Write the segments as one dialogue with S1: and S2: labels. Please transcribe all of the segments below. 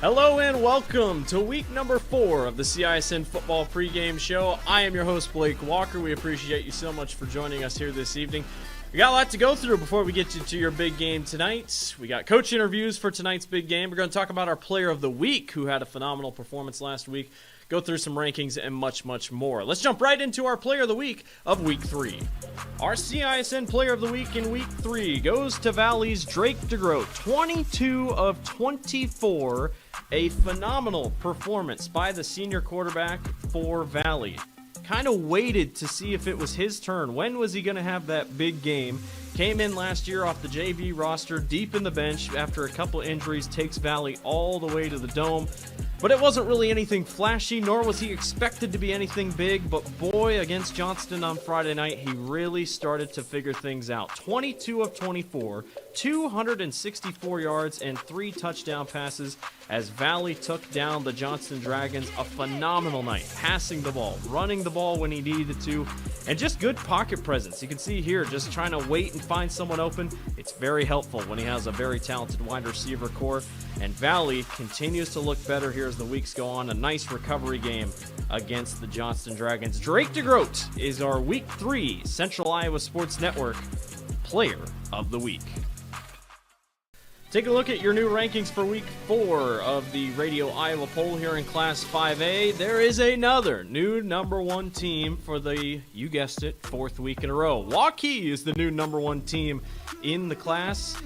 S1: Hello and welcome to week number 4 of the CISN Football Pregame Show. I am your host, Blake Walker. We appreciate you so much for joining us here this evening. We got a lot to go through before we get you to your big game tonight. We got coach interviews for tonight's big game. We're going to talk about our player of the week who had a phenomenal performance last week, go through some rankings, and much, much more. Let's jump right into our player of the week of week 3. Our CISN player of the week in week 3 goes to Valley's Drake DeGroat, 22 of 24. A phenomenal performance by the senior quarterback for Valley. Kind of waited to see if it was his turn. When was he going to have that big game? Came in last year off the JV roster, deep in the bench after a couple injuries, takes Valley all the way to the Dome. But it wasn't really anything flashy, nor was he expected to be anything big. But boy, against Johnston on Friday night, he really started to figure things out. 22 of 24, 264 yards, and 3 touchdown passes as Valley took down the Johnston Dragons. A phenomenal night, passing the ball, running the ball when he needed to, and just good pocket presence. You can see here, just trying to wait and find someone open. It's very helpful when he has a very talented wide receiver core. And Valley continues to look better here as the weeks go on. A nice recovery game against the Johnston Dragons. Drake DeGroat is our Week 3 Central Iowa Sports Network Player of the Week. Take a look at your new rankings for Week 4 of the Radio Iowa poll here in Class 5A. There is another new number 1 team for the, you guessed it, 4th week in a row. Waukee is the new number 1 team in the class.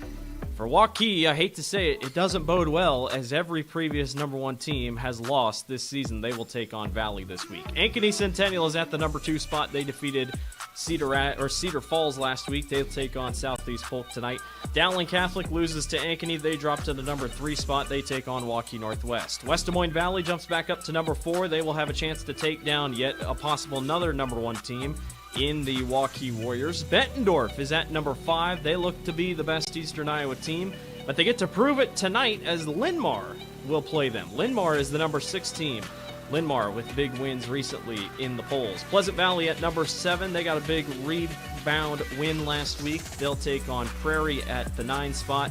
S1: For Waukee, I hate to say it, it doesn't bode well, as every previous number 1 team has lost this season. They will take on Valley this week. Ankeny Centennial is at the number 2 spot. They defeated Cedar Falls last week. They'll take on Southeast Polk tonight. Dowling Catholic loses to Ankeny. They drop to the number 3 spot. They take on Waukee Northwest. West Des Moines Valley jumps back up to number 4. They will have a chance to take down yet a possible another number 1 team in the Waukee Warriors. Bettendorf is at number 5. They look to be the best Eastern Iowa team, but they get to prove it tonight as Linn-Mar will play them. Linn-Mar is the number 6 team. Linn-Mar with big wins recently in the polls. Pleasant Valley at number 7. They got a big rebound win last week. They'll take on Prairie at the 9 spot.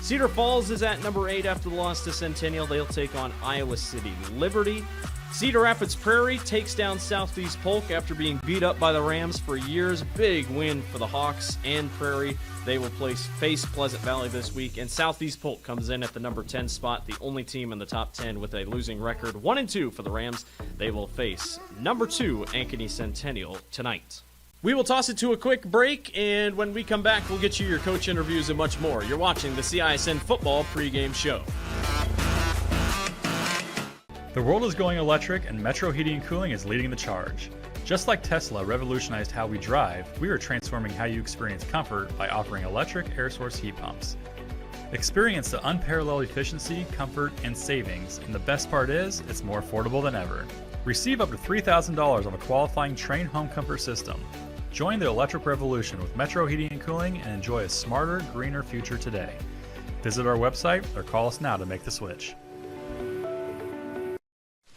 S1: Cedar Falls is at number 8 after the loss to Centennial. They'll take on Iowa City Liberty. Cedar Rapids Prairie takes down Southeast Polk after being beat up by the Rams for years. Big win for the Hawks and Prairie. They will face Pleasant Valley this week. And Southeast Polk comes in at the number 10 spot, the only team in the top 10 with a losing record. 1-2 for the Rams. They will face number 2 Ankeny Centennial tonight. We will toss it to a quick break, and when we come back, we'll get you your coach interviews and much more. You're watching the CISN Football Pregame Show.
S2: The world is going electric, and Metro Heating and Cooling is leading the charge. Just like Tesla revolutionized how we drive, we are transforming how you experience comfort by offering electric air source heat pumps. Experience the unparalleled efficiency, comfort, and savings, and the best part is, it's more affordable than ever. Receive up to $3,000 on a qualifying Trane home comfort system. Join the electric revolution with Metro Heating and Cooling and enjoy a smarter, greener future today. Visit our website or call us now to make the switch.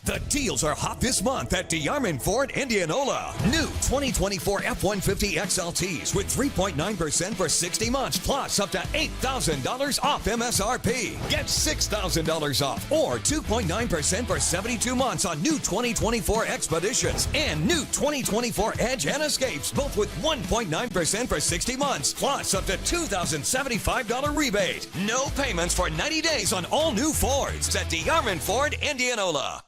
S3: The deals are hot this month at DeArmond Ford Indianola. New 2024 F-150 XLTs with 3.9% for 60 months, plus up to $8,000 off MSRP. Get $6,000 off or 2.9% for 72 months on new 2024 Expeditions and new 2024 Edge and Escapes, both with 1.9% for 60 months, plus up to $2,075 rebate. No payments for 90 days on all new Fords at DeArmond Ford Indianola.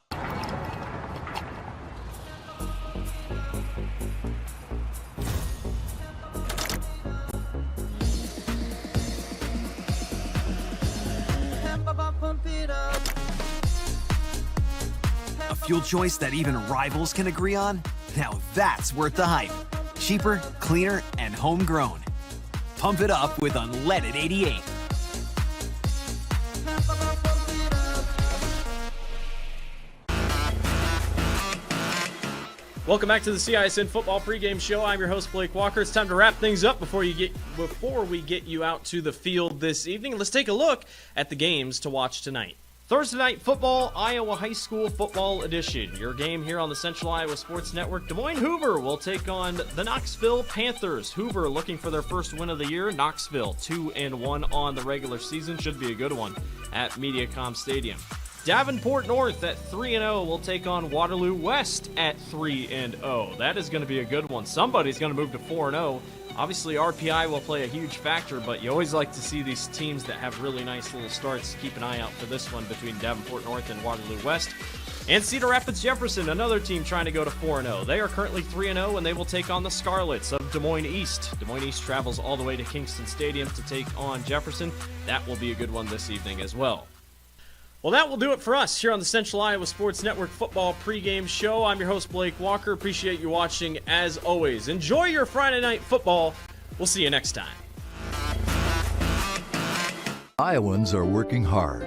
S4: A fuel choice that even rivals can agree on? Now that's worth the hype. Cheaper, cleaner, and homegrown. Pump it up with unleaded 88.
S1: Welcome back to the CISN Football Pregame Show. I'm your host, Blake Walker. It's time to wrap things up before we get you out to the field this evening. Let's take a look at the games to watch tonight. Thursday Night Football, Iowa High School Football Edition. Your game here on the Central Iowa Sports Network. Des Moines Hoover will take on the Knoxville Panthers. Hoover looking for their first win of the year. Knoxville 2-1 on the regular season. Should be a good one at MediaCom Stadium. Davenport North at 3-0 will take on Waterloo West at 3-0. That is going to be a good one. Somebody's going to move to 4-0. Obviously, RPI will play a huge factor, but you always like to see these teams that have really nice little starts. Keep an eye out for this one between Davenport North and Waterloo West. And Cedar Rapids Jefferson, another team trying to go to 4-0. They are currently 3-0, and they will take on the Scarlets of Des Moines East. Des Moines East travels all the way to Kingston Stadium to take on Jefferson. That will be a good one this evening as well. Well, that will do it for us here on the Central Iowa Sports Network Football Pregame Show. I'm your host, Blake Walker. Appreciate you watching as always. Enjoy your Friday night football. We'll see you next time.
S5: Iowans are working hard,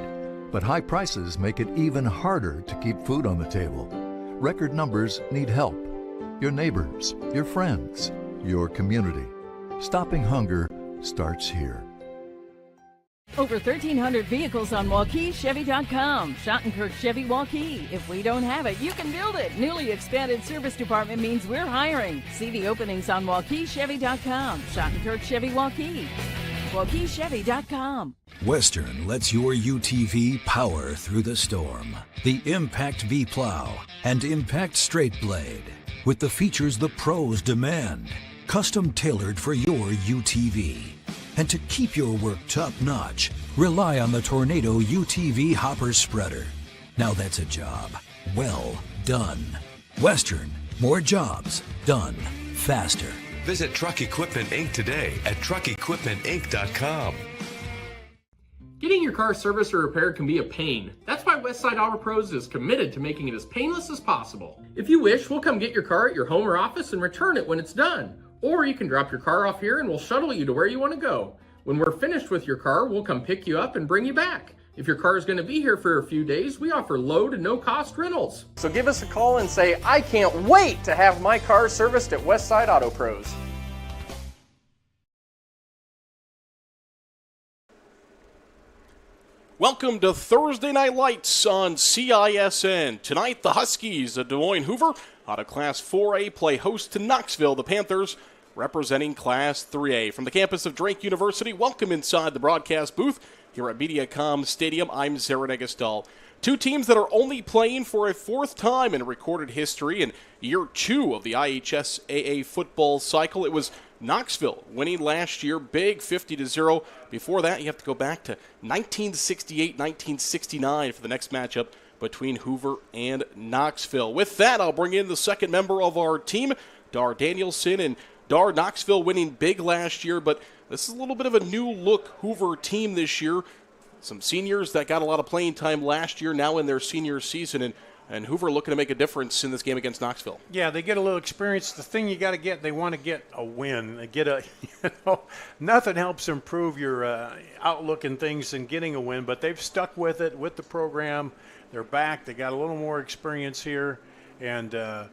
S5: but high prices make it even harder to keep food on the table. Record numbers need help. Your neighbors, your friends, your community. Stopping hunger starts here.
S6: Over 1,300 vehicles on WaukeeChevy.com. Schottenkirk Chevy Waukee. If we don't have it, you can build it. Newly expanded service department means we're hiring. See the openings on WaukeeChevy.com. Schottenkirk Chevy Waukee. WaukeeChevy.com.
S7: Western lets your UTV power through the storm. The Impact V-Plow and Impact Straight Blade. With the features the pros demand. Custom tailored for your UTV. And to keep your work top-notch, rely on the Tornado UTV Hopper Spreader. Now that's a job well done. Western, more jobs done faster.
S8: Visit Truck Equipment Inc. today at truckequipmentinc.com.
S9: Getting your car serviced or repaired can be a pain. That's why Westside Auto Pros is committed to making it as painless as possible. If you wish, we'll come get your car at your home or office and return it when it's done. Or you can drop your car off here and we'll shuttle you to where you want to go. When we're finished with your car, we'll come pick you up and bring you back. If your car is going to be here for a few days, we offer low to no cost rentals.
S10: So give us a call and say, I can't wait to have my car serviced at Westside Auto Pros.
S11: Welcome to Thursday Night Lights on CISN. Tonight, the Huskies of Des Moines Hoover out of Class 4A play host to Knoxville, the Panthers, representing Class 3A. From the campus of Drake University, welcome inside the broadcast booth here at MediaCom Stadium. I'm Zara Negastal. Two teams that are only playing for a fourth time in recorded history in year two of the IHSAA football cycle. It was Knoxville winning last year, big 50-0. Before that, you have to go back to 1968-1969 for the next matchup between Hoover and Knoxville. With that, I'll bring in the second member of our team, Dar Danielson. And Dar, Knoxville winning big last year, but this is a little bit of a new look Hoover team this year. Some seniors that got a lot of playing time last year, now in their senior season, and Hoover looking to make a difference in this game against Knoxville.
S12: Yeah, they get a little experience. The thing you got to get, they want to get a win. They get a, nothing helps improve your outlook and things than getting a win, but they've stuck with it, with the program. They're back. They got a little more experience here, and they're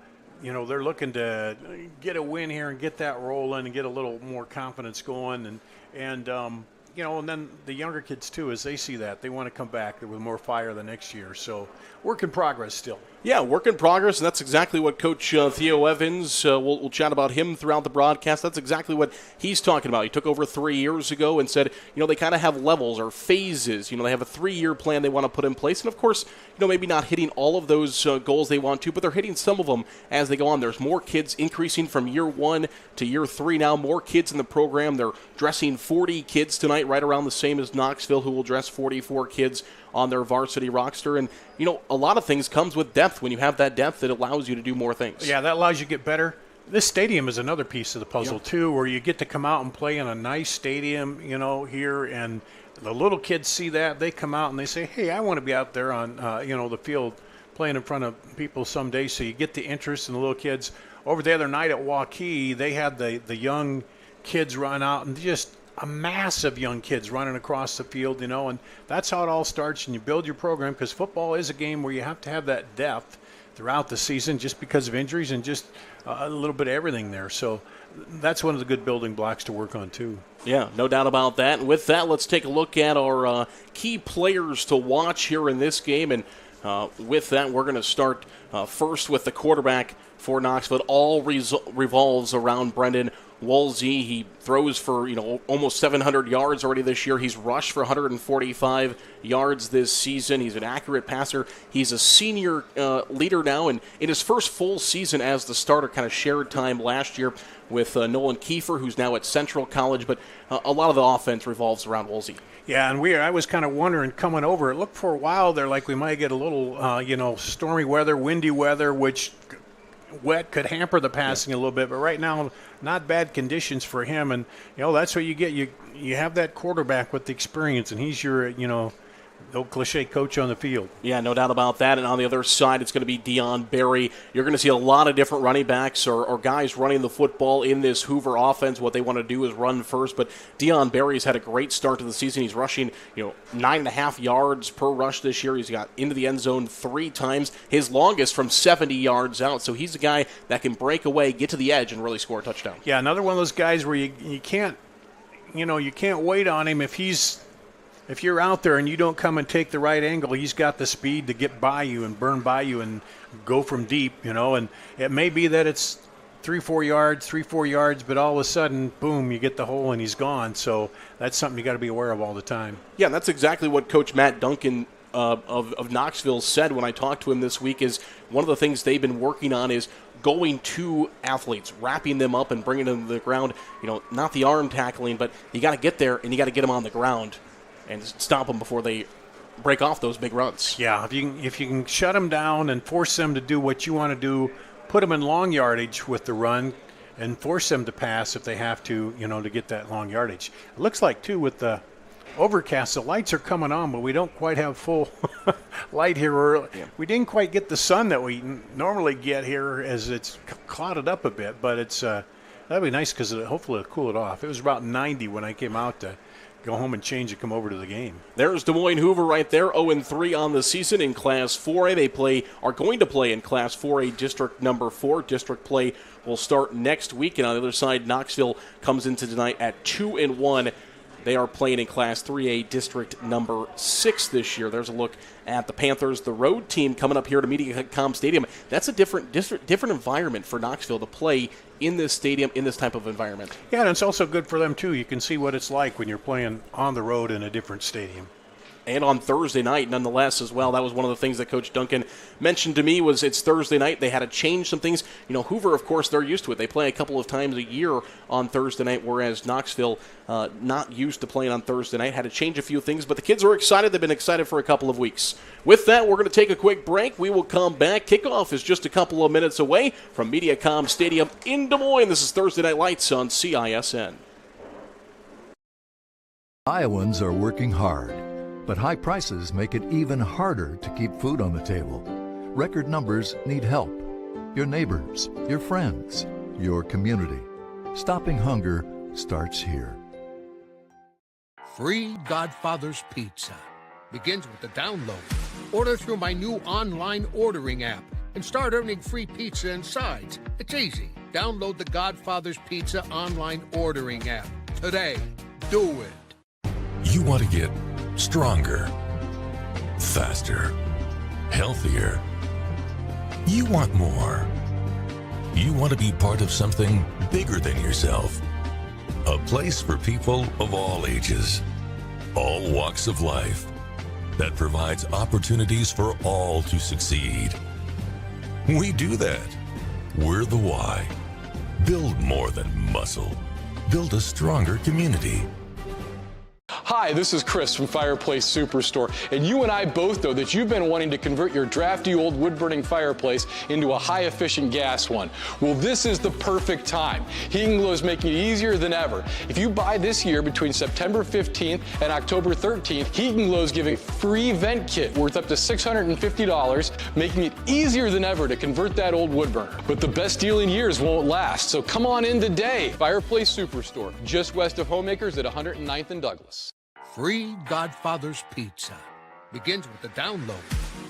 S12: looking to get a win here and get that rolling and get a little more confidence going, and then the younger kids too, as they see that, they want to come back with more fire the next year. So work in progress still.
S11: Yeah, work in progress, and that's exactly what Coach Theo Evans, we'll chat about him throughout the broadcast. That's exactly what he's talking about. He took over 3 years ago and said, they kind of have levels or phases. They have a 3-year plan they want to put in place. And, of course, maybe not hitting all of those goals they want to, but they're hitting some of them as they go on. There's more kids increasing from year 1 to year 3 now, more kids in the program. They're dressing 40 kids tonight, right around the same as Knoxville, who will dress 44 kids on their varsity roster. And, a lot of things comes with depth. When you have that depth, it allows you to do more things.
S12: Yeah, that allows you to get better. This stadium is another piece of the puzzle, too, where you get to come out and play in a nice stadium, here, and the little kids see that. They come out and they say, hey, I want to be out there on, the field playing in front of people someday. So you get the interest in the little kids. Over the other night at Waukee, they had the young kids run out and just a mass of young kids running across the field, and that's how it all starts, and you build your program, because football is a game where you have to have that depth throughout the season just because of injuries and just a little bit of everything there. So that's one of the good building blocks to work on, too.
S11: Yeah, no doubt about that. And with that, let's take a look at our key players to watch here in this game. And with that, we're going to start first with the quarterback for Knoxville. It all revolves around Brendan Woolsey. He throws for almost 700 yards already this year. He's rushed for 145 yards this season. He's an accurate passer. He's a senior leader now, and in his first full season as the starter, kind of shared time last year with Nolan Kiefer, who's now at Central College. But a lot of the offense revolves around Woolsey.
S12: Yeah, and I was kind of wondering coming over. It looked for a while there like we might get a little, stormy weather, windy weather, which wet could hamper the passing a little bit. But right now, not bad conditions for him. And, that's what you get. You have that quarterback with the experience, and he's your, old cliche coach on the field.
S11: Yeah, no doubt about that. And on the other side, it's going to be Deion Berry. You're going to see a lot of different running backs or guys running the football in this Hoover offense. What they want to do is run first. But Deion Berry's had a great start to the season. He's rushing, 9.5 yards per rush this year. He's got into the end zone 3 times, his longest from 70 yards out. So he's a guy that can break away, get to the edge, and really score a touchdown.
S12: Yeah, another one of those guys where you can't, you can't wait on him if you're out there and you don't come and take the right angle. He's got the speed to get by you and burn by you and go from deep, and it may be that it's 3-4 yards, but all of a sudden, boom, you get the hole and he's gone. So that's something you got to be aware of all the time.
S11: Yeah, that's exactly what Coach Matt Duncan of Knoxville said when I talked to him this week. Is one of the things they've been working on is going to athletes, wrapping them up and bringing them to the ground. Not the arm tackling, but you got to get there and you got to get them on the ground and stop them before they break off those big runs.
S12: Yeah, if you can shut them down and force them to do what you want to do, put them in long yardage with the run, and force them to pass if they have to, to get that long yardage. It looks like, too, with the overcast, the lights are coming on, but we don't quite have full light here. Yeah. We didn't quite get the sun that we normally get here, as it's clouded up a bit, but it's that'd be nice because hopefully it'll cool it off. It was about 90 when I came out to go home and change and come over to the game.
S11: There's Des Moines Hoover right there, 0-3 on the season in Class 4A. They are going to play in Class 4A District number 4. District play will start next week. And on the other side, Knoxville comes into tonight at 2-1. They are playing in Class 3A District number 6 this year. There's a look at the Panthers, the road team coming up here to MediaCom Stadium. That's a different environment for Knoxville to play in this stadium, in this type of environment.
S12: Yeah, and it's also good for them, too. You can see what it's like when you're playing on the road in a different stadium.
S11: And on Thursday night, nonetheless, as well. That was one of the things that Coach Duncan mentioned to me was it's Thursday night. They had to change some things. Hoover, of course, they're used to it. They play a couple of times a year on Thursday night, whereas Knoxville, not used to playing on Thursday night, had to change a few things. But the kids are excited. They've been excited for a couple of weeks. With that, we're going to take a quick break. We will come back. Kickoff is just a couple of minutes away from MediaCom Stadium in Des Moines. This is Thursday Night Lights on CISN.
S5: Iowans are working hard, but high prices make it even harder to keep food on the table. Record numbers need help. Your neighbors, your friends, your community. Stopping hunger starts here.
S13: Free Godfather's Pizza begins with the download. Order through my new online ordering app and start earning free pizza and sides. It's easy. Download the Godfather's Pizza online ordering app today. Do it.
S8: You want to get stronger, faster, healthier.
S14: You want more. You want to be part of something bigger than yourself. A place for people of all ages, all walks of life, that provides opportunities for all to succeed. We do that. We're the why. Build more than muscle. Build a stronger community.
S15: Hi, this is Chris from Fireplace Superstore, and you and I both know that you've been wanting to convert your drafty old wood-burning fireplace into a high-efficient gas one. Well, this is the perfect time. Heating Glow is making it easier than ever. If you buy this year between September 15th and October 13th, Heating Glow is giving free vent kit worth up to $650, making it easier than ever to convert that old wood burner. But the best deal in years won't last, so come on in today. Fireplace Superstore, just west of Homemakers at 109th and Douglas.
S13: Free Godfather's Pizza begins with the download.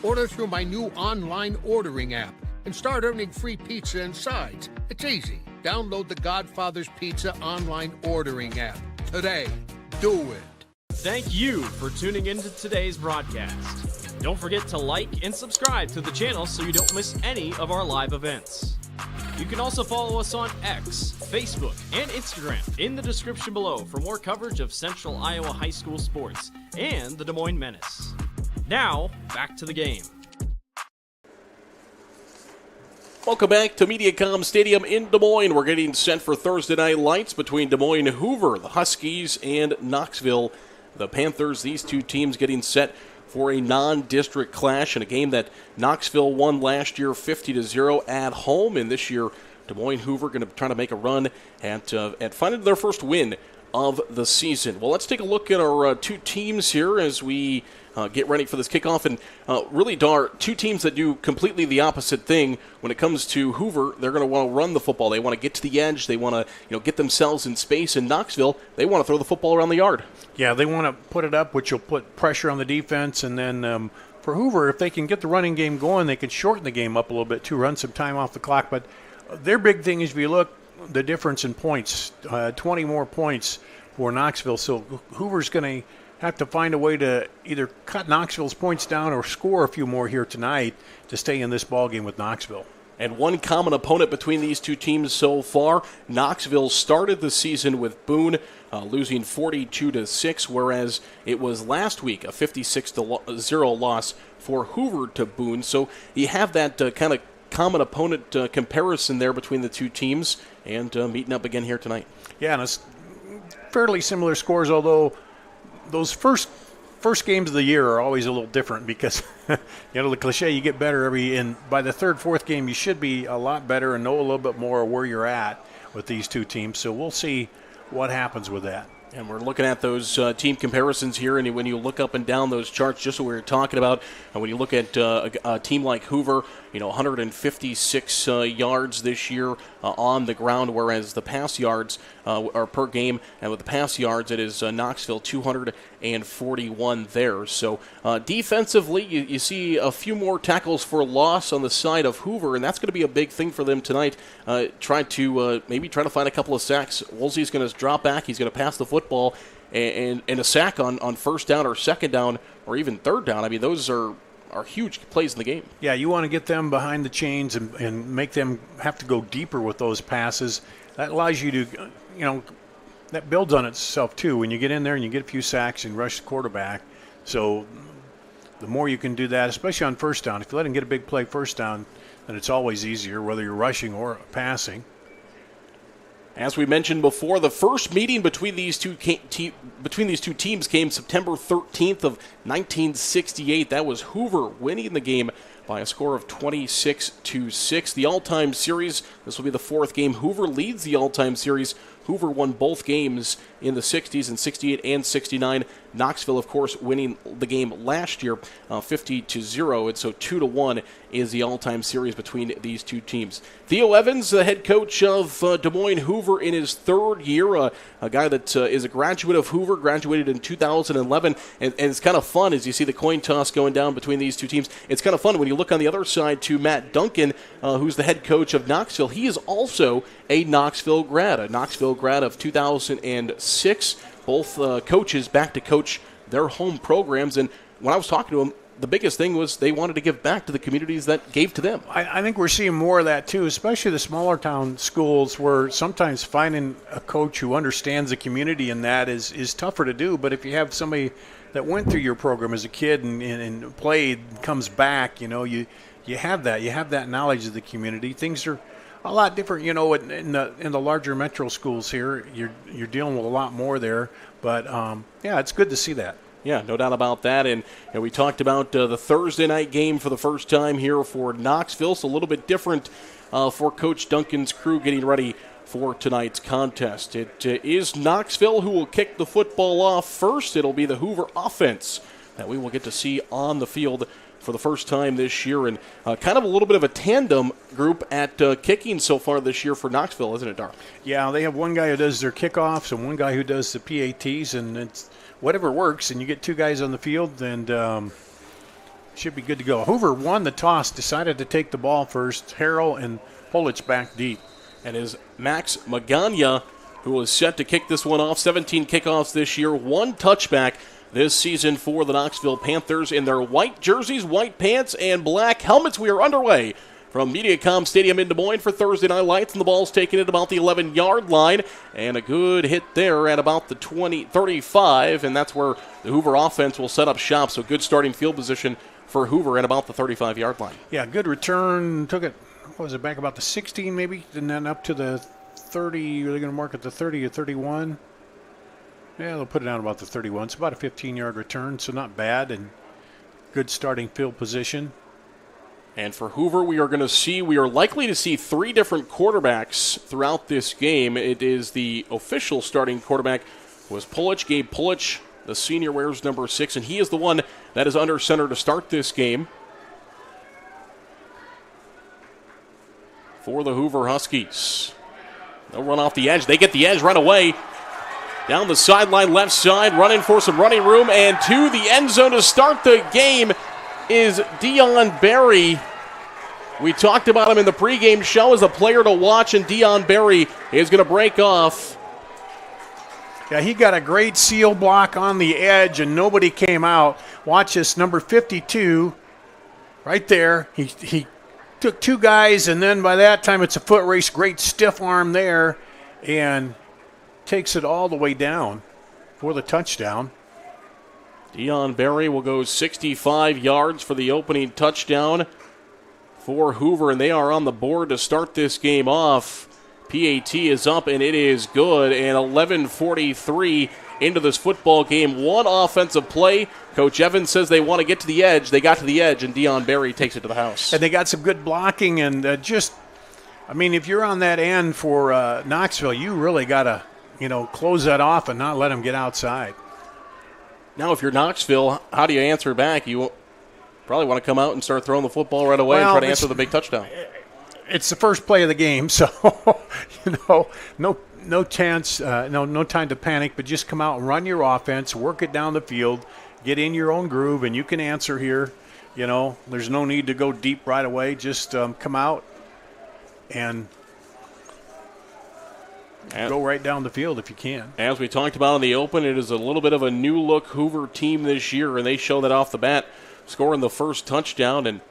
S13: Order through my new online ordering app and start earning free pizza and sides. It's easy. Download the Godfather's Pizza online ordering app today. Do it.
S1: Thank you for tuning into today's broadcast. Don't forget to like and subscribe to the channel so you don't miss any of our live events. You can also follow us on X, Facebook, and Instagram in the description below for more coverage of Central Iowa high school sports and the Des Moines Menace. Now, back to the game.
S11: Welcome back to Mediacom Stadium in Des Moines. We're getting set for Thursday Night Lights between Des Moines Hoover, the Huskies, and Knoxville, the Panthers. These two teams getting set for a non-district clash in a game that Knoxville won last year 50-0 at home, and this year Des Moines Hoover going to try to make a run at finding their first win of the season. Well, let's take a look at our two teams here as we get ready for this kickoff, and really are two teams that do completely the opposite thing. When it comes to Hoover, they're going to want to run the football. They want to get to the edge. They want to get themselves in space. In Knoxville, they want to throw the football around the yard.
S12: Yeah, they want to put it up, which will put pressure on the defense. And then for Hoover, if they can get the running game going, they can shorten the game up a little bit too, run some time off the clock. But their big thing is, if you look, the difference in points, 20 more points for Knoxville. So Hoover's going to have to find a way to either cut Knoxville's points down or score a few more here tonight to stay in this ballgame with Knoxville.
S11: And one common opponent between these two teams so far, Knoxville started the season with Boone losing 42-6, whereas it was last week a 56-0 loss for Hoover to Boone. So you have that kind of common opponent comparison there between the two teams, and meeting up again here tonight.
S12: Yeah, and it's fairly similar scores, although those first games of the year are always a little different because, the cliche, you get better and by the third, fourth game, you should be a lot better and know a little bit more where you're at with these two teams. So we'll see what happens with that.
S11: And we're looking at those team comparisons here, and when you look up and down those charts, just what we were talking about, and when you look at a team like Hoover, 156 yards this year on the ground, whereas the pass yards are per game, and with the pass yards, it is Knoxville 241 there. So defensively, you see a few more tackles for loss on the side of Hoover, and that's going to be a big thing for them tonight. Try to find a couple of sacks. Woolsey's going to drop back. He's going to pass the football, and a sack on first down or second down or even third down. I mean, those are huge plays in the game.
S12: Yeah, you want to get them behind the chains and make them have to go deeper with those passes. That allows you to, that builds on itself too. When you get in there and you get a few sacks and rush the quarterback. So the more you can do that, especially on first down, if you let him get a big play first down, then it's always easier, whether you're rushing or passing.
S11: As we mentioned before, the first meeting between these two teams came September 13th of 1968. That was Hoover winning the game by a score of 26-6. The all-time series, this will be the fourth game. Hoover leads the all-time series. Hoover won both games in the 60s, in 68 and 69. Knoxville, of course, winning the game last year 50-0, and so 2-1 is the all-time series between these two teams. Theo Evans, the head coach of Des Moines Hoover in his third year, a guy that is a graduate of Hoover, graduated in 2011, and it's kind of fun as you see the coin toss going down between these two teams. It's kind of fun when you look on the other side to Matt Duncan, who's the head coach of Knoxville. He is also a Knoxville grad of 2006. Both coaches back to coach their home programs, and when I was talking to him, the biggest thing was they wanted to give back to the communities that gave to them.
S12: I think we're seeing more of that too, especially the smaller town schools, where sometimes finding a coach who understands the community in that is tougher to do. But if you have somebody that went through your program as a kid and played, comes back, you have that knowledge of the community. Things are a lot different, in the larger metro schools here. You're dealing with a lot more there, but it's good to see that.
S11: Yeah, no doubt about that. And we talked about the Thursday night game for the first time here for Knoxville. So a little bit different for Coach Duncan's crew getting ready for tonight's contest. It is Knoxville who will kick the football off first. It'll be the Hoover offense that we will get to see on the field for the first time this year. And kind of a little bit of a tandem group at kicking so far this year for Knoxville, isn't it, Dar?
S12: Yeah, they have one guy who does their kickoffs and one guy who does the PATs, and it's whatever works, and you get two guys on the field, and should be good to go. Hoover won the toss, decided to take the ball first. Harrell and Polich back deep.
S11: And is Max Magana, who is set to kick this one off. 17 kickoffs this year, 1 touchback this season for the Knoxville Panthers in their white jerseys, white pants, and black helmets. We are underway from MediaCom Stadium in Des Moines for Thursday Night Lights, and the ball's taken at about the 11-yard line, and a good hit there at about the 35, and that's where the Hoover offense will set up shop. So good starting field position for Hoover at about the 35-yard line.
S12: Yeah, good return. Took it, back about the 16 maybe, and then up to the 30. Are they going to mark at the 30 or 31? Yeah, they'll put it down about the 31. It's about a 15-yard return, so not bad, and good starting field position.
S11: And for Hoover, we are likely to see 3 different quarterbacks throughout this game. It is the official starting quarterback was Polich. Gabe Polich, the senior, wears number 6, and he is the one that is under center to start this game for the Hoover Huskies. They'll run off the edge. They get the edge right away. Down the sideline, left side, running for some running room, and to the end zone to start the game is Dion Berry. We talked about him in the pregame show as a player to watch, and Dion Berry is going to break off.
S12: Yeah, he got a great seal block on the edge, and nobody came out. Watch this, number 52, right there. He took 2 guys, and then by that time it's a foot race. Great stiff arm there, and takes it all the way down for the touchdown.
S11: Dion Berry will go 65 yards for the opening touchdown for Hoover, and they are on the board to start this game off. PAT is up, and it is good, and 11:43 into this football game. 1 offensive play. Coach Evans says they want to get to the edge. They got to the edge, and Dion Berry takes it to the house.
S12: And they got some good blocking, and if you're on that end for Knoxville, you really got to, close that off and not let them get outside.
S11: Now, if you're Knoxville, how do you answer back? You probably want to come out and start throwing the football right away and try to answer the big touchdown.
S12: It's the first play of the game, so no chance, no time to panic, but just come out and run your offense, work it down the field, get in your own groove, and you can answer here. There's no need to go deep right away. Just come out and go right down the field if you can.
S11: As we talked about in the open, it is a little bit of a new-look Hoover team this year, and they show that off the bat, scoring the first touchdown. And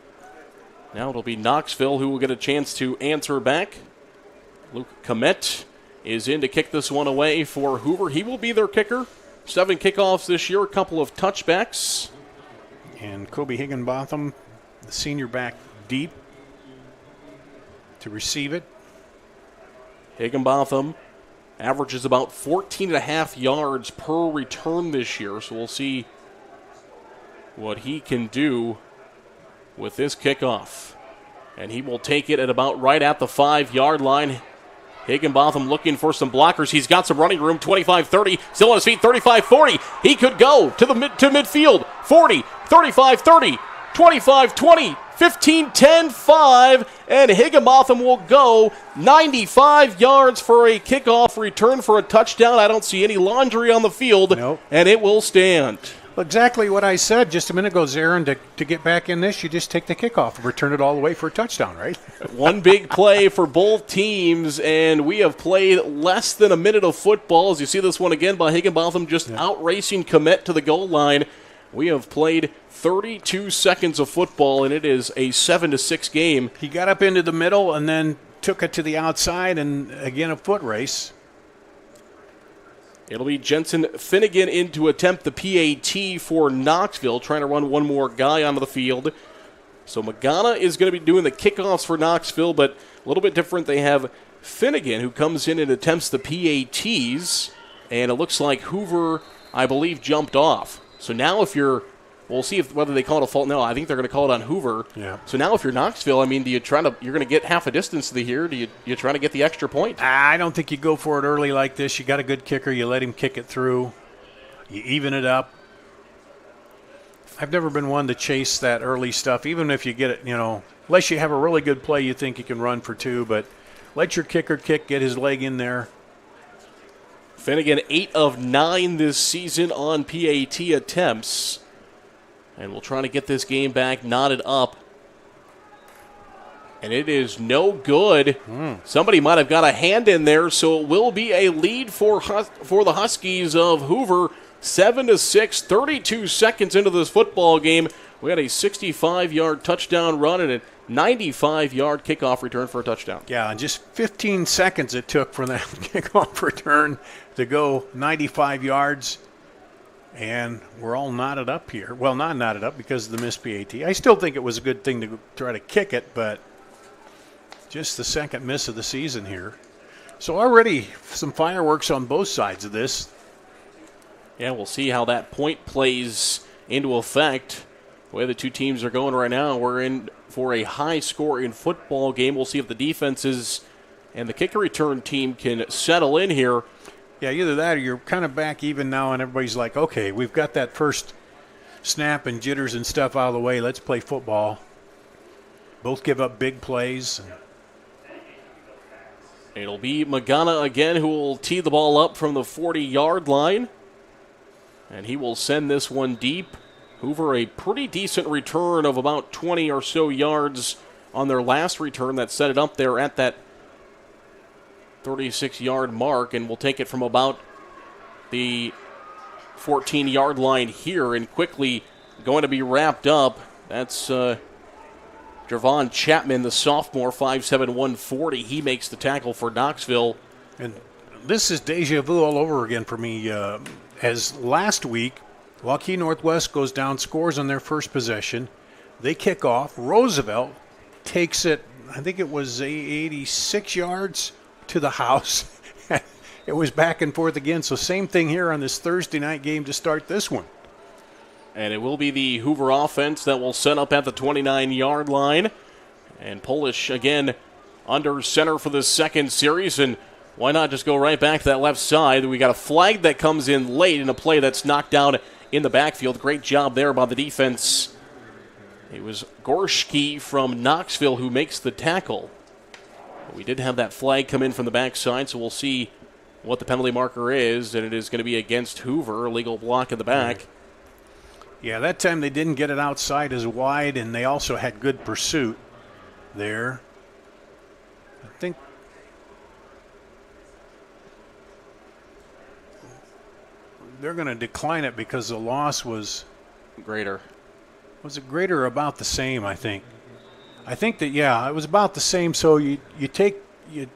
S11: now it'll be Knoxville who will get a chance to answer back. Luke Komet is in to kick this one away for Hoover. He will be their kicker. 7 kickoffs this year, a couple of touchbacks.
S12: And Kobe Higginbotham, the senior, back deep to receive it.
S11: Higginbotham averages about 14.5 yards per return this year, so we'll see what he can do with this kickoff. And he will take it at about right at the 5-yard line. Higginbotham looking for some blockers. He's got some running room, 25-30, still on his feet, 35-40. He could go to midfield, 40, 35-30, 25-20, 15-10, 5, and Higginbotham will go 95 yards for a kickoff return for a touchdown. I don't see any laundry on the field, and it will stand.
S12: Exactly what I said just a minute ago, Zarin. To get back in this, you just take the kickoff and return it all the way for a touchdown, right?
S11: One big play for both teams, and we have played less than a minute of football. As you see this one again by Higginbotham just outracing Komet to the goal line We have played 32 seconds of football, and it is a 7-6 game.
S12: He got up into the middle and then took it to the outside, and again a foot race.
S11: It'll be Jensen Finnegan in to attempt the PAT for Knoxville, trying to run one more guy onto the field. So Magana is going to be doing the kickoffs for Knoxville, but a little bit different. They have Finnegan, who comes in and attempts the PATs, and it looks like Hoover, I believe, jumped off. So now if you're, we'll see whether they call it a fault. No, I think they're going to call it on Hoover.
S12: Yeah.
S11: So now if you're Knoxville, I mean, you're going to get half a distance to here. Do you try to get the extra point?
S12: I don't think you go for it early like this. You got a good kicker. You let him kick it through. You even it up. I've never been one to chase that early stuff, even if you get it, unless you have a really good play you think you can run for two, but let your kicker kick, get his leg in there.
S11: Finnegan, 8 of 9 this season on PAT attempts. And we'll try to get this game back knotted up. And it is no good. Somebody might have got a hand in there, so it will be a lead for the Huskies of Hoover. 7-6, 32 seconds into this football game. We had a 65-yard touchdown run and a 95-yard kickoff return for a touchdown.
S12: Yeah, and just 15 seconds it took for that kickoff return to go 95 yards. And we're all knotted up here. Well, not knotted up because of the missed PAT. I still think it was a good thing to try to kick it, but just the second miss of the season here. So already some fireworks on both sides of this.
S11: Yeah, we'll see how that point plays into effect. The way the two teams are going right now, we're in for a high-scoring football game. We'll see if the defenses and the kicker return team can settle in here.
S12: Yeah, either that or you're kind of back even now, and everybody's like, okay, we've got that first snap and jitters and stuff out of the way. Let's play football. Both give up big plays.
S11: It'll be Magana again who will tee the ball up from the 40-yard line. And he will send this one deep. Hoover, a pretty decent return of about 20 or so yards on their last return that set it up there at that 36-yard mark, and we'll take it from about the 14-yard line here and quickly going to be wrapped up. That's Javon Chapman, the sophomore, 5'7", 140. He makes the tackle for Knoxville.
S12: And this is deja vu all over again for me. As last week, Waukee Northwest goes down, scores on their first possession. They kick off. Roosevelt takes it, I think it was 86 yards to the house. It was back and forth again. So same thing here on this Thursday night game to start this one.
S11: And it will be the Hoover offense that will set up at the 29-yard line. And Polish again under center for the second series. And why not just go right back to that left side? We got a flag that comes in late in a play that's knocked down in the backfield. Great job there by the defense. It was Gorski from Knoxville who makes the tackle. We did have that flag come in from the backside, so we'll see what the penalty marker is, and it is going to be against Hoover, illegal block in the back.
S12: Yeah, that time they didn't get it outside as wide, and they also had good pursuit there. I think they're going to decline it because the loss was
S11: greater.
S12: Was it greater or about the same, I think? I think that, yeah, it was about the same. So you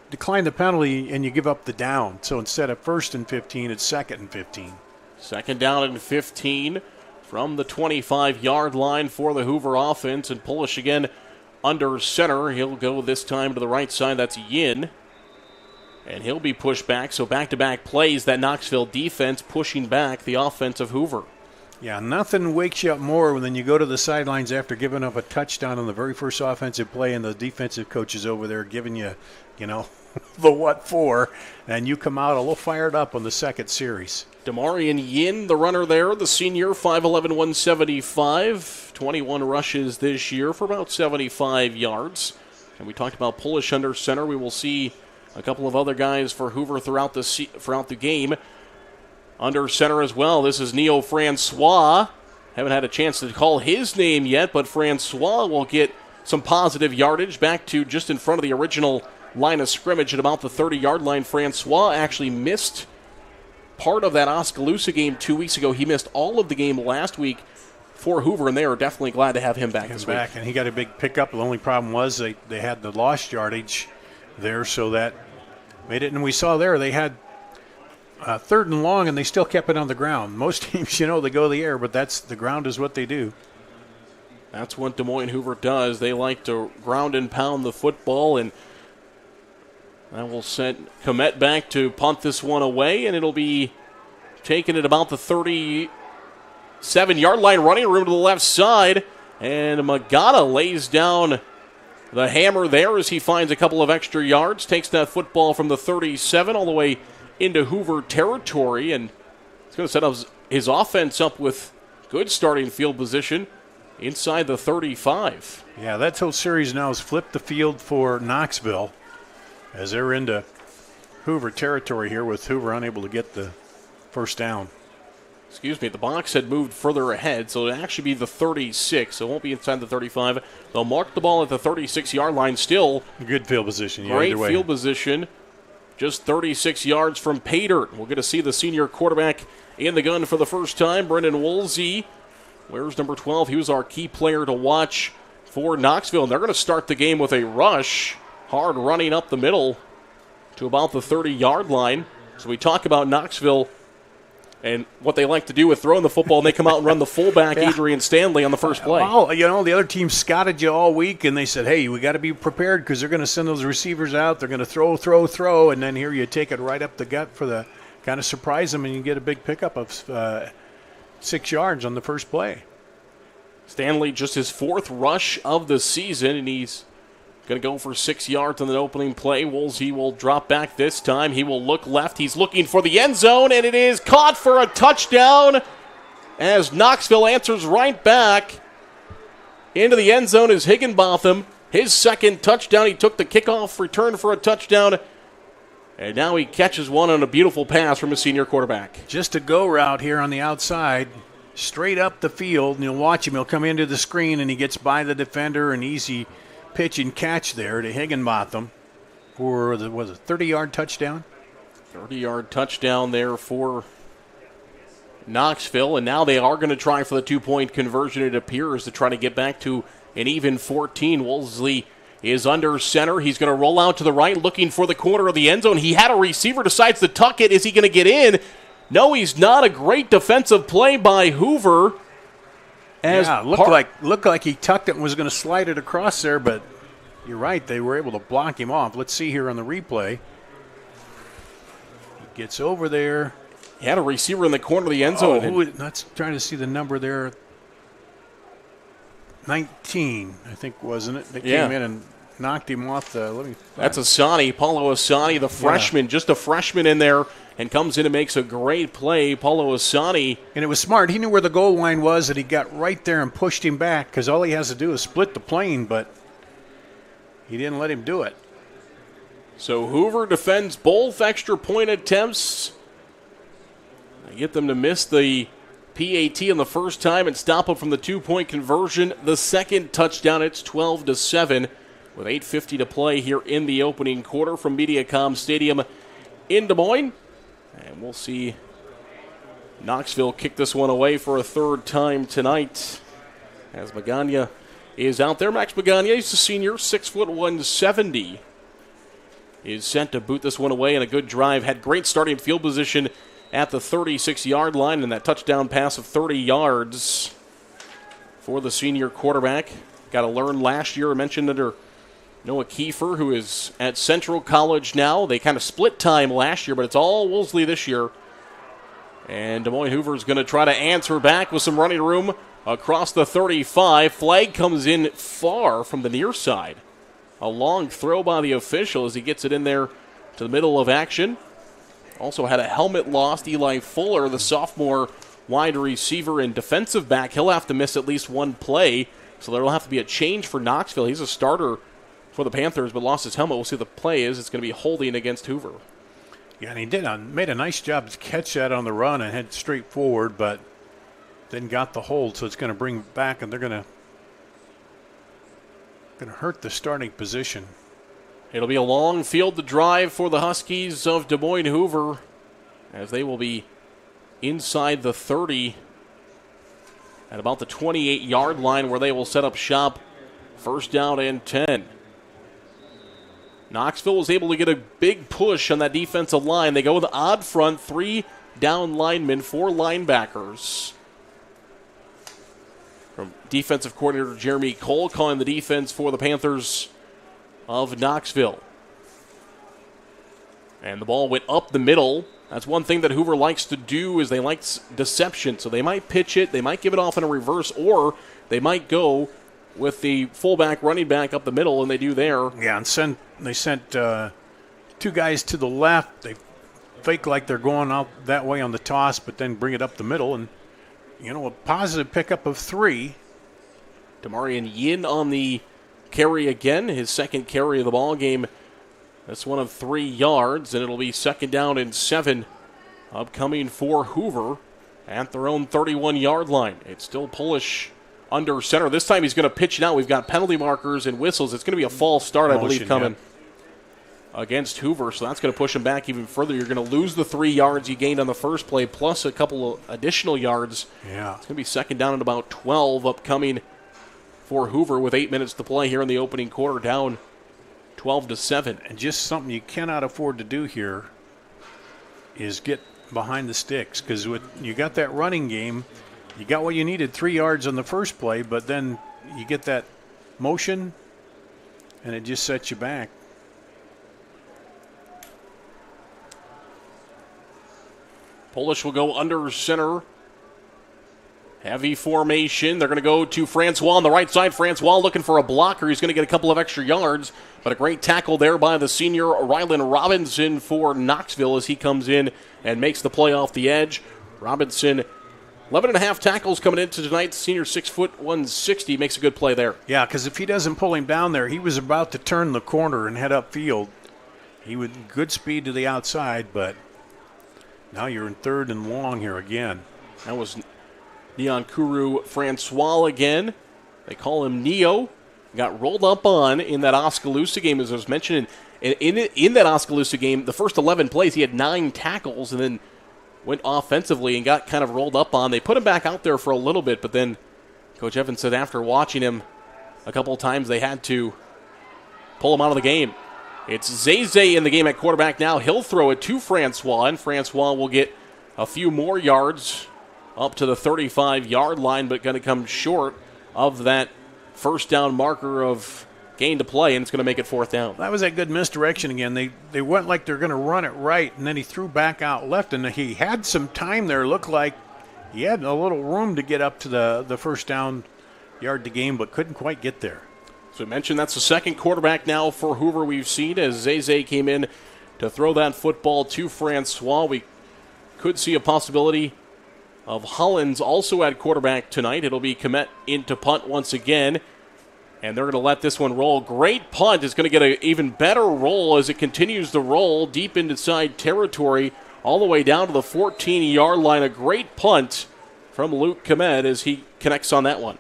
S12: decline the penalty and you give up the down. So instead of 1st and 15, it's 2nd and 15.
S11: 2nd down and 15 from the 25-yard line for the Hoover offense. And Polish again under center. He'll go this time to the right side. That's Yin. And he'll be pushed back. So back-to-back plays, that Knoxville defense pushing back the offense of Hoover.
S12: Yeah, nothing wakes you up more than you go to the sidelines after giving up a touchdown on the very first offensive play and the defensive coaches over there giving you, the what for, and you come out a little fired up on the second series.
S11: Demarion Yin, the runner there, the senior, 5'11", 175, 21 rushes this year for about 75 yards. And we talked about Polish under center. We will see a couple of other guys for Hoover throughout the game. Under center as well, this is Neo Francois. Haven't had a chance to call his name yet, but Francois will get some positive yardage back to just in front of the original line of scrimmage at about the 30-yard line. Francois actually missed part of that Oskaloosa game 2 weeks ago. He missed all of the game last week for Hoover, and they are definitely glad to have him back this week.
S12: And he got a big pickup. The only problem was they had the lost yardage there, so that made it. And we saw there they had 3rd and long, and they still kept it on the ground. Most teams, they go to the air, but the ground is what they do.
S11: That's what Des Moines Hoover does. They like to ground and pound the football, and that will send Komet back to punt this one away, and it'll be taken at about the 37-yard line, running room to the left side, and Magana lays down the hammer there as he finds a couple of extra yards, takes that football from the 37 all the way into Hoover territory, and he's going to set up his offense up with good starting field position inside the 35.
S12: Yeah, that whole series now has flipped the field for Knoxville as they're into Hoover territory here, with Hoover unable to get the first down.
S11: Excuse me, the box had moved further ahead, so it'll actually be the 36, so it won't be inside the 35. They'll mark the ball at the 36-yard line still.
S12: Good field position. Yeah,
S11: great field position. Just 36 yards from Pater. We'll get to see the senior quarterback in the gun for the first time, Brendan Woolsey. Where's number 12? He was our key player to watch for Knoxville. And they're going to start the game with a rush. Hard running up the middle to about the 30-yard line. So we talk about Knoxville and what they like to do with throwing the football, and they come out and run the fullback, Adrian Stanley, on the first play.
S12: Well, the other team scouted you all week, and they said, hey, we got to be prepared because they're going to send those receivers out. They're going to throw, and then here you take it right up the gut for the kind of surprise them, and you get a big pickup of 6 yards on the first play.
S11: Stanley, just his 4th rush of the season, and he's going to go for 6 yards on the opening play. Woolsey will drop back this time. He will look left. He's looking for the end zone, and it is caught for a touchdown as Knoxville answers right back. Into the end zone is Higginbotham. His 2nd touchdown. He took the kickoff return for a touchdown, and now he catches one on a beautiful pass from his senior quarterback.
S12: Just a go route here on the outside, straight up the field, and you'll watch him. He'll come into the screen, and he gets by the defender, an easy pitch and catch there to Higginbotham for a 30-yard touchdown.
S11: 30-yard touchdown there for Knoxville, and now they are going to try for the 2-point conversion, it appears, to try to get back to an even 14. Woolsey is under center. He's going to roll out to the right, looking for the corner of the end zone. He had a receiver, decides to tuck it. Is he going to get in? No, he's not. A great defensive play by Hoover.
S12: Looked like he tucked it and was going to slide it across there, but you're right, they were able to block him off. Let's see here on the replay. He gets over there.
S11: He had a receiver in the corner of the end zone.
S12: Let's try to see the number there. 19, I think, wasn't it? That came in and knocked him off the.
S11: That's Asani, Paulo Asani, the freshman, just a freshman in there, and comes in and makes a great play. Paulo Asani.
S12: And it was smart. He knew where the goal line was, and he got right there and pushed him back because all he has to do is split the plane, but he didn't let him do it.
S11: So Hoover defends both extra point attempts. They get them to miss the PAT in the first time and stop it from the 2-point conversion. The 2nd touchdown, it's 12-7 with 8:50 to play here in the opening quarter from Mediacom Stadium in Des Moines. And we'll see Knoxville kick this one away for a 3rd time tonight as Magana is out there. Max Magana, he's a senior, 6'1", 170. Is sent to boot this one away, and a good drive. Had great starting field position at the 36-yard line, and that touchdown pass of 30 yards for the senior quarterback. Got to learn last year. I mentioned under Noah Kiefer, who is at Central College now. They kind of split time last year, but it's all Woolsey this year. And Des Moines Hoover is going to try to answer back with some running room across the 35. Flag comes in far from the near side. A long throw by the official as he gets it in there to the middle of action. Also had a helmet lost. Eli Fuller, the sophomore wide receiver and defensive back, he'll have to miss at least one play. So there will have to be a change for Knoxville. He's a starter for the Panthers, but lost his helmet. We'll see what the play is. It's going to be holding against Hoover.
S12: Yeah, and he made a nice job to catch that on the run and head straight forward, but then got the hold, so it's going to bring it back, and they're going to hurt the starting position.
S11: It'll be a long field to drive for the Huskies of Des Moines Hoover as they will be inside the 30 at about the 28-yard line where they will set up shop. First down and 10. Knoxville was able to get a big push on that defensive line. They go with the odd front, 3 down linemen, 4 linebackers. From defensive coordinator Jeremy Cole calling the defense for the Panthers of Knoxville. And the ball went up the middle. That's one thing that Hoover likes to do is they like deception. So they might pitch it, they might give it off in a reverse, or they might go with the fullback running back up the middle, and they do there.
S12: Yeah, and they sent 2 guys to the left. They fake like they're going out that way on the toss, but then bring it up the middle. And, a positive pickup of 3.
S11: Damarian Yin on the carry again, his second carry of the ball game. That's one of 3 yards, and it'll be second down and 7 upcoming for Hoover at their own 31-yard line. It's still Polish under center. This time he's going to pitch it out. We've got penalty markers and whistles. It's going to be a false start, I believe, coming against Hoover, so that's going to push him back even further. You're going to lose the 3 yards you gained on the first play, plus a couple of additional yards.
S12: Yeah.
S11: It's going to be second down and about 12 upcoming for Hoover with 8 minutes to play here in the opening quarter, down 12-7.
S12: And just something you cannot afford to do here is get behind the sticks, because you got that running game. You got what you needed, 3 yards on the first play, but then you get that motion, and it just sets you back.
S11: Polish will go under center. Heavy formation. They're going to go to Francois on the right side. Francois looking for a blocker. He's going to get a couple of extra yards, but a great tackle there by the senior Rylan Robinson for Knoxville as he comes in and makes the play off the edge. Robinson, 11.5 tackles coming into tonight. Senior 6 foot 160, makes a good play there.
S12: Yeah, because if he doesn't pull him down there, he was about to turn the corner and head upfield. He would good speed to the outside, but now you're in 3rd and long here again.
S11: That was Neon Kuru Francois again. They call him Neo. Got rolled up on in that Oskaloosa game, as I was mentioning. In that Oskaloosa game, the first 11 plays, he had 9 tackles and then went offensively and got kind of rolled up on. They put him back out there for a little bit, but then Coach Evans said after watching him a couple of times, they had to pull him out of the game. It's Zay in the game at quarterback now. He'll throw it to Francois, and Francois will get a few more yards up to the 35-yard line, but going to come short of that first down marker of gain to play, and it's going to make it 4th down.
S12: That was a good misdirection again. They went like they're going to run it right, and then he threw back out left, and he had some time there. Looked like he had a little room to get up to the first down yard to gain, but couldn't quite get there.
S11: So we mentioned that's the second quarterback now for Hoover we've seen as Zay came in to throw that football to Francois. We could see a possibility of Hollins also at quarterback tonight. It'll be Komet into punt once again, and they're going to let this one roll. Great punt. It's going to get an even better roll as it continues to roll deep inside territory all the way down to the 14-yard line. A great punt from Luke Komet as he connects on that one.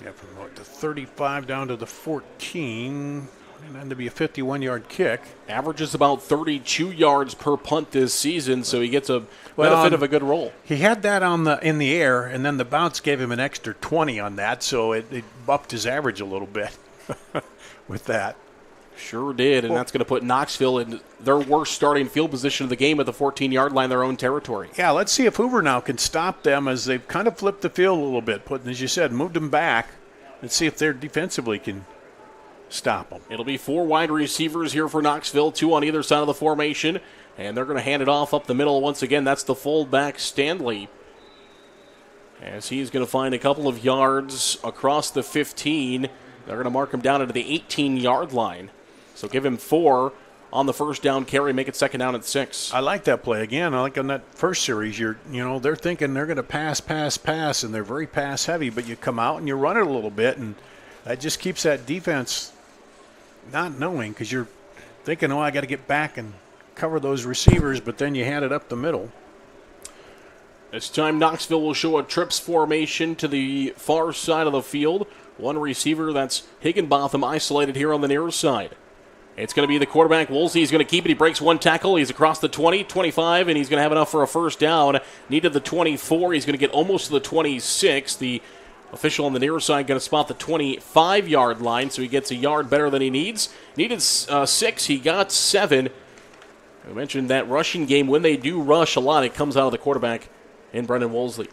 S12: Yeah, from the 35 down to the 14, and then to be a 51-yard kick.
S11: Averages about 32 yards per punt this season, so he gets a benefit of a good roll.
S12: He had that in the air, and then the bounce gave him an extra 20 on that, so it bumped his average a little bit with that.
S11: Sure did, and that's going to put Knoxville in their worst starting field position of the game at the 14-yard line, their own territory.
S12: Yeah, let's see if Hoover now can stop them as they've kind of flipped the field a little bit, as you said, moved them back. Let's see if they're defensively can stop them.
S11: It'll be 4 wide receivers here for Knoxville, 2 on either side of the formation, and they're going to hand it off up the middle once again. That's the fullback Stanley, as he's going to find a couple of yards across the 15. They're going to mark him down into the 18-yard line. So give him 4 on the first down carry, make it second down at 6.
S12: I like that play. Again, I like on that first series, they're thinking they're going to pass, and they're very pass heavy, but you come out and you run it a little bit, and that just keeps that defense not knowing, because you're thinking, I got to get back and cover those receivers, but then you hand it up the middle.
S11: This time Knoxville will show a trips formation to the far side of the field. One receiver, that's Higginbotham, isolated here on the near side. It's going to be the quarterback, Woolsey. He's going to keep it. He breaks one tackle. He's across the 20, 25, and he's going to have enough for a first down. Needed the 24. He's going to get almost to the 26. The official on the near side going to spot the 25-yard line, so he gets a yard better than he needs. Needed 6. He got 7. I mentioned that rushing game. When they do rush a lot, it comes out of the quarterback in Brendan Woolsey.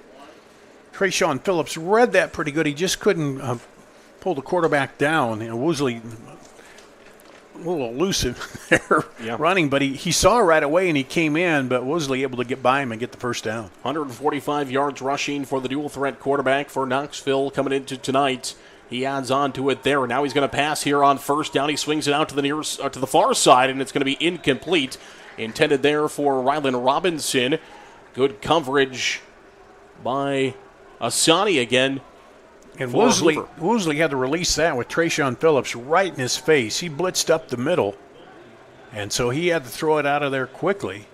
S12: Trayshawn Phillips read that pretty good. He just couldn't pull the quarterback down. Woolsey a little elusive there running, but he saw it right away and he came in, but Woolsey able to get by him and get the first down.
S11: 145 yards rushing for the dual threat quarterback for Knoxville coming into tonight. He adds on to it there. Now he's going to pass here on first down. He swings it out to the far side, and it's going to be incomplete. Intended there for Rylan Robinson. Good coverage by Asani again.
S12: And Woolsey had to release that with Trayshawn Phillips right in his face. He blitzed up the middle, and so he had to throw it out of there quickly.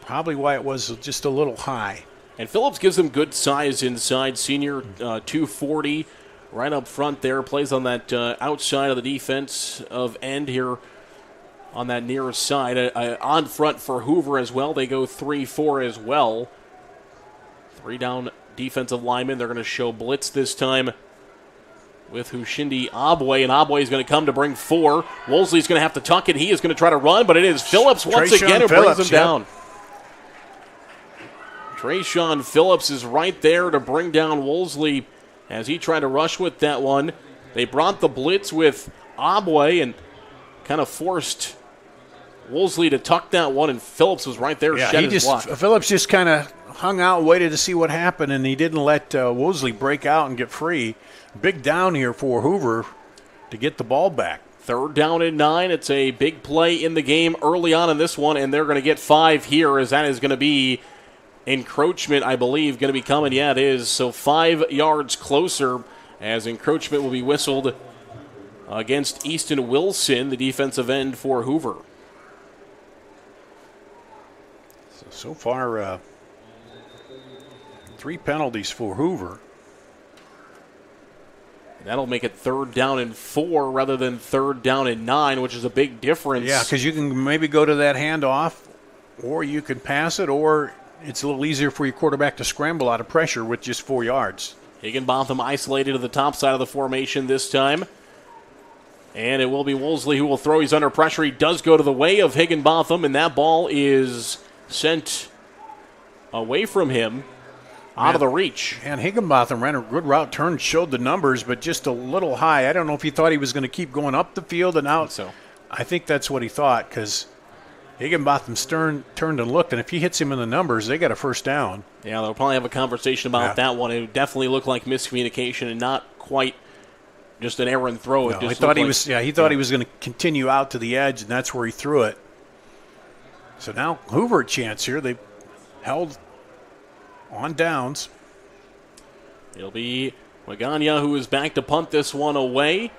S12: Probably why it was just a little high.
S11: And Phillips gives them good size inside. Senior 240 right up front there. Plays on that outside of the defense of end here on that near side. On front for Hoover as well. They go 3-4 as well. 3 down defensive linemen. They're going to show blitz this time with Hushindi Abwe, and Abwe is going to come to bring 4. Woolsey's going to have to tuck it. He is going to try to run, but it is Phillips once again who brings him down. Trayshawn Phillips is right there to bring down Woolsey as he tried to rush with that one. They brought the blitz with Abwe and kind of forced Woolsey to tuck that one, and Phillips was right there.
S12: Phillips just kind of hung out, waited to see what happened, and he didn't let Woolsey break out and get free. Big down here for Hoover to get the ball back.
S11: 3rd down and 9. It's a big play in the game early on in this one, and they're going to get 5 here, as that is going to be encroachment, I believe, going to be coming. Yeah, it is. So 5 yards closer as encroachment will be whistled against Easton Wilson, the defensive end for Hoover.
S12: So far, 3 penalties for Hoover.
S11: That'll make it 3rd down and 4 rather than 3rd down and 9, which is a big difference.
S12: Yeah, because you can maybe go to that handoff, or you can pass it, or it's a little easier for your quarterback to scramble out of pressure with just 4 yards.
S11: Higginbotham isolated to the top side of the formation this time. And it will be Woolsey who will throw. He's under pressure. He does go to the way of Higginbotham, and that ball is sent away from him. Out of the reach.
S12: And Higginbotham ran a good route turn, showed the numbers, but just a little high. I don't know if he thought he was going to keep going up the field and out. I think that's what he thought, because Higginbotham turned and looked, and if he hits him in the numbers, they got a first down.
S11: Yeah, they'll probably have a conversation about that one. It definitely looked like miscommunication and not quite just an errant throw.
S12: No, he thought he was going to continue out to the edge, and that's where he threw it. So now Hoover a chance here. They held on downs.
S11: It'll be Magana who is back to punt this one away.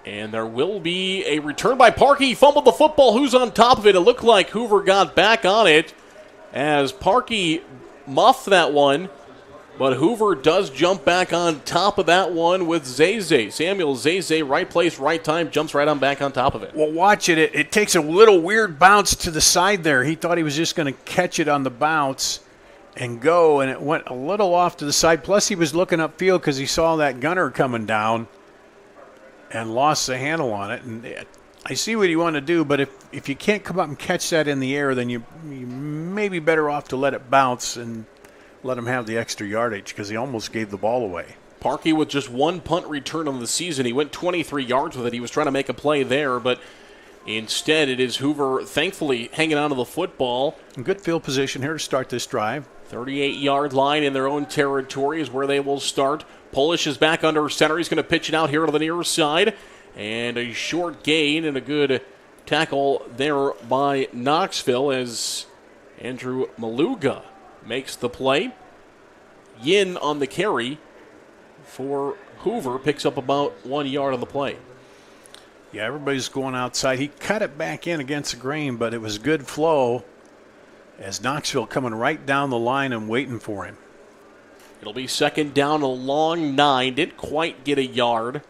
S11: And there will be a return by Parkey. He fumbled the football. Who's on top of it? It looked like Hoover got back on it as Parkey muffed that one. But Hoover does jump back on top of that one with Zeze. Samuel Zeze, right place, right time, jumps right on back on top of it.
S12: Well, watch it. It takes a little weird bounce to the side there. He thought he was just going to catch it on the bounce and go, and it went a little off to the side. Plus, he was looking upfield because he saw that gunner coming down and lost the handle on it. And I see what you want to do, but if you can't come up and catch that in the air, then you may be better off to let it bounce and let him have the extra yardage, because he almost gave the ball away.
S11: Parkey with just 1 punt return on the season. He went 23 yards with it. He was trying to make a play there, but instead it is Hoover thankfully hanging on to the football.
S12: Good field position here to start this drive.
S11: 38-yard line in their own territory is where they will start. Polish is back under center. He's going to pitch it out here to the near side. And a short gain and a good tackle there by Knoxville as Andrew Maluga makes the play. Yin on the carry for Hoover, picks up about 1 yard on the play.
S12: Yeah, everybody's going outside. He cut it back in against the grain, but it was good flow as Knoxville coming right down the line and waiting for him.
S11: It'll be 2nd down, a long 9. Didn't quite get a yard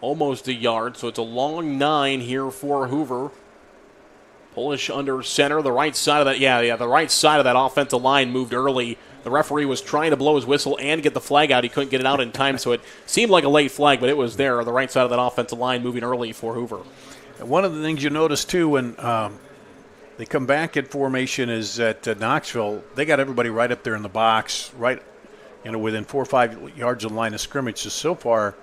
S11: almost a yard, so it's a long 9 here for Hoover. Polish under center, the right side of that, the right side of that offensive line moved early. The referee was trying to blow his whistle and get the flag out. He couldn't get it out in time, so it seemed like a late flag, but it was there. The right side of that offensive line moving early for Hoover.
S12: One of the things you notice, too, when they come back in formation is at Knoxville, they got everybody right up there in the box, right, within 4 or 5 yards of the line of scrimmage. So far,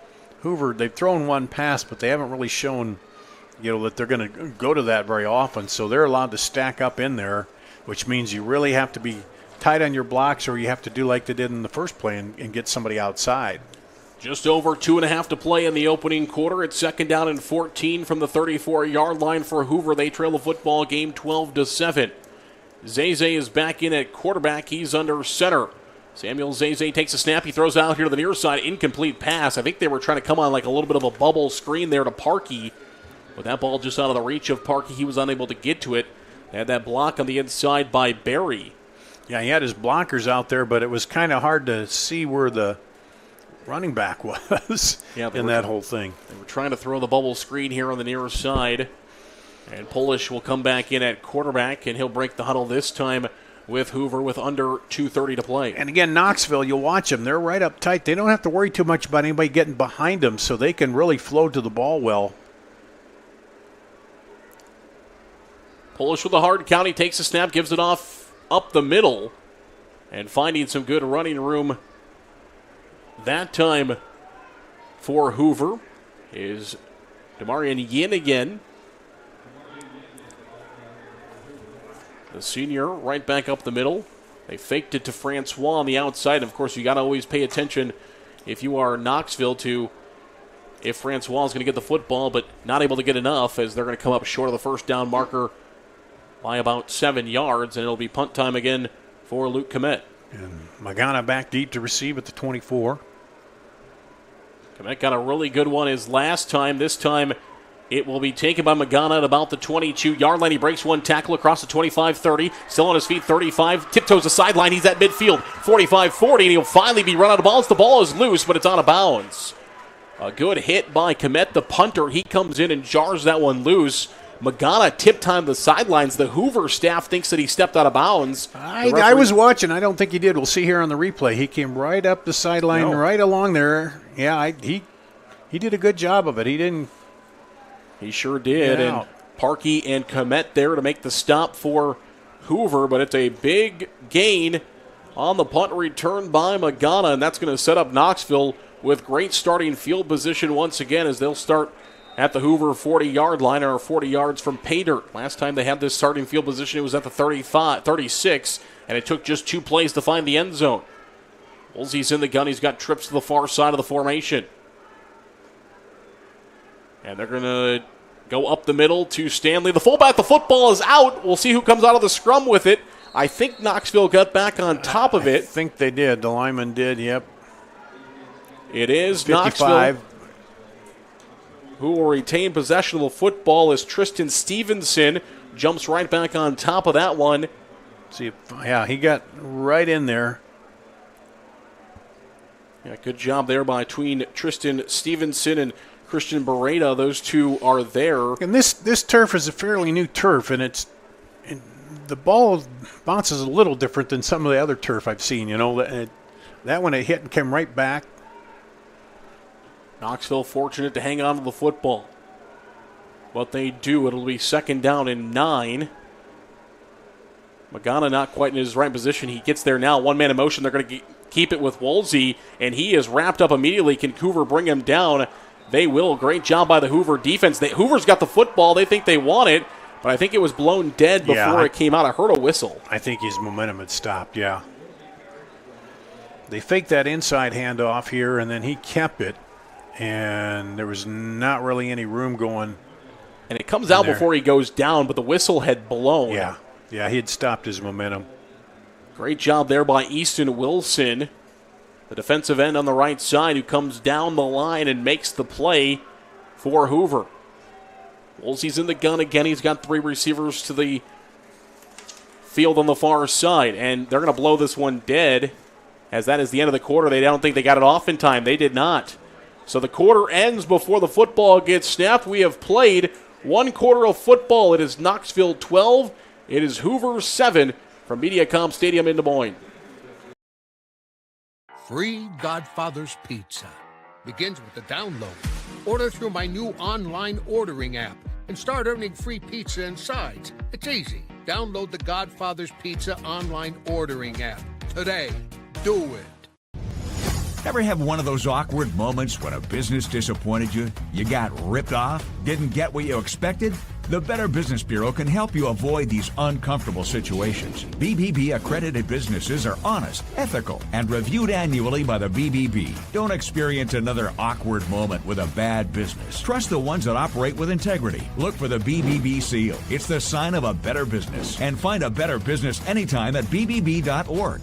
S12: Hoover, they've thrown one pass, but they haven't really shown, that they're going to go to that very often. So they're allowed to stack up in there, which means you really have to be tight on your blocks, or you have to do like they did in the first play and get somebody outside.
S11: Just over 2.5 to play in the opening quarter. It's 2nd down and 14 from the 34-yard line for Hoover. They trail the football game 12-7. Zeze is back in at quarterback. He's under center. Samuel Zeze takes a snap. He throws out here to the near side. Incomplete pass. I think they were trying to come on like a little bit of a bubble screen there to Parkey. But that ball just out of the reach of Parkey. He was unable to get to it. They had that block on the inside by Berry.
S12: Yeah, he had his blockers out there, but it was kind of hard to see where the running back was in that whole thing.
S11: They were trying to throw the bubble screen here on the near side. And Polish will come back in at quarterback, and he'll break the huddle this time with Hoover with under 2:30 to play.
S12: And again, Knoxville, you'll watch them. They're right up tight. They don't have to worry too much about anybody getting behind them, so they can really flow to the ball well.
S11: Polish with a hard count. He takes a snap, gives it off up the middle, and finding some good running room that time for Hoover is Demarian Yin again. The senior right back up the middle. They faked it to Francois on the outside. Of course, you got to always pay attention if you are Knoxville to if Francois is going to get the football, but not able to get enough, as they're going to come up short of the first down marker by about 7 yards, and it'll be punt time again for Luke Komet.
S12: And Magana back deep to receive at the 24.
S11: Komet got a really good one his last time. This time it will be taken by Magana at about the 22-yard line. He breaks one tackle across the 25-30. Still on his feet, 35. Tiptoes the sideline. He's at midfield, 45-40, and he'll finally be run out of bounds. The ball is loose, but it's out of bounds. A good hit by Komet, the punter. He comes in and jars that one loose. Magana tip-timed the sidelines. The Hoover staff thinks that he stepped out of bounds.
S12: I was watching. I don't think he did. We'll see here on the replay. He came right up the sideline, right along there. Yeah, he did a good job of it. He didn't.
S11: He sure did. And Parkey and Komet there to make the stop for Hoover, but it's a big gain on the punt return by Magana, and that's going to set up Knoxville with great starting field position once again as they'll start at the Hoover 40-yard line, or 40 yards from pay dirt. Last time they had this starting field position, it was at the 36, and it took just 2 plays to find the end zone. Woolsey's in the gun. He's got trips to the far side of the formation. And they're going to go up the middle to Stanley. The fullback, the football is out. We'll see who comes out of the scrum with it. I think Knoxville got back on top of it.
S12: I think they did. The lineman did, yep.
S11: It is
S12: 55.
S11: Knoxville who will retain possession of the football as Tristan Stevenson jumps right back on top of that one.
S12: See, yeah, he got right in there.
S11: Yeah, good job there between Tristan Stevenson and Christian Beretta. Those two are there.
S12: And this turf is a fairly new turf, and the ball bounces a little different than some of the other turf I've seen. That one it hit and came right back.
S11: Knoxville fortunate to hang on to the football. But they do. It'll be 2nd down and 9. Magana not quite in his right position. He gets there now. One man in motion. They're going to keep it with Woolsey, and he is wrapped up immediately. Can Hoover bring him down? They will. Great job by the Hoover defense. Hoover's got the football. They think they want it, but I think it was blown dead before it came out. I heard a whistle.
S12: I think his momentum had stopped, yeah. They faked that inside handoff here, and then he kept it. And there was not really any room going.
S11: And it comes out before he goes down, but the whistle had blown.
S12: Yeah, he had stopped his momentum.
S11: Great job there by Easton Wilson, the defensive end on the right side, who comes down the line and makes the play for Hoover. Woolsey's in the gun again. He's got 3 receivers to the field on the far side, and they're going to blow this one dead, as that is the end of the quarter. They don't think they got it off in time. They did not. So the quarter ends before the football gets snapped. We have played 1 quarter of football. It is Knoxville 12. It is Hoover 7 from Mediacom Stadium in Des Moines.
S13: Free Godfather's Pizza begins with the download. Order through my new online ordering app and start earning free pizza and sides. It's easy. Download the Godfather's Pizza online ordering app today. Do it.
S16: Ever have one of those awkward moments when a business disappointed you? You got ripped off? Didn't get what you expected? The Better Business Bureau can help you avoid these uncomfortable situations. BBB accredited businesses are honest, ethical, and reviewed annually by the BBB. Don't experience another awkward moment with a bad business. Trust the ones that operate with integrity. Look for the BBB seal. It's the sign of a better business. And find a better business anytime at bbb.org.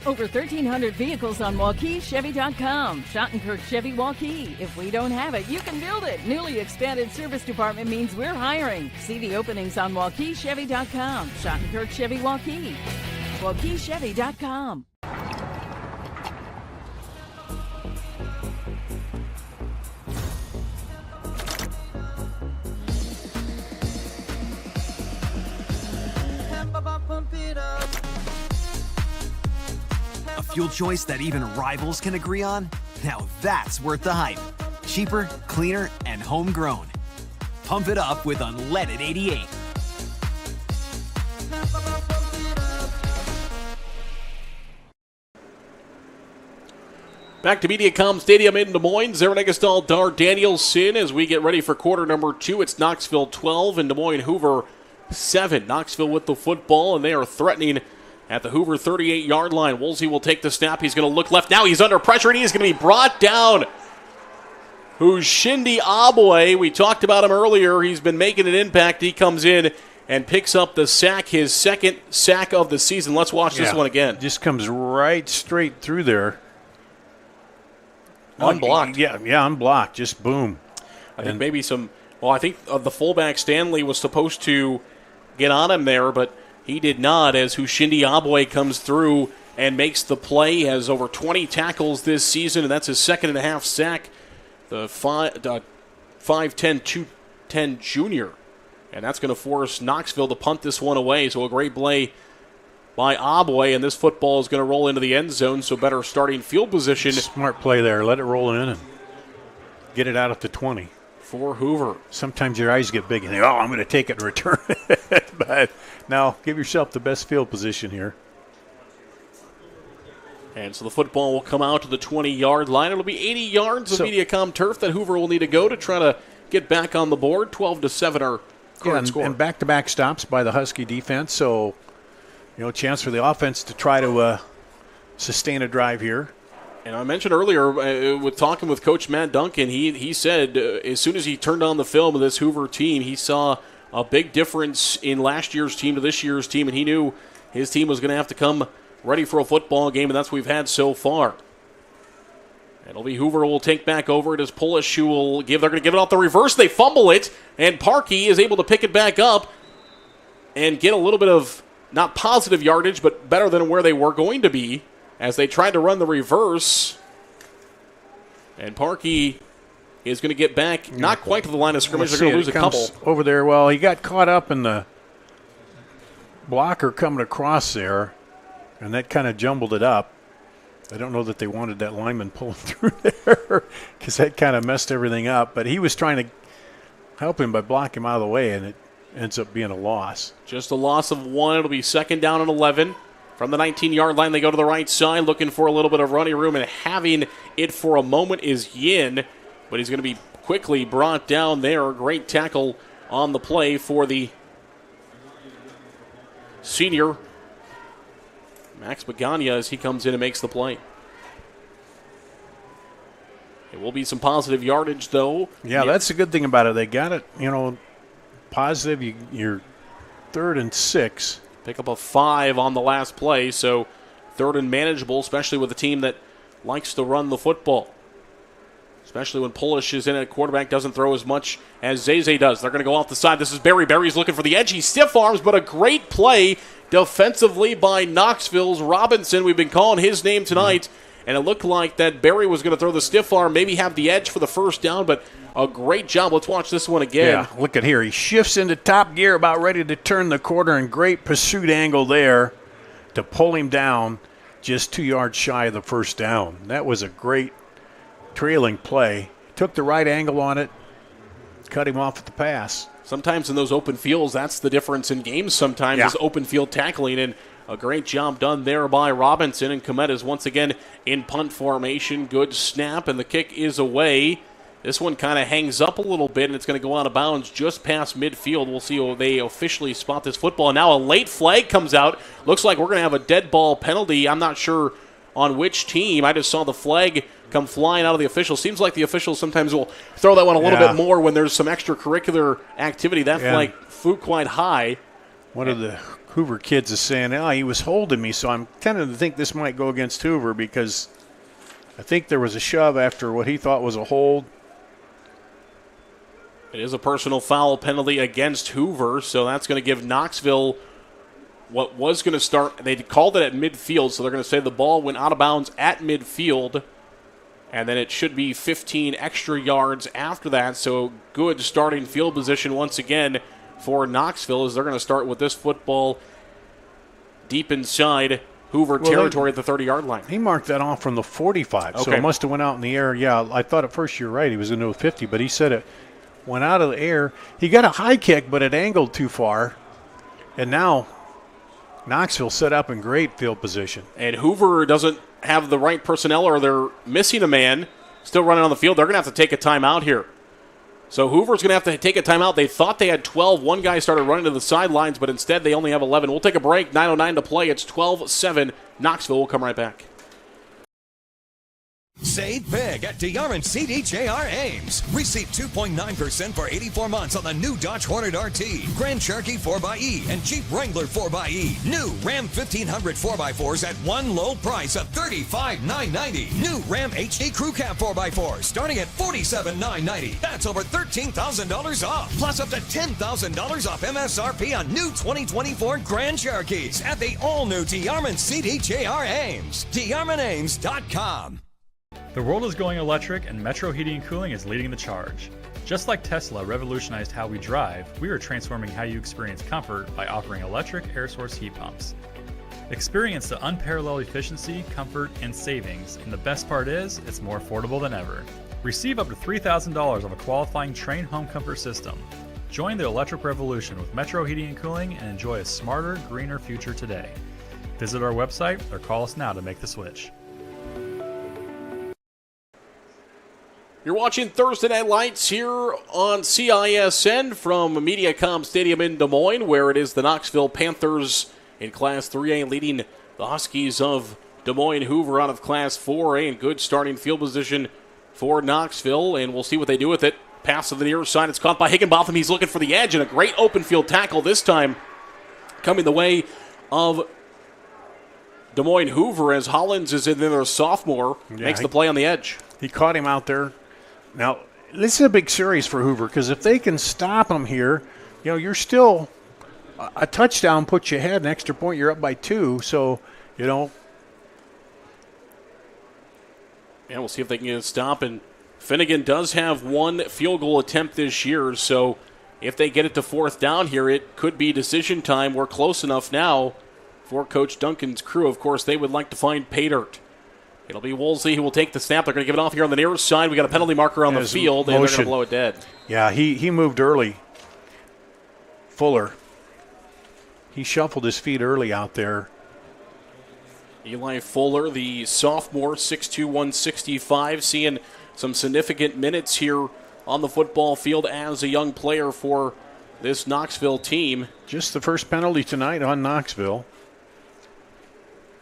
S6: Over 1,300 vehicles on WaukeeChevy.com. Schottenkirk Chevy Waukee. If we don't have it, you can build it. Newly expanded service department means we're hiring. See the openings on WaukeeChevy.com. Schottenkirk Chevy Waukee. WaukeeChevy.com.
S4: A fuel choice that even rivals can agree on? Now that's worth the hype. Cheaper, cleaner, and homegrown. Pump it up with unleaded 88.
S11: Back to Mediacom Stadium in Des Moines. Aaron Eggestal, Dar Danielson as we get ready for quarter number 2. It's Knoxville 12 and Des Moines Hoover 7. Knoxville with the football, and they are threatening at the Hoover 38-yard line. Woolsey will take the snap. He's going to look left now. He's under pressure, and he's going to be brought down. Hushindi Abwe, we talked about him earlier. He's been making an impact. He comes in and picks up the sack, his second sack of the season. Let's watch this one again.
S12: Just comes right straight through there.
S11: Unblocked.
S12: Yeah, unblocked. Just boom.
S11: I think maybe some, I think the fullback Stanley was supposed to get on him there, but he did not, as Hushindi Abwe comes through and makes the play. He has over 20 tackles this season, and that's his second and a half sack. The 5'10", 210 junior. And that's going to force Knoxville to punt this one away. So a great play by Abwe, and this football is going to roll into the end zone, so better starting field position.
S12: Smart play there. Let it roll in and get it out at the 20.
S11: For Hoover.
S12: Sometimes your eyes get big and think, I'm going to take it and return it. But now give yourself the best field position here.
S11: And so the football will come out to the 20-yard line. It'll be 80 yards of Mediacom turf that Hoover will need to go to try to get back on the board. 12-7 our current score.
S12: And back-to-back stops by the Husky defense. So, chance for the offense to try to sustain a drive here.
S11: And I mentioned earlier with talking with Coach Matt Duncan, he said as soon as he turned on the film of this Hoover team, he saw a big difference in last year's team to this year's team, and he knew his team was going to have to come ready for a football game, and that's what we've had so far. It'll be Hoover will take back over it as Polish who will they're going to give it off the reverse. They fumble it, and Parkey is able to pick it back up and get a little bit of, not positive yardage, but better than where they were going to be, as they tried to run the reverse. And Parkey is going to get back, not quite to the line of scrimmage. They're going to lose a couple.
S12: Over there, well, he got caught up in the blocker coming across there, and that kind of jumbled it up. I don't know that they wanted that lineman pulling through there because that kind of messed everything up. But he was trying to help him by blocking him out of the way, and it ends up being a loss.
S11: Just a loss of 1. It'll be 2nd down and 11. From the 19-yard line, they go to the right side, looking for a little bit of running room, and having it for a moment is Yin, but he's going to be quickly brought down there. Great tackle on the play for the senior, Max Bagania, as he comes in and makes the play. It will be some positive yardage, though.
S12: Yeah, that's the good thing about it. They got it, positive. You're 3rd and 6.
S11: Pick up a 5 on the last play, so 3rd and manageable, especially with a team that likes to run the football. Especially when Polish is in at quarterback, doesn't throw as much as Zeze does. They're going to go off the side. This is Barry. Barry's looking for the edge. He stiff arms, but a great play defensively by Knoxville's Robinson. We've been calling his name tonight and it looked like that Barry was going to throw the stiff arm, maybe have the edge for the first down, but a great job. Let's watch this one again.
S12: Yeah, look at here. He shifts into top gear, about ready to turn the corner, and great pursuit angle there to pull him down just 2 yards shy of the first down. That was a great trailing play. Took the right angle on it, cut him off at the pass.
S11: Sometimes in those open fields, that's the difference in games sometimes, is open field tackling, and a great job done there by Robinson. And Komet is once again in punt formation. Good snap, and the kick is away. This one kind of hangs up a little bit, and it's going to go out of bounds just past midfield. We'll see how they officially spot this football. And now a late flag comes out. Looks like we're going to have a dead ball penalty. I'm not sure on which team. I just saw the flag come flying out of the officials. Seems like the officials sometimes will throw that one a little bit more when there's some extracurricular activity. That flag flew quite high.
S12: One of the Hoover kids is saying, he was holding me, so I'm tending to think this might go against Hoover because I think there was a shove after what he thought was a hold.
S11: It is a personal foul penalty against Hoover, so that's going to give Knoxville what was going to start. They called it at midfield, so they're going to say the ball went out of bounds at midfield, and then it should be 15 extra yards after that. So good starting field position once again for Knoxville as they're going to start with this football deep inside Hoover territory at the 30-yard line.
S12: He marked that off from the 45, so it must have went out in the air. Yeah, I thought at first you're right. He was into the 50, but he said it went out of the air. He got a high kick, but it angled too far. And now Knoxville set up in great field position.
S11: And Hoover doesn't have the right personnel, or they're missing a man, still running on the field. They're going to have to take a timeout here. So Hoover's going to have to take a timeout. They thought they had 12. One guy started running to the sidelines, but instead they only have 11. We'll take a break. 9:09 to play. It's 12-7. Knoxville will come right back.
S3: Save big at DeArmond CDJR Ames. Receive 2.9% for 84 months on the new Dodge Hornet RT, Grand Cherokee 4xE, and Jeep Wrangler 4xE. New Ram 1500 4x4s at one low price of $35,990. New Ram HD Crew Cab 4x4 starting at $47,990. That's over $13,000 off. Plus up to $10,000 off MSRP on new 2024 Grand Cherokees at the all-new DeArmond CDJR Ames. DeArmondAmes.com.
S2: The world is going electric, and Metro Heating and Cooling is leading the charge. Just like Tesla revolutionized how we drive, we are transforming how you experience comfort by offering electric air source heat pumps. Experience the unparalleled efficiency, comfort, and savings, and the best part is, it's more affordable than ever. Receive up to $3,000 of a qualifying Train home comfort system. Join the electric revolution with Metro Heating and Cooling and enjoy a smarter, greener future today. Visit our website or call us now to make the switch.
S11: You're watching Thursday Night Lights here on CISN from Mediacom Stadium in Des Moines, where it is the Knoxville Panthers in Class 3A leading the Huskies of Des Moines Hoover out of Class 4A, and good starting field position for Knoxville, and we'll see what they do with it. Pass to the near side. It's caught by Higginbotham. He's looking for the edge, and a great open field tackle this time coming the way of Des Moines Hoover as Hollins is in there, a sophomore, makes the play on the edge.
S12: He caught him out there. Now, this is a big series for Hoover because if they can stop him here, you're still a touchdown puts you ahead, an extra point, you're up by 2. So,
S11: And we'll see if they can get a stop. And Finnegan does have one field goal attempt this year, so if they get it to 4th down here, it could be decision time. We're close enough now for Coach Duncan's crew. Of course, they would like to find pay dirt. It'll be Woolsey who will take the snap. They're going to give it off here on the near side. We got a penalty marker on the field, and they're going to blow it dead.
S12: Yeah, he moved early. Fuller. He shuffled his feet early out there.
S11: Eli Fuller, the sophomore, 6'2", 165, seeing some significant minutes here on the football field as a young player for this Knoxville team.
S12: Just the first penalty tonight on Knoxville.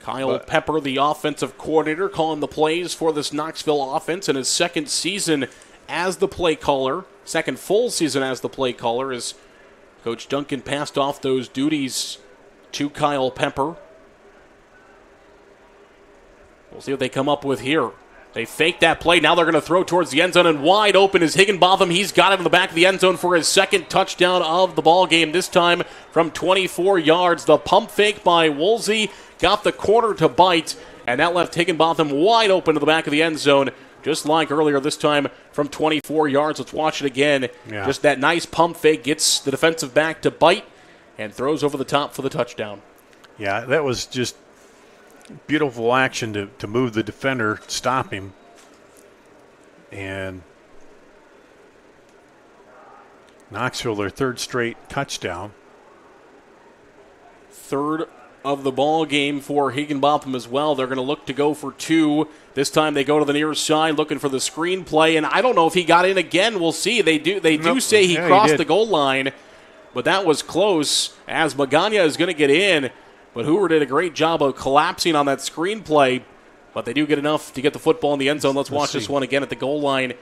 S11: Kyle Pepper, the offensive coordinator, calling the plays for this Knoxville offense in his second season as the play caller, second full season as the play caller, as Coach Duncan passed off those duties to Kyle Pepper. We'll see what they come up with here. They fake that play. Now they're going to throw towards the end zone, and wide open is Higginbotham. He's got it in the back of the end zone for his second touchdown of the ball game, this time from 24 yards. The pump fake by Woolsey got the corner to bite, and that left Higginbotham wide open to the back of the end zone, just like earlier, this time from 24 yards. Let's watch it again.
S12: Yeah.
S11: Just that nice pump fake, gets the defensive back to bite, and throws over the top for the touchdown.
S12: Yeah, that was just beautiful action to move the defender, stop him. And Knoxville, their third straight touchdown.
S11: Third of the ball game for Higginbotham as well. They're going to look to go for 2. This time they go to the near side looking for the screen play, and I don't know if he got in again. We'll see. They do say he crossed the goal line, but that was close as Magana is going to get in. But Hoover did a great job of collapsing on that screen play, but they do get enough to get the football in the end zone. Let's watch this one again at the goal line.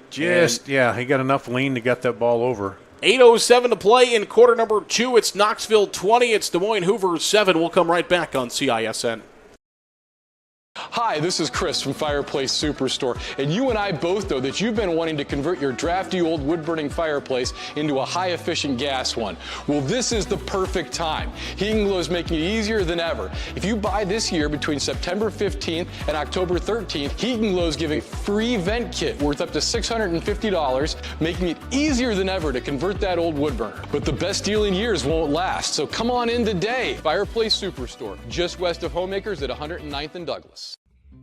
S12: He got enough lean to get that ball over.
S11: 8:07 to play in quarter number 2. It's Knoxville 20. It's Des Moines Hoover 7. We'll come right back on CISN.
S15: Hi, this is Chris from Fireplace Superstore, and you and I both know that you've been wanting to convert your drafty old wood-burning fireplace into a high-efficient gas one. Well, this is the perfect time. Heating Glow is making it easier than ever. If you buy this year between September 15th and October 13th, Heating Glow is giving a free vent kit worth up to $650, making it easier than ever to convert that old wood burner. But the best deal in years won't last, so come on in today. Fireplace Superstore, just west of Homemakers at 109th and Douglas.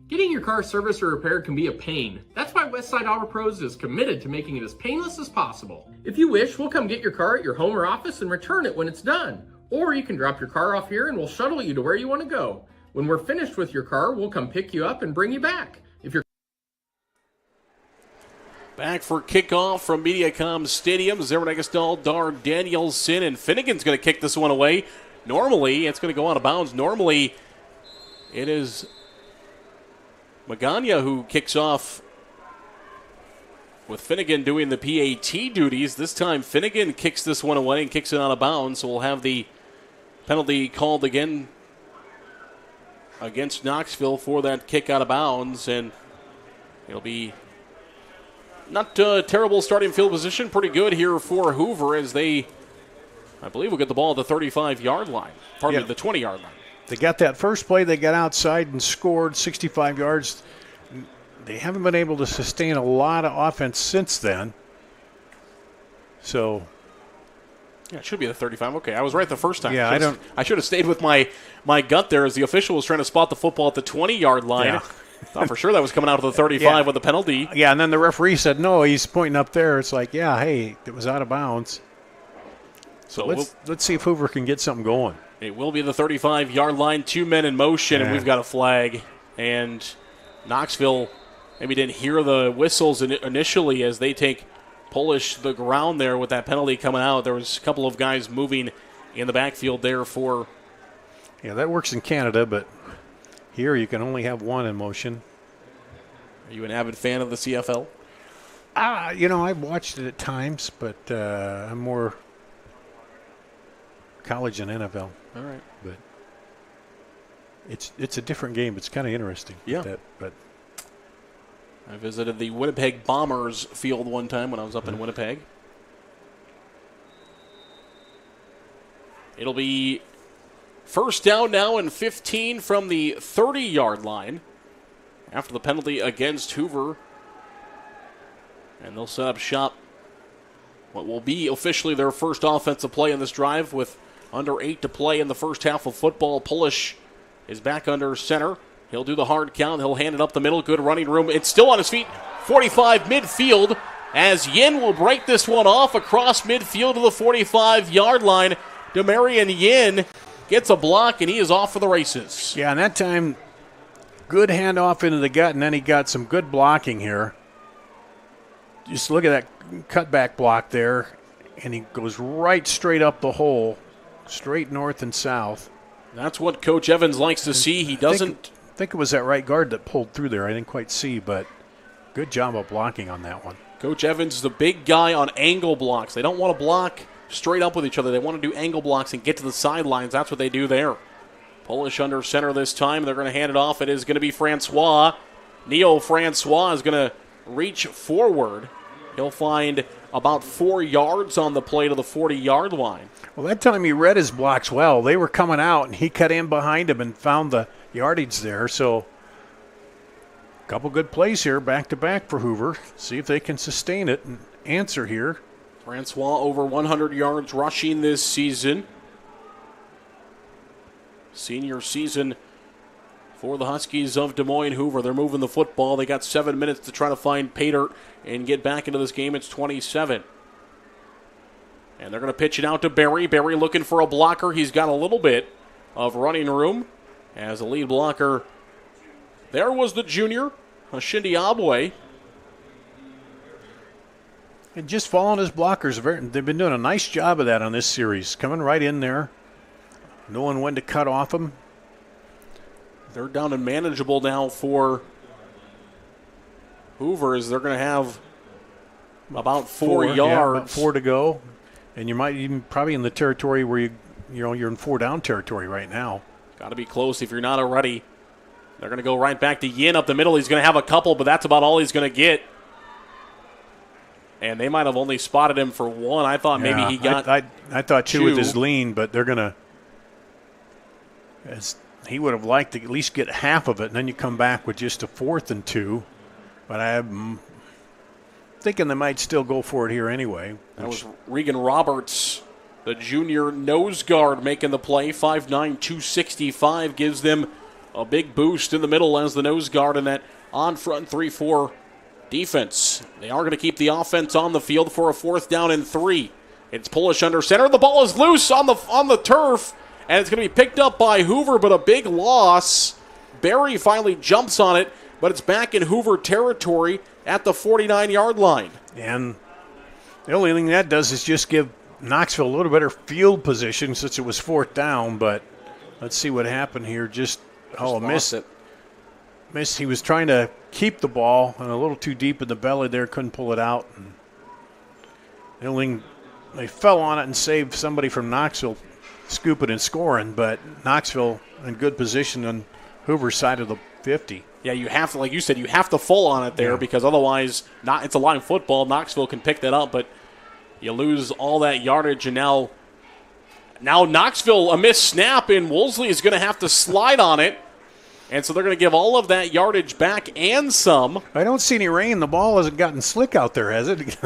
S9: Getting your car serviced or repaired can be a pain. That's why Westside Auto Pros is committed to making it as painless as possible. If you wish, we'll come get your car at your home or office and return it when it's done. Or you can drop your car off here and we'll shuttle you to where you want to go. When we're finished with your car, we'll come pick you up and bring you back.
S11: Back for kickoff from Mediacom Stadium. Zerenegastal, Dar, Danielson, and Finnegan's going to kick this one away. Normally, it's going to go out of bounds. Normally, it is Magana who kicks off with Finnegan doing the PAT duties. This time Finnegan kicks this one away and kicks it out of bounds, so we'll have the penalty called again against Knoxville for that kick out of bounds, and it'll be not a terrible starting field position. Pretty good here for Hoover as they, I believe, will get the ball at the 35-yard line. Pardon me, the 20-yard line.
S12: They got that first play. They got outside and scored 65 yards. They haven't been able to sustain a lot of offense since then. So,
S11: yeah, it should be the 35. Okay, I was right the first time.
S12: Yeah,
S11: I should have stayed with my gut there as the official was trying to spot the football at the 20-yard line. Yeah. Thought for sure that was coming out of the 35 with the penalty.
S12: Yeah, and then the referee said, no, he's pointing up there. It's like, yeah, hey, it was out of bounds. So let's see if Hoover can get something going.
S11: It will be the 35-yard line, 2 men in motion, and we've got a flag. And Knoxville maybe didn't hear the whistles initially as they take Polish to the ground there with that penalty coming out. There was a couple of guys moving in the backfield there for...
S12: Yeah, that works in Canada, but here you can only have one in motion.
S11: Are you an avid fan of the CFL?
S12: I've watched it at times, but I'm more college than NFL.
S11: All right.
S12: But it's a different game. It's kind of interesting.
S11: Yeah.
S12: But
S11: I visited the Winnipeg Bombers field one time when I was up in Winnipeg. It'll be first down now and 15 from the 30-yard line after the penalty against Hoover. And they'll set up shop what will be officially their first offensive play in this drive with under 8 to play in the first half of football. Polish is back under center. He'll do the hard count. He'll hand it up the middle. Good running room. It's still on his feet. 45 midfield as Yin will break this one off across midfield to the 45-yard line. Demarion Yin gets a block, and he is off for the races.
S12: Yeah, and that time, good handoff into the gut, and then he got some good blocking here. Just look at that cutback block there, and he goes right straight up the hole, straight north and south.
S11: That's what Coach Evans likes to see. He doesn't...
S12: I think it was that right guard that pulled through there. I didn't quite see, but good job of blocking on that one.
S11: Coach Evans is the big guy on angle blocks. They don't want to block straight up with each other. They want to do angle blocks and get to the sidelines. That's what they do there. Polish under center this time. They're going to hand it off. It is going to be Francois. Neo Francois is going to reach forward. He'll find about 4 yards on the play to the 40-yard line.
S12: Well, that time he read his blocks well. They were coming out, and he cut in behind him and found the yardage there. So a couple good plays here back-to-back for Hoover. See if they can sustain it and answer here.
S11: Francois over 100 yards rushing this season. Senior season for the Huskies of Des Moines Hoover. They're moving the football. They got 7 minutes to try to find pay dirt and get back into this game. It's 27. And they're going to pitch it out to Berry. Berry looking for a blocker. He's got a little bit of running room as a lead blocker. There was the junior, Hashindi Abwe.
S12: And just following his blockers. They've been doing a nice job of that on this series. Coming right in there, knowing when to cut off them.
S11: They're down and manageable now for Hoover as they're going to have about 4 yards.
S12: Yeah, about 4 to go. And you might even probably in the territory where you're in 4 down territory right now.
S11: Got to be close if you're not already. They're going to go right back to Yin up the middle. He's going to have a couple, but that's about all he's going to get. And they might have only spotted him for 1. I thought maybe he got
S12: I thought 2 with his lean, but they're going to – he would have liked to at least get half of it, and then you come back with just a 4th and 2. But I'm thinking they might still go for it here anyway.
S11: That was Regan Roberts, the junior nose guard, making the play. 5'9", 265 gives them a big boost in the middle as the nose guard in that on-front 3-4 defense. They are going to keep the offense on the field for a 4th down and 3. It's Polish under center. The ball is loose on the turf. And it's going to be picked up by Hoover, but a big loss. Berry finally jumps on it, but it's back in Hoover territory at the 49-yard line.
S12: And the only thing that does is just give Knoxville a little better field position since it was 4th down, but let's see what happened here. Missed it. Missed. He was trying to keep the ball and a little too deep in the belly there, couldn't pull it out. And the only thing, they fell on it and saved somebody from Knoxville scooping and scoring, but Knoxville in good position on Hoover's side of the 50.
S11: Yeah, you have to, like you said, you have to fall on it there because otherwise it's a line football. Knoxville can pick that up, but you lose all that yardage, and now Knoxville, a missed snap, and Wolseley is going to have to slide on it, and so they're going to give all of that yardage back and some.
S12: I don't see any rain. The ball hasn't gotten slick out there, has it?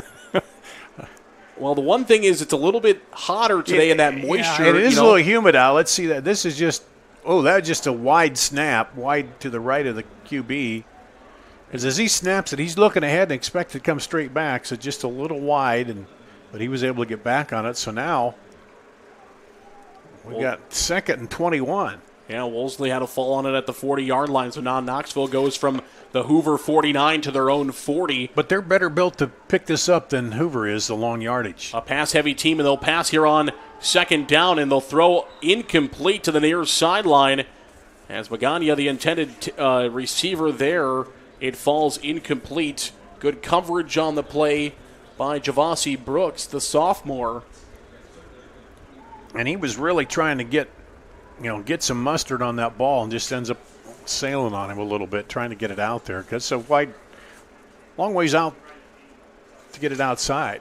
S11: Well, the one thing is it's a little bit hotter today in that moisture.
S12: Yeah, it is a little humid out. Let's see that. This is just, that was just a wide snap, wide to the right of the QB. Because as he snaps it, he's looking ahead and expects to come straight back, so just a little wide, but he was able to get back on it. So now we got 2nd and 21.
S11: Yeah, Wolseley had a fall on it at the 40-yard line, so now Knoxville goes from the Hoover 49 to their own 40.
S12: But they're better built to pick this up than Hoover is, the long yardage.
S11: A pass-heavy team, and they'll pass here on 2nd down, and they'll throw incomplete to the near sideline. As Magana, the intended receiver there, it falls incomplete. Good coverage on the play by Javasi Brooks, the sophomore.
S12: And he was really trying to get some mustard on that ball and just ends up sailing on him a little bit, trying to get it out there. Because it's a long ways out to get it outside.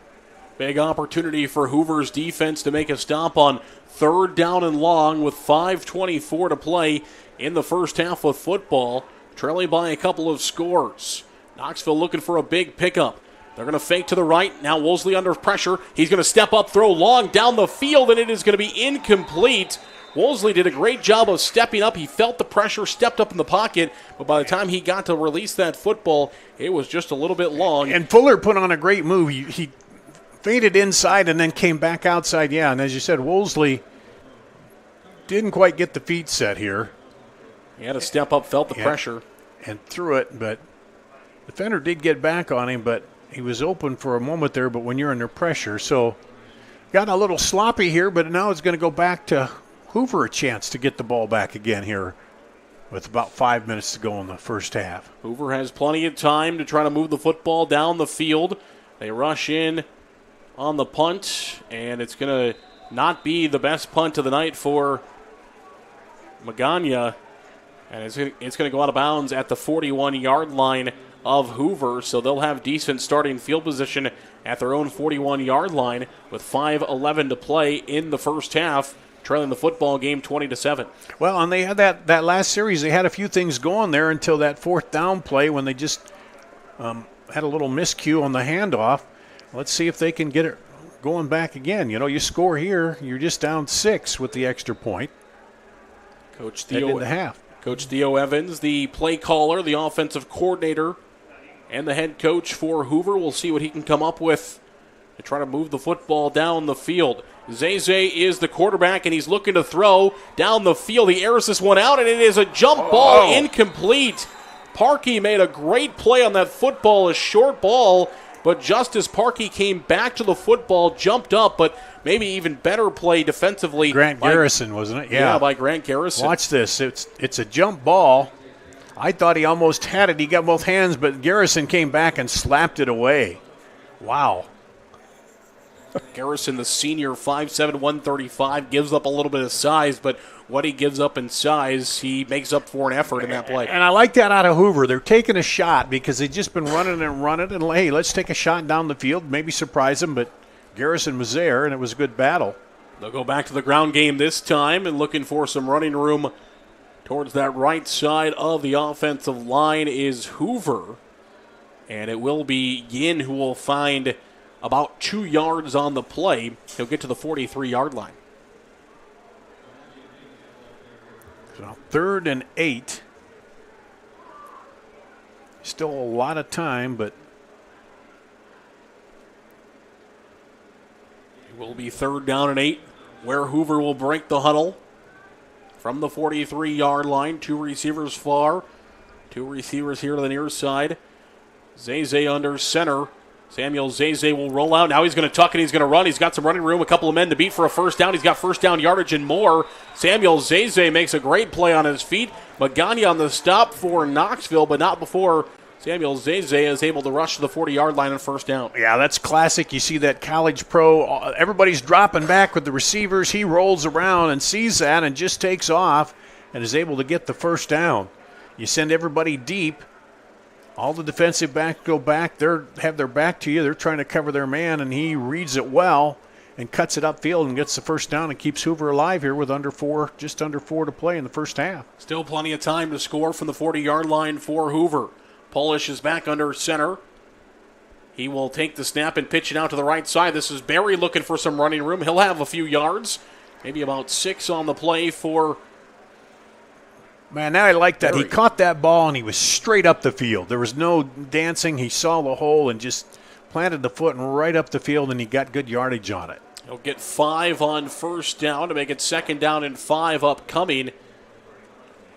S11: Big opportunity for Hoover's defense to make a stop on 3rd down and long with 5:24 to play in the first half of football, trailing by a couple of scores. Knoxville looking for a big pickup. They're going to fake to the right. Now Wolseley under pressure. He's going to step up, throw long down the field, and it is going to be incomplete. Wolseley did a great job of stepping up. He felt the pressure, stepped up in the pocket, but by the time he got to release that football, it was just a little bit long.
S12: And Fuller put on a great move. He faded inside and then came back outside. Yeah, and as you said, Wolseley didn't quite get the feet set here.
S11: He had to step up, felt the pressure.
S12: And threw it, but the defender did get back on him, but he was open for a moment there, but when you're under pressure. So got a little sloppy here, but now it's going to go back to Hoover a chance to get the ball back again here with about 5 minutes to go in the first half.
S11: Hoover has plenty of time to try to move the football down the field. They rush in on the punt, and it's going to not be the best punt of the night for Magana. And it's going to go out of bounds at the 41-yard line of Hoover, so they'll have decent starting field position at their own 41-yard line with 5:11 to play in the first half. trailing the football game 20-7.
S12: Well, and they had that last series, they had a few things going there until that fourth down play when they just had a little miscue on the handoff. Let's see if they can get it going back again. You know, you score here, you're just down 6 with the extra point.
S11: Coach
S12: Theo
S11: Evans, the play caller, the offensive coordinator, and the head coach for Hoover. We'll see what he can come up with to try to move the football down the field. Zay is the quarterback, and he's looking to throw down the field. He airs this one out, and it is a jump ball, incomplete. Parkey made a great play on that football, a short ball, but just as Parkey came back to the football, jumped up, but maybe even better play defensively.
S12: Grant Garrison, wasn't it?
S11: Yeah, by Grant Garrison.
S12: Watch this. It's a jump ball. I thought he almost had it. He got both hands, but Garrison came back and slapped it away. Wow.
S11: Garrison, the senior, 5'7", 135, gives up a little bit of size, but what he gives up in size, he makes up for an effort in that play.
S12: And I like that out of Hoover. They're taking a shot because they've just been running, and hey, let's take a shot down the field, maybe surprise them, but Garrison was there, and it was a good battle.
S11: They'll go back to the ground game this time and looking for some running room towards that right side of the offensive line is Hoover. And it will be Yin who will find about 2 yards on the play. He'll get to the 43-yard line.
S12: So 3rd and 8. Still a lot of time, but
S11: it will be 3rd down and 8, where Hoover will break the huddle from the 43-yard line. 2 receivers far, 2 receivers here to the near side. Zay under center. Samuel Zay will roll out. Now he's going to tuck and he's going to run. He's got some running room, a couple of men to beat for a first down. He's got first down yardage and more. Samuel Zay makes a great play on his feet. Magani on the stop for Knoxville, but not before Samuel Zay is able to rush to the 40-yard line on first down.
S12: Yeah, that's classic. You see that college pro. Everybody's dropping back with the receivers. He rolls around and sees that and just takes off and is able to get the first down. You send everybody deep. All the defensive backs go back. They have their back to you. They're trying to cover their man, and he reads it well and cuts it upfield and gets the first down and keeps Hoover alive here with just under 4 to play in the first half.
S11: Still plenty of time to score from the 40-yard line for Hoover. Polish is back under center. He will take the snap and pitch it out to the right side. This is Barry looking for some running room. He'll have a few yards, maybe about 6 on the play for
S12: Man, now I like that.
S11: Barry.
S12: He caught that ball, and he was straight up the field. There was no dancing. He saw the hole and just planted the foot and right up the field, and he got good yardage on it.
S11: He'll get 5 on first down to make it 2nd down and 5 upcoming.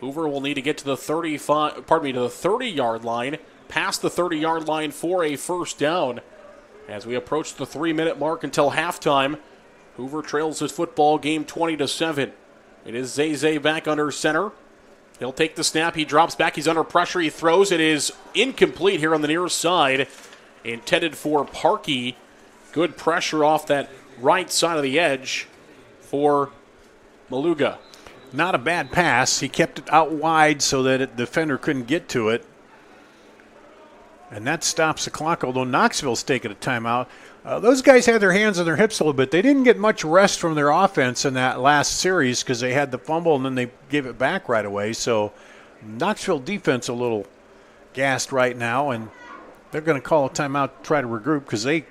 S11: Hoover will need to get to the 30-yard line, past the 30-yard line for a first down. As we approach the 3-minute mark until halftime, Hoover trails this football game 20-7. It is Zay back under center. He'll take the snap. He drops back. He's under pressure. He throws. It is incomplete here on the near side. Intended for Parkey. Good pressure off that right side of the edge for Maluga.
S12: Not a bad pass. He kept it out wide so that the defender couldn't get to it. And that stops the clock, although Knoxville's taking a timeout. Those guys had their hands on their hips a little bit. They didn't get much rest from their offense in that last series because they had the fumble and then they gave it back right away. So Knoxville defense a little gassed right now, and they're going to call a timeout to try to regroup because they,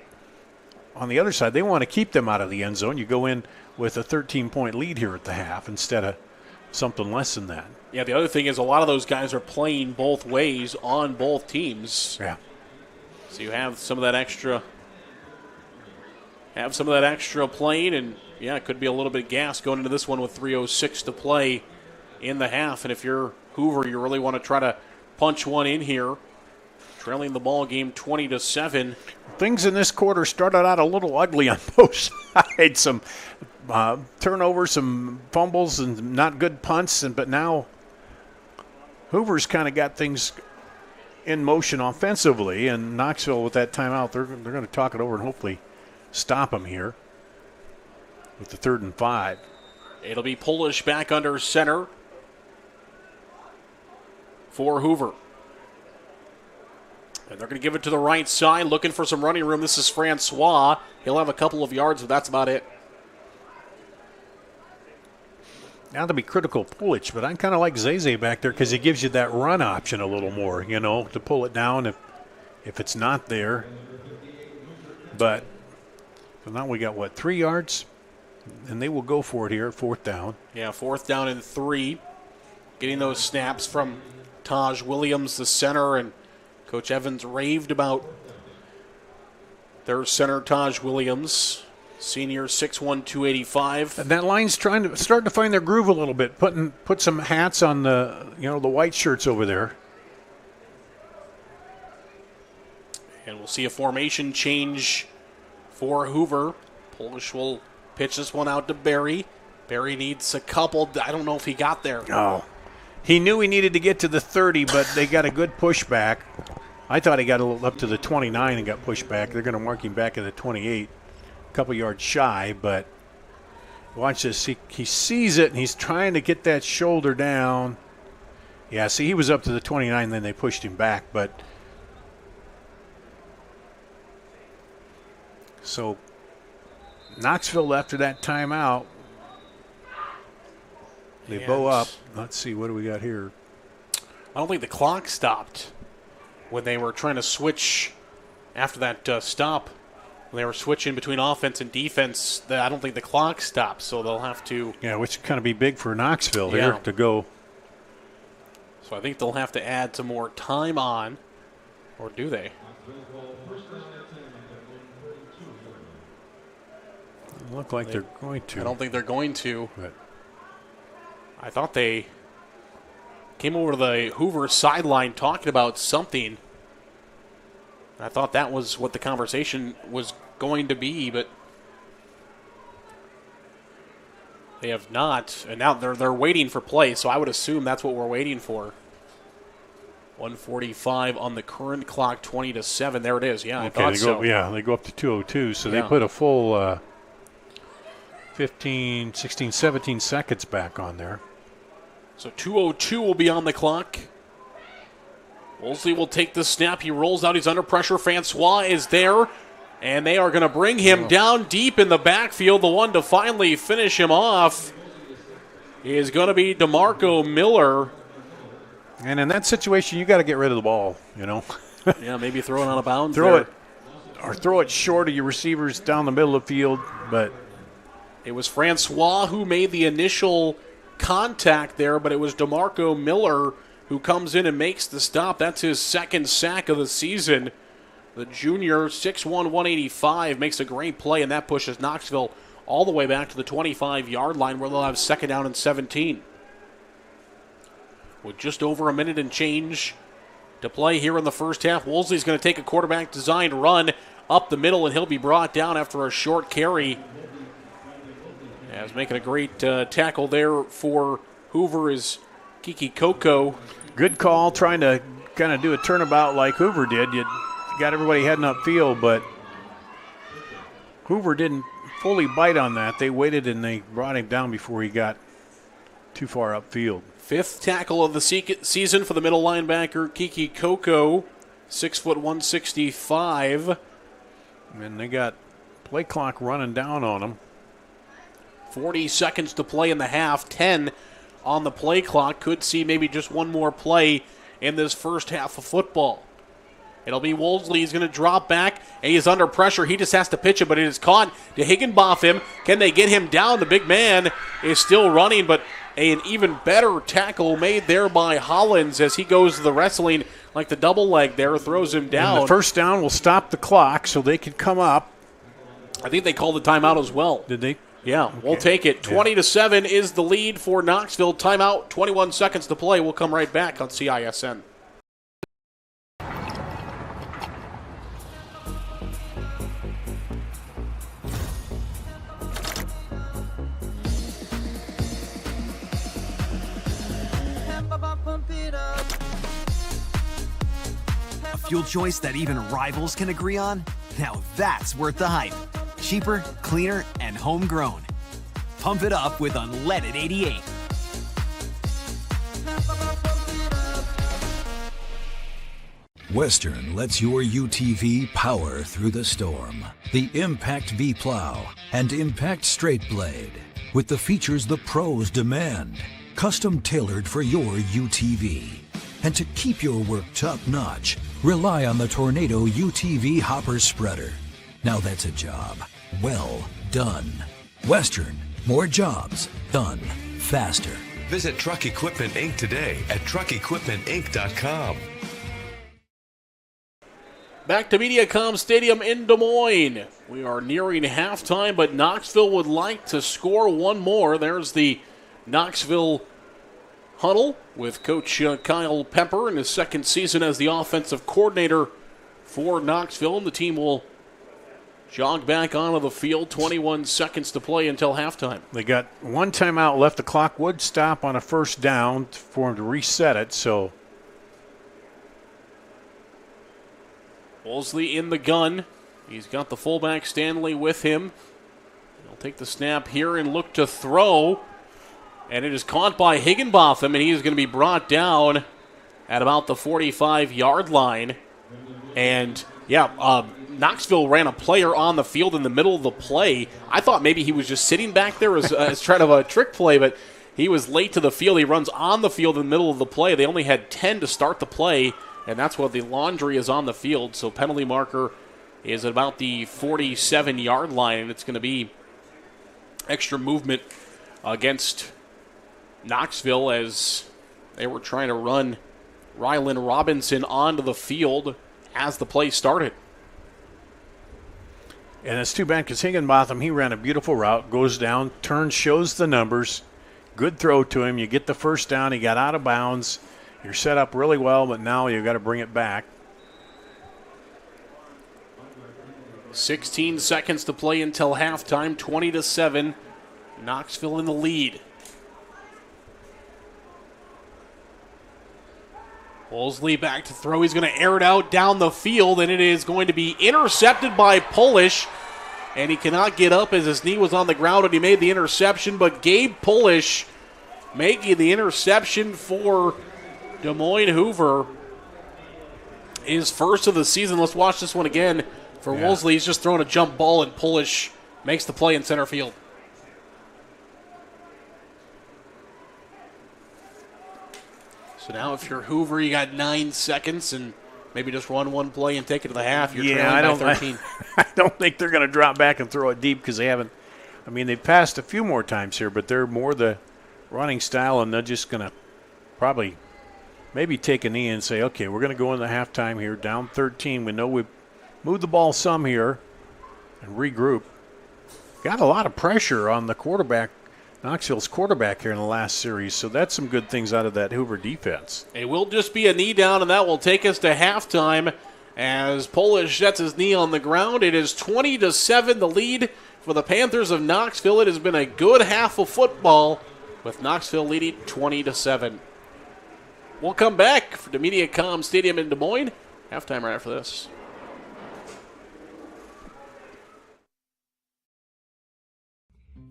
S12: on the other side, they want to keep them out of the end zone. You go in with a 13-point lead here at the half instead of something less than that.
S11: Yeah, the other thing is a lot of those guys are playing both ways on both teams.
S12: Yeah.
S11: So you have some of that extra playing, and yeah, it could be a little bit gas going into this one with 3:06 to play in the half. And if you're Hoover, you really want to try to punch one in here, trailing the ball game 20-7.
S12: Things in this quarter started out a little ugly on both sides. Some turnovers, some fumbles, and not good punts. But now Hoover's kind of got things in motion offensively, and Knoxville with that timeout, they're going to talk it over and hopefully stop him here with the 3rd and 5.
S11: It'll be Polish back under center for Hoover. And they're going to give it to the right side, looking for some running room. This is Francois. He'll have a couple of yards, but that's about it.
S12: Now to be critical pullage, but I kind of like Zay back there because he gives you that run option a little more, to pull it down if it's not there. But so now we got, 3 yards? And they will go for it here at 4th down.
S11: Yeah, 4th down and 3. Getting those snaps from Taj Williams, the center, and Coach Evans raved about their center, Taj Williams, senior, 6'1", 285.
S12: And that line's starting to find their groove a little bit, put some hats on the white shirts over there.
S11: And we'll see a formation change for Hoover. Polish will pitch this one out to Barry. Barry needs a couple. I don't know if he got there.
S12: Oh. He knew he needed to get to the 30, but they got a good pushback. I thought he got up to the 29 and got pushed back. They're going to mark him back at the 28, a couple yards shy, but watch this. He sees it, and he's trying to get that shoulder down. Yeah, see, he was up to the 29, then they pushed him back, but so Knoxville, after that timeout, they bow up. Let's see, what do we got here?
S11: I don't think the clock stopped when they were trying to switch after that stop. When they were switching between offense and defense, I don't think the clock stopped, so they'll have to.
S12: Yeah, which kind of be big for Knoxville here to go.
S11: So I think they'll have to add some more time on, or do they?
S12: Look like they're going to.
S11: I don't think they're going to.
S12: But
S11: I thought they came over to the Hoover sideline talking about something. I thought that was what the conversation was going to be, but they have not. And now they're waiting for play, so I would assume that's what we're waiting for. 1:45 on the current clock, 20-7. There it is. Yeah, I thought so.
S12: They go up to 2:02, so they put a full 15, 16, 17 seconds back on there.
S11: So 2:02 will be on the clock. Wolseley will take the snap. He rolls out. He's under pressure. Francois is there. And they are going to bring him down deep in the backfield. The one to finally finish him off is going to be DeMarco Miller.
S12: And in that situation, you got to get rid of the ball,
S11: Yeah, maybe throw it out of bounds.
S12: Throw it short of your receivers down the middle of the field. But
S11: it was Francois who made the initial contact there, but it was DeMarco Miller who comes in and makes the stop. That's his second sack of the season. The junior, 6'1", 185, makes a great play, and that pushes Knoxville all the way back to the 25-yard line where they'll have 2nd down and 17. With just over a minute and change to play here in the first half, Wolseley's going to take a quarterback-designed run up the middle, and he'll be brought down after a short carry. As making a great tackle there for Hoover is Kiki Coco.
S12: Good call, trying to kind of do a turnabout like Hoover did. You got everybody heading upfield, but Hoover didn't fully bite on that. They waited and they brought him down before he got too far upfield.
S11: 5th tackle of the season for the middle linebacker, Kiki Coco, 6', 165.
S12: And they got play clock running down on them.
S11: 40 seconds to play in the half, 10 on the play clock. Could see maybe just one more play in this first half of football. It'll be Wolseley. He's going to drop back, and he's under pressure. He just has to pitch it, but it is caught to Higginbotham. Can they get him down? The big man is still running, but an even better tackle made there by Hollins as he goes to the wrestling like the double leg there, throws him down.
S12: And the first down will stop the clock so they could come up.
S11: I think they called the timeout as well.
S12: Did they?
S11: Yeah, okay. We'll take it. 20-7 is the lead for Knoxville. Timeout, 21 seconds to play. We'll come right back on CISN.
S4: A fuel choice that even rivals can agree on? Now that's worth the hype. Cheaper, cleaner, and homegrown. Pump it up with unleaded 88.
S7: Western lets your UTV power through the storm. The Impact V Plow and Impact Straight Blade. with the features the pros demand. Custom tailored for your UTV. And to keep your work top-notch, rely on the Tornado UTV Hopper Spreader. Now that's a job well done. Western, more jobs done faster.
S8: Visit Truck Equipment Inc. today at truckequipmentinc.com.
S11: Back to MediaCom Stadium in Des Moines. We are nearing halftime, but Knoxville would like to score one more. There's the Knoxville huddle with Coach Kyle Pepper in his second season as the offensive coordinator for Knoxville. And the team will jog back onto the field. 21 seconds to play until halftime.
S12: They got one timeout left. The clock would stop on a first down for him to reset it, so...
S11: Wolseley in the gun. He's got the fullback Stanley with him. He'll take the snap here and look to throw. And it is caught by Higginbotham, and he is going to be brought down at about the 45-yard line. And, Knoxville ran a player on the field in the middle of the play. I thought maybe he was just sitting back there as kind of a trick play, but he was late to the field. He runs on the field in the middle of the play. They only had 10 to start the play. And that's what the laundry is on the field. So penalty marker is at about the 47-yard line. And it's going to be extra movement against Knoxville as they were trying to run Rylan Robinson onto the field as the play started.
S12: And it's too bad because Higginbotham, he ran a beautiful route, goes down, turns, shows the numbers. Good throw to him. You get the first down. He got out of bounds. You're set up really well, but now you've got to bring it back.
S11: 16 seconds to play until halftime, 20-7. Knoxville in the lead. Wolseley back to throw. He's going to air it out down the field, and it is going to be intercepted by Polish. And he cannot get up as his knee was on the ground and he made the interception. But Gabe Polish making the interception for Des Moines Hoover is first of the season. Let's watch this one again for Wolseley. He's just throwing a jump ball, and Polish makes the play in center field. So now if you're Hoover, you got 9 seconds and maybe just run one play and take it to the half. You're trailing by 13.
S12: I don't think they're going to drop back and throw it deep because they haven't. I mean, they've passed a few more times here, but they're more the running style, and they're just going to probably maybe take a knee and say, okay, we're going to go in the halftime here, down 13. We know we've moved the ball some here and regroup. Got a lot of pressure on the quarterback, Knoxville's quarterback here in the last series, so that's some good things out of that Hoover defense.
S11: It will just be a knee down, and that will take us to halftime as Polish sets his knee on the ground. It is 20-7, the lead for the Panthers of Knoxville. It has been a good half of football with Knoxville leading 20-7. We'll come back to MediaCom Stadium in Des Moines. Halftime right after this.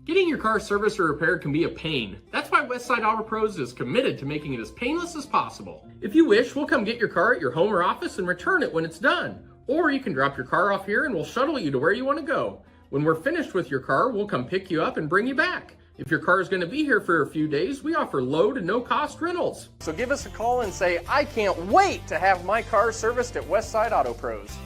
S9: Getting your car serviced or repaired can be a pain. That's why Westside Auto Pros is committed to making it as painless as possible. If you wish, we'll come get your car at your home or office and return it when it's done. Or you can drop your car off here and we'll shuttle you to where you want to go. When we're finished with your car, we'll come pick you up and bring you back. If your car is going to be here for a few days, we offer low to no cost rentals.
S10: So give us a call and say, I can't wait to have my car serviced at Westside Auto Pros.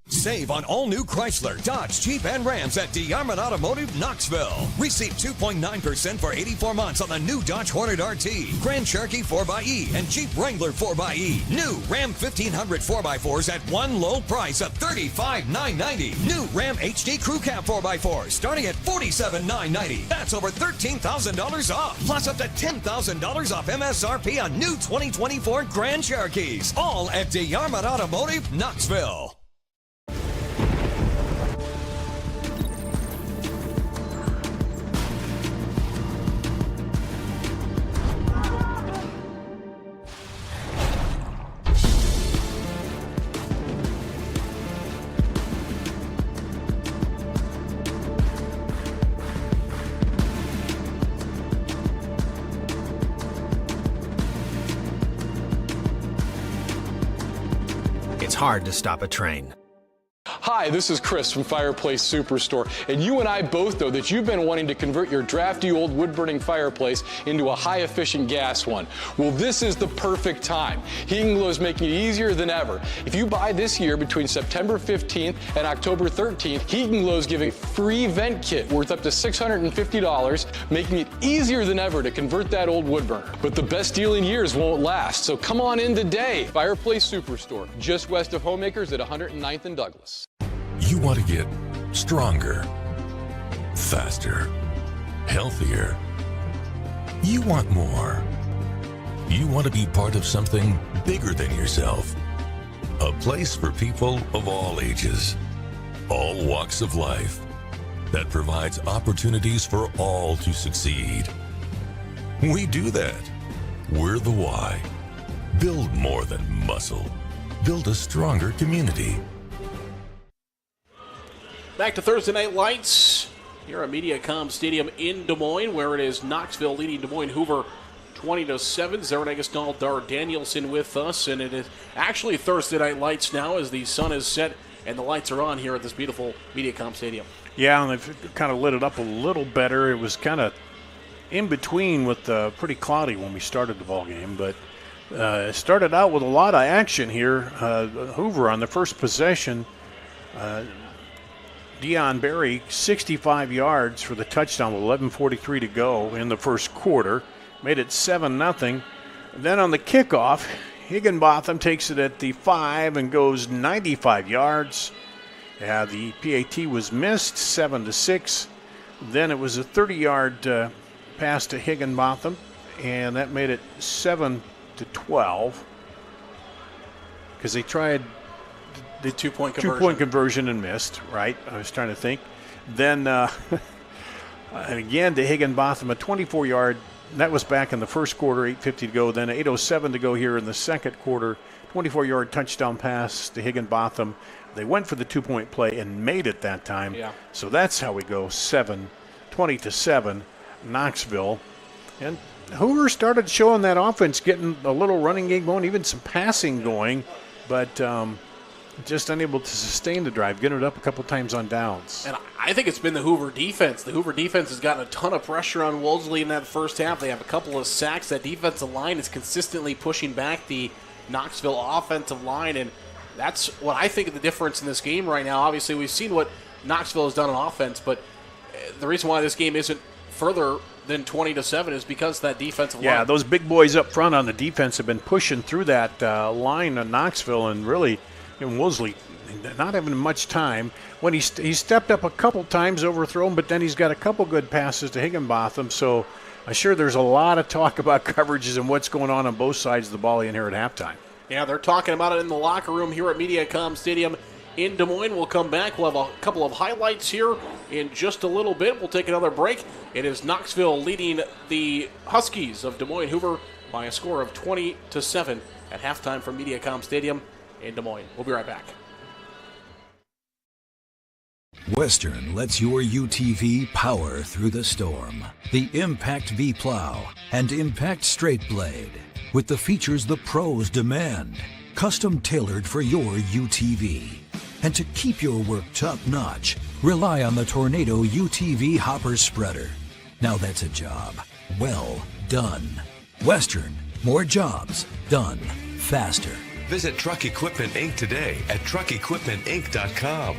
S3: Save on all new Chrysler, Dodge, Jeep, and Rams at DeArmond Automotive, Knoxville. Receive 2.9% for 84 months on the new Dodge Hornet RT, Grand Cherokee 4xE, and Jeep Wrangler 4xE. New Ram 1500 4x4s at one low price of $35,990. New Ram HD Crew Cab 4x4 starting at $47,990. That's over $13,000 off. Plus up to $10,000 off MSRP on new 2024 Grand Cherokees. All at DeArmond Automotive, Knoxville.
S17: It's hard to stop a train.
S15: Hi, this is Chris from Fireplace Superstore, and you and I both know that you've been wanting to convert your drafty old wood-burning fireplace into a high-efficient gas one. Well, this is the perfect time. Heating Glow is making it easier than ever. If you buy this year between September 15th and October 13th, Heating Glow is giving a free vent kit worth up to $650, making it easier than ever to convert that old wood burner. But the best deal in years won't last, so come on in today. Fireplace Superstore, just west of Homemakers at 109th and Douglas.
S14: You want to get stronger, faster, healthier. You want more. You want to be part of something bigger than yourself. A place for people of all ages, all walks of life, that provides opportunities for all to succeed. We do that. We're the why. Build more than muscle. Build a stronger community.
S11: Back to Thursday Night Lights here at MediaCom Stadium in Des Moines, where it is Knoxville leading Des Moines Hoover 20-7. Zaron Agastal, Dar Danielson with us, and it is actually Thursday Night Lights now as the sun is set and the lights are on here at this beautiful MediaCom Stadium.
S12: Yeah, and they've kind of lit it up a little better. It was kind of in between with pretty cloudy when we started the ball game, but it started out with a lot of action here. Hoover on the first possession. Deion Berry, 65 yards for the touchdown with 11:43 to go in the first quarter. Made it 7-0. Then on the kickoff, Higginbotham takes it at the 5 and goes 95 yards. The PAT was missed, 7-6. Then it was a 30-yard pass to Higginbotham, and that made it 7-12 because they tried the
S11: two-point
S12: conversion and missed, right? I was trying to think. Then, and again to Higginbotham, a 24-yard. That was back in the first quarter, 8:50 to go. Then 8:07 to go here in the second quarter. 24-yard touchdown pass to Higginbotham. They went for the two-point play and made it that time.
S11: Yeah.
S12: So that's how we go 20-7, Knoxville. And Hoover started showing that offense, getting a little running game going, even some passing going, but just unable to sustain the drive, getting it up a couple times on downs.
S11: And I think it's been the Hoover defense. The Hoover defense has gotten a ton of pressure on Wolseley in that first half. They have a couple of sacks. That defensive line is consistently pushing back the Knoxville offensive line, and that's what I think of the difference in this game right now. Obviously, we've seen what Knoxville has done on offense, but the reason why this game isn't further than 20-7 is because of that defensive line.
S12: Yeah, those big boys up front on the defense have been pushing through that line of Knoxville, and really, Wolseley not having much time. When he stepped up a couple times, overthrown, but then he's got a couple good passes to Higginbotham. So I'm sure there's a lot of talk about coverages and what's going on both sides of the ball in here at halftime.
S11: Yeah, they're talking about it in the locker room here at MediaCom Stadium in Des Moines. We'll come back. We'll have a couple of highlights here in just a little bit. We'll take another break. It is Knoxville leading the Huskies of Des Moines Hoover by a score of 20-7 at halftime from MediaCom Stadium in Des Moines. We'll be right back.
S7: Western lets your UTV power through the storm. The Impact V Plow and Impact Straight Blade, with the features the pros demand, custom tailored for your UTV. And to keep your work top-notch, rely on the Tornado UTV Hopper Spreader. Now that's a job well done. Western, more jobs done faster.
S8: Visit Truck Equipment Inc. today at truckequipmentinc.com.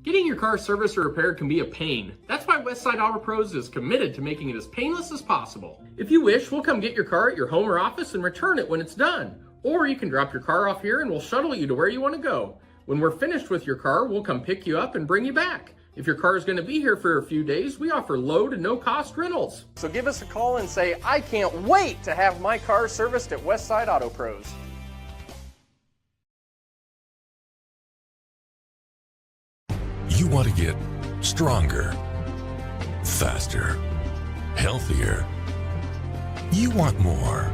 S9: Getting your car serviced or repaired can be a pain. That's why Westside Auto Pros is committed to making it as painless as possible. If you wish, we'll come get your car at your home or office and return it when it's done. Or you can drop your car off here and we'll shuttle you to where you want to go. When we're finished with your car, we'll come pick you up and bring you back. If your car is going to be here for a few days, we offer low to no cost rentals.
S10: So give us a call and say, I can't wait to have my car serviced at Westside Auto Pros.
S14: You want to get stronger, faster, healthier. You want more.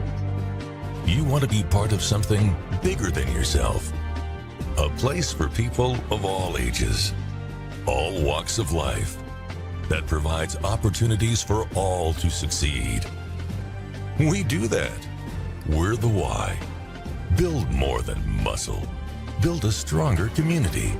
S14: You want to be part of something bigger than yourself. A place for people of all ages, all walks of life, that provides opportunities for all to succeed. We do that. We're the why. Build more than muscle. build a stronger community.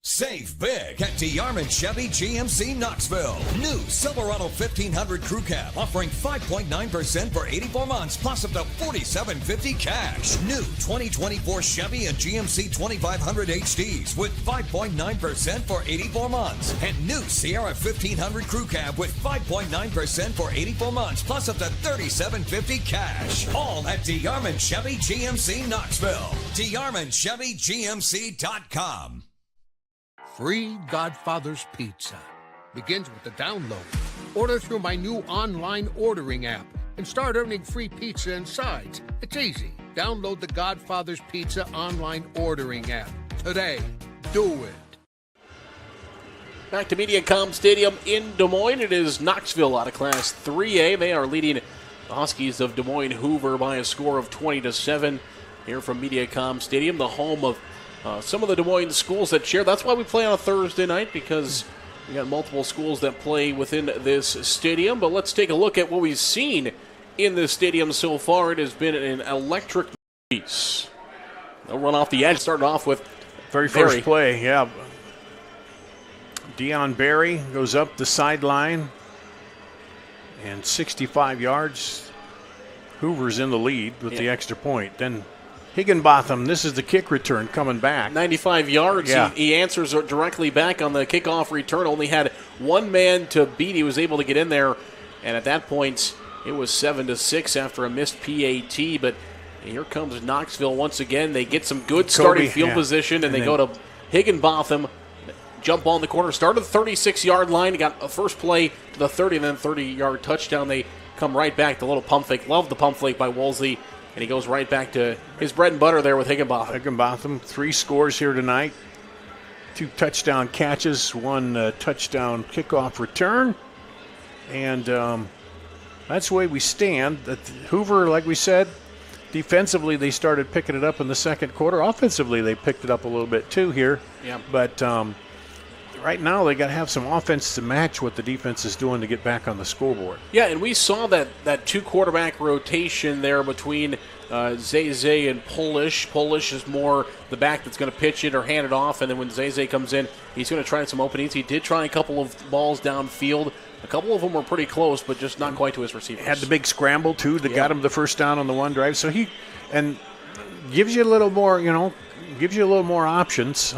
S3: Save big at DeArmond Chevy GMC Knoxville. New Silverado 1500 Crew Cab offering 5.9% for 84 months plus up to $4,750 cash. New 2024 Chevy and GMC 2500 HDs with 5.9% for 84 months. And new Sierra 1500 Crew Cab with 5.9% for 84 months plus up to $3,750 cash. All at DeArmond Chevy GMC Knoxville. DeArmondChevyGMC.com.
S13: Free Godfather's Pizza begins with the download. Order through my new online ordering app and start earning free pizza and sides. It's easy. Download the Godfather's Pizza online ordering app today. Do it.
S11: Back to Mediacom Stadium in Des Moines. It is Knoxville out of Class 3A. They are leading the Huskies of Des Moines Hoover by a score of 20-7 here from Mediacom Stadium, the home of some of the Des Moines schools that share. That's why we play on a Thursday night, because we got multiple schools that play within this stadium. But let's take a look at what we've seen in this stadium so far. It has been an electric piece. They'll run off the edge. Started off with
S12: very first play, yeah. Dion Berry goes up the sideline and 65 yards. Hoover's in the lead with the extra point. Then Higginbotham, this is the kick return coming back.
S11: 95 yards.
S12: Yeah.
S11: He answers directly back on the kickoff return. Only had one man to beat. He was able to get in there. And at that point, it was 7-6 after a missed PAT. But here comes Knoxville once again. They get some good starting field position, and they go to Higginbotham. Jump ball in the corner. Started the 36-yard line. Got a first play to the 30, and then 30-yard touchdown. They come right back. The little pump fake. Love the pump fake by Woolsey. And he goes right back to his bread and butter there with Higginbotham.
S12: Higginbotham, 3 scores here tonight. 2 touchdown catches, 1 touchdown kickoff return. And that's the way we stand. Hoover, like we said, defensively they started picking it up in the second quarter. Offensively they picked it up a little bit too here.
S11: Yeah.
S12: But right now they got to have some offense to match what the defense is doing to get back on the scoreboard.
S11: Yeah, and we saw that 2-quarterback rotation there between Zay and Polish. Polish is more the back that's going to pitch it or hand it off, and then when Zay comes in, he's going to try some openings. He did try a couple of balls downfield. A couple of them were pretty close, but just not quite to his receivers.
S12: Had the big scramble, too, that got him the first down on the one drive. So he gives you a little more, options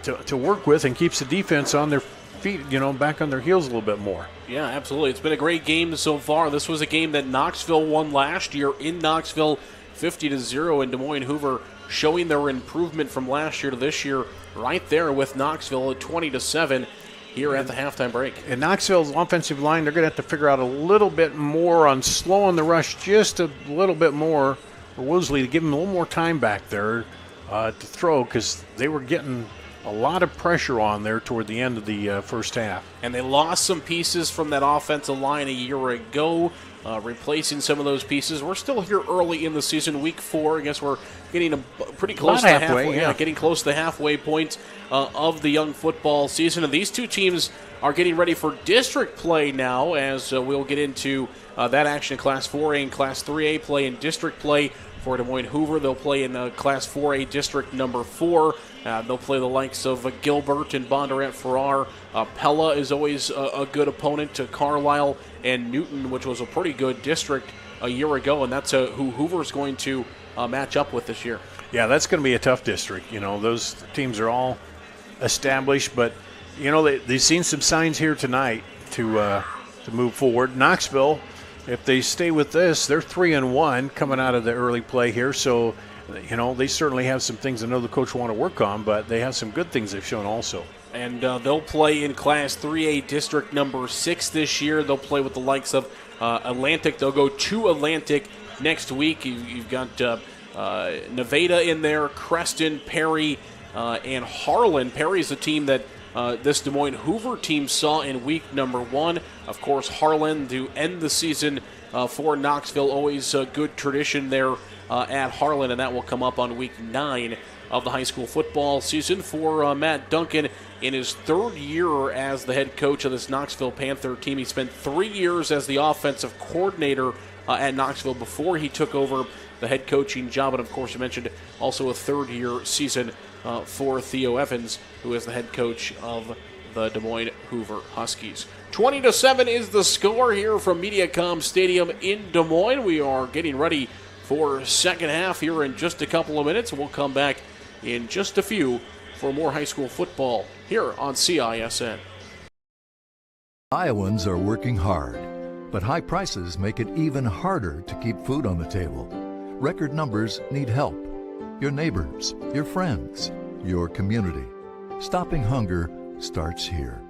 S12: to work with, and keeps the defense on their feet, back on their heels a little bit more.
S11: Yeah, absolutely. It's been a great game so far. This was a game that Knoxville won last year in Knoxville, 50-0, and Des Moines Hoover showing their improvement from last year to this year right there with Knoxville at 20-7 here at the halftime break.
S12: And Knoxville's offensive line, they're going to have to figure out a little bit more on slowing the rush just a little bit more for Woolsey to give him a little more time back there to throw, because they were getting a lot of pressure on there toward the end of the first half.
S11: And they lost some pieces from that offensive line a year ago, replacing some of those pieces. We're still here early in the season, week 4. I guess we're getting pretty close to halfway. Yeah, getting close to the halfway point of the young football season. And these two teams are getting ready for district play now, as we'll get into that action in Class 4A and Class 3A play and district play. For Des Moines Hoover, they'll play in Class 4A District number 4. They'll play the likes of Gilbert and Bondurant Farrar. Pella is always a good opponent to Carlisle and Newton, which was a pretty good district a year ago, and that's who Hoover's going to match up with this year.
S12: Yeah, that's going to be a tough district. Those teams are all established, but they've seen some signs here tonight to move forward. Knoxville, if they stay with this, they're 3-1 coming out of the early play here. So, they certainly have some things I know the coach will want to work on, but they have some good things they've shown also.
S11: And they'll play in Class 3A District number 6 this year. They'll play with the likes of Atlantic. They'll go to Atlantic next week. You've got Nevada in there, Creston, Perry, and Harlan. Perry's a team that this Des Moines Hoover team saw in week number 1. Of course, Harlan to end the season for Knoxville. Always a good tradition there at Harlan, and that will come up on week 9 of the high school football season for Matt Duncan in his 3rd year as the head coach of this Knoxville Panther team. He spent 3 years as the offensive coordinator at Knoxville before he took over the head coaching job. And of course, you mentioned also a third-year season for Theo Evans, who is the head coach of the Des Moines Hoover Huskies. 20-7 is the score here from Mediacom Stadium in Des Moines. We are getting ready for second half here in just a couple of minutes. We'll come back in just a few for more high school football here on CISN.
S5: Iowans are working hard, but high prices make it even harder to keep food on the table. Record numbers need help. Your neighbors, your friends, your community. Stopping hunger starts here.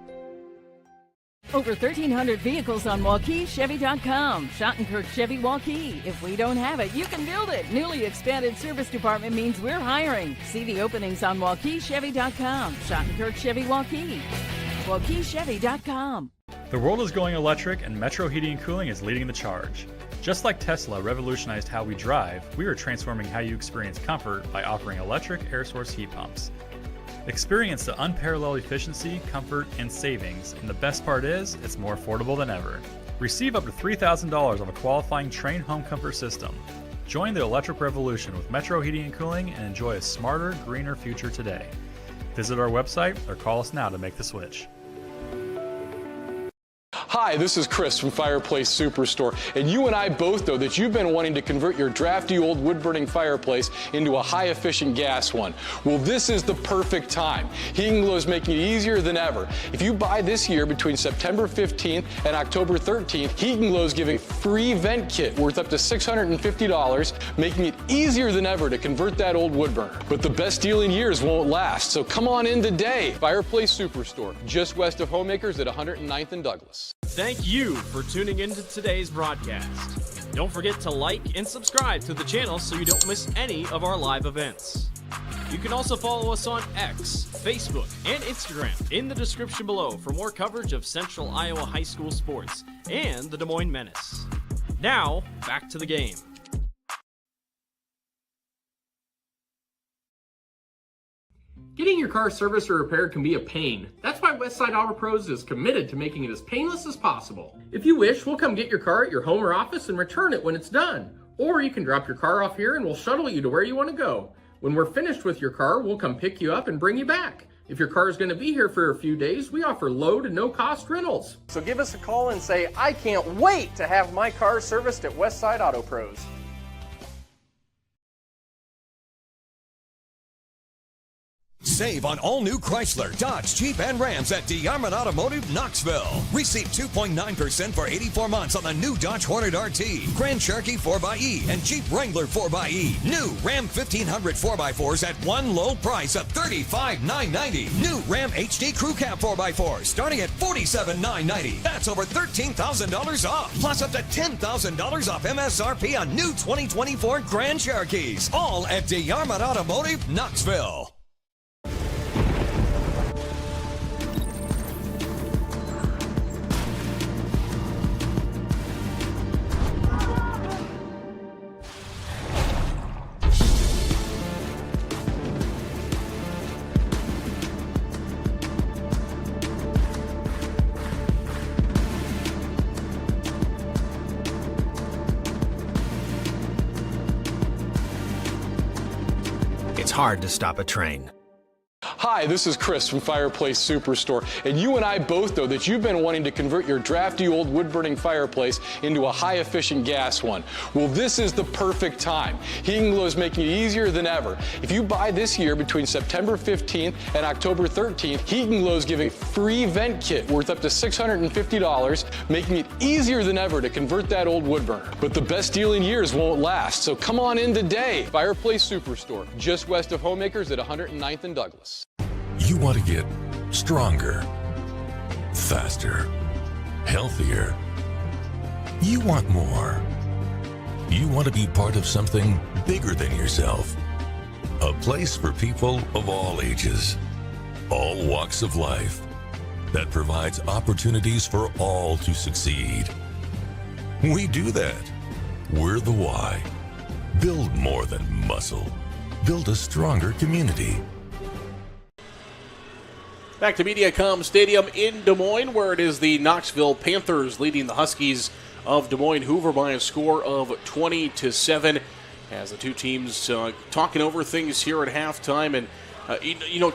S6: Over 1,300 vehicles on WaukeeChevy.com. Schottenkirk Chevy Waukee. If we don't have it, you can build it. Newly expanded service department means we're hiring. See the openings on WaukeeChevy.com. Schottenkirk Chevy Waukee. WaukeeChevy.com.
S2: The world is going electric, and Metro Heating and Cooling is leading the charge. Just like Tesla revolutionized how we drive, we are transforming how you experience comfort by offering electric air source heat pumps. Experience the unparalleled efficiency, comfort, and savings, and the best part is, it's more affordable than ever. Receive up to $3,000 of a qualifying Trane home comfort system. Join the electric revolution with Metro Heating and Cooling and enjoy a smarter, greener future today. Visit our website or call us now to make the switch.
S15: Hi, this is Chris from Fireplace Superstore, and you and I both know that you've been wanting to convert your drafty old wood-burning fireplace into a high-efficient gas one. Well, this is the perfect time. Heating Glow is making it easier than ever. If you buy this year between September 15th and October 13th, Heating Glow is giving a free vent kit worth up to $650, making it easier than ever to convert that old wood burner. But the best deal in years won't last, so come on in today. Fireplace Superstore, just west of Homemakers at 109th and Douglas.
S1: Thank you for tuning into today's broadcast. Don't forget to like and subscribe to the channel so you don't miss any of our live events. You can also follow us on X, Facebook, and Instagram in the description below for more coverage of Central Iowa high school sports and the Des Moines Menace. Now, back to the game.
S9: Getting your car serviced or repaired can be a pain. That's why Westside Auto Pros is committed to making it as painless as possible. If you wish, we'll come get your car at your home or office and return it when it's done. Or you can drop your car off here and we'll shuttle you to where you want to go. When we're finished with your car, we'll come pick you up and bring you back. If your car is going to be here for a few days, we offer low to no cost rentals.
S10: So give us a call and say, I can't wait to have my car serviced at Westside Auto Pros.
S3: Save on all new Chrysler, Dodge, Jeep, and Rams at DeArmond Automotive, Knoxville. Receive 2.9% for 84 months on the new Dodge Hornet RT, Grand Cherokee 4xE, and Jeep Wrangler 4xE. New Ram 1500 4x4s at one low price of $35,990. New Ram HD Crew Cab 4x4 starting at $47,990. That's over $13,000 off, plus up to $10,000 off MSRP on new 2024 Grand Cherokees. All at DeArmond Automotive, Knoxville.
S4: It's hard to stop a train.
S15: Hi, this is Chris from Fireplace Superstore, and you and I both know that you've been wanting to convert your drafty old wood-burning fireplace into a high-efficient gas one. Well, this is the perfect time. Heating Glow is making it easier than ever. If you buy this year between September 15th and October 13th, Heating Glow is giving a free vent kit worth up to $650, making it easier than ever to convert that old wood burner. But the best deal in years won't last, so come on in today. Fireplace Superstore, just west of Homemakers at 109th and Douglas.
S14: You want to get stronger, faster, healthier. You want more. You want to be part of something bigger than yourself. A place for people of all ages, all walks of life, that provides opportunities for all to succeed. We do that. We're the why. Build more than muscle. Build a stronger community.
S11: Back to Mediacom Stadium in Des Moines, where it is the Knoxville Panthers leading the Huskies of Des Moines Hoover by a score of 20-7. as the two teams talking over things here at halftime. And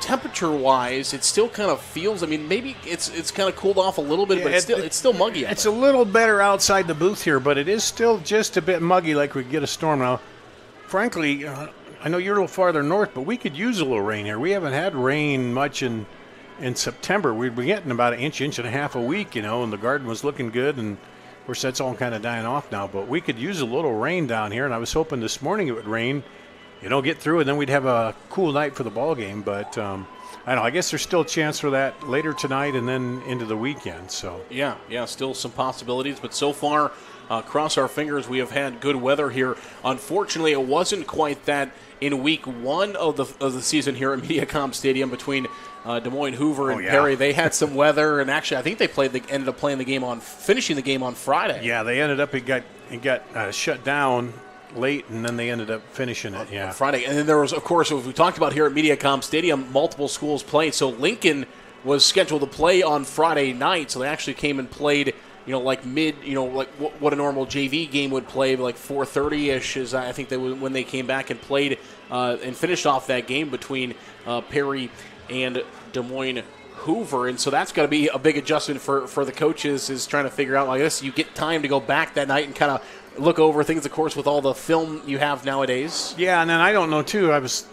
S11: temperature-wise, it still kind of feels. I mean, maybe it's kind of cooled off a little bit, but it's still muggy.
S12: It's a little better outside the booth here, but it is still just a bit muggy, like we get a storm now. Frankly, I know you're a little farther north, but we could use a little rain here. We haven't had rain much in September. We'd be getting about an inch and a half a week, and the garden was looking good, and of course that's all kind of dying off now. But we could use a little rain down here, and I was hoping this morning it would rain. Get through, and then we'd have a cool night for the ball game. But I don't know. I guess there's still a chance for that later tonight and then into the weekend. So
S11: yeah, still some possibilities. But so far, cross our fingers, we have had good weather here. Unfortunately, it wasn't quite that in week one of the season here at MediaCom Stadium between Des Moines, Hoover, and Perry. They had some weather, and actually, I think they ended up finishing the game on Friday.
S12: Yeah, they ended up it got shut down late, and then they ended up finishing it, on
S11: Friday. And then there was, of course, as we talked about here at MediaCom Stadium, multiple schools played. So Lincoln was scheduled to play on Friday night, so they actually came and played, like what a normal JV game would play, like 4:30-ish is I think when they came back and played and finished off that game between Perry and Des Moines Hoover. And so that's got to be a big adjustment for the coaches, is trying to figure out, like this, you get time to go back that night and kind of look over things, of course, with all the film you have nowadays.
S12: Yeah, and then I don't know, too. I was,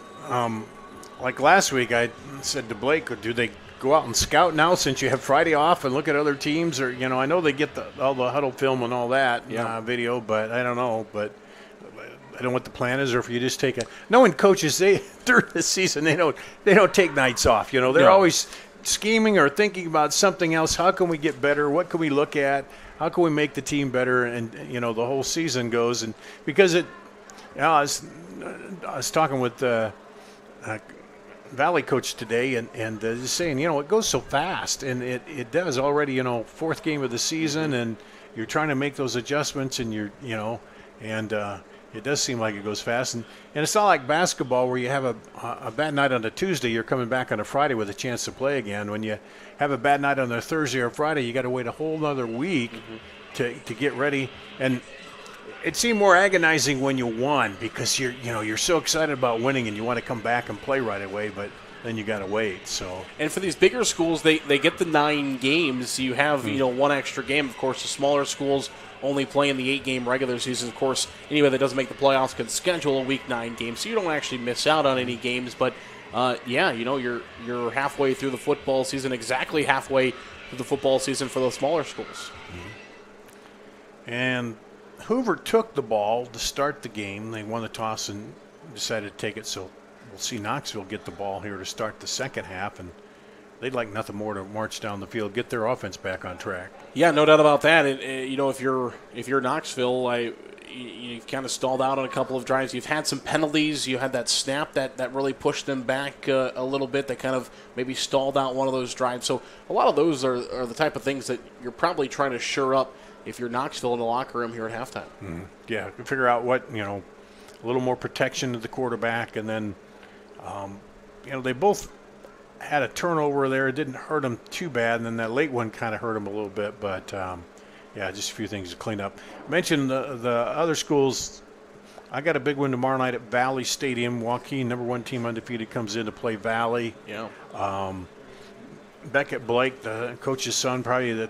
S12: like last week, I said to Blake, do they go out and scout now since you have Friday off and look at other teams? Or, I know they get all the huddle film and all that video, but I don't know. But I don't know what the plan is, or if you just take knowing coaches, during the season, they don't take nights off. They're always scheming or thinking about something else. How can we get better? What can we look at? How can we make the team better? And the whole season goes, and because I was talking with Valley coach today, and just saying, it goes so fast, and it does already. Fourth game of the season, and you're trying to make those adjustments, and it does seem like it goes fast, and it's not like basketball where you have a bad night on a Tuesday, you're coming back on a Friday with a chance to play again. When you have a bad night on a Thursday or Friday, you got to wait a whole other week to get ready. And it seemed more agonizing when you won, because you're so excited about winning and you want to come back and play right away, but then you got to wait. So,
S11: and for these bigger schools, they get the 9 games. You have one extra game. Of course, the smaller schools only play in the 8-game regular season. Of course, anybody that doesn't make the playoffs can schedule a Week 9 game, so you don't actually miss out on any games. But you're halfway through the football season, exactly halfway through the football season for those smaller schools.
S12: And Hoover took the ball to start the game. They won the toss and decided to take it, so we'll see Knoxville get the ball here to start the second half, and they'd like nothing more to march down the field, get their offense back on track.
S11: Yeah, no doubt about that. If you're Knoxville, you've kind of stalled out on a couple of drives. You've had some penalties. You had that snap that really pushed them back a little bit. That kind of maybe stalled out one of those drives. So a lot of those are the type of things that you're probably trying to shore up if you're Knoxville in the locker room here at halftime.
S12: Mm-hmm. Yeah, figure out what, a little more protection to the quarterback, and then, they both had a turnover there. It didn't hurt them too bad, and then that late one kind of hurt them a little bit. But, just a few things to clean up. I mentioned the other schools. I got a big one tomorrow night at Valley Stadium. Joaquin, number 1 team undefeated, comes in to play Valley.
S11: Yeah.
S12: Beckett Blake, the coach's son, probably the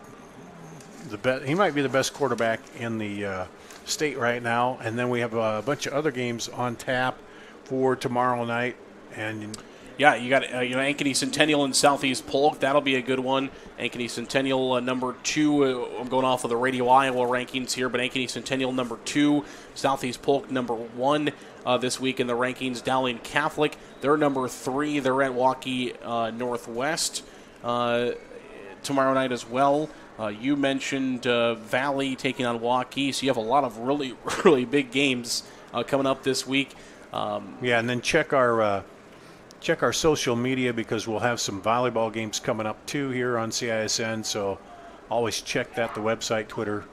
S12: best. He might be the best quarterback in the state right now. And then we have a bunch of other games on tap for tomorrow night. And
S11: yeah, you got Ankeny Centennial and Southeast Polk. That'll be a good one. Ankeny Centennial number 2. I'm going off of the Radio Iowa rankings here, but Ankeny Centennial number 2, Southeast Polk number 1 this week in the rankings. Dowling Catholic, they're number 3. They're at Waukee Northwest tomorrow night as well. You mentioned Valley taking on Waukee, so you have a lot of really, really big games coming up this week.
S12: And then check our social media, because we'll have some volleyball games coming up too here on CISN. So always check that, the website, Twitter,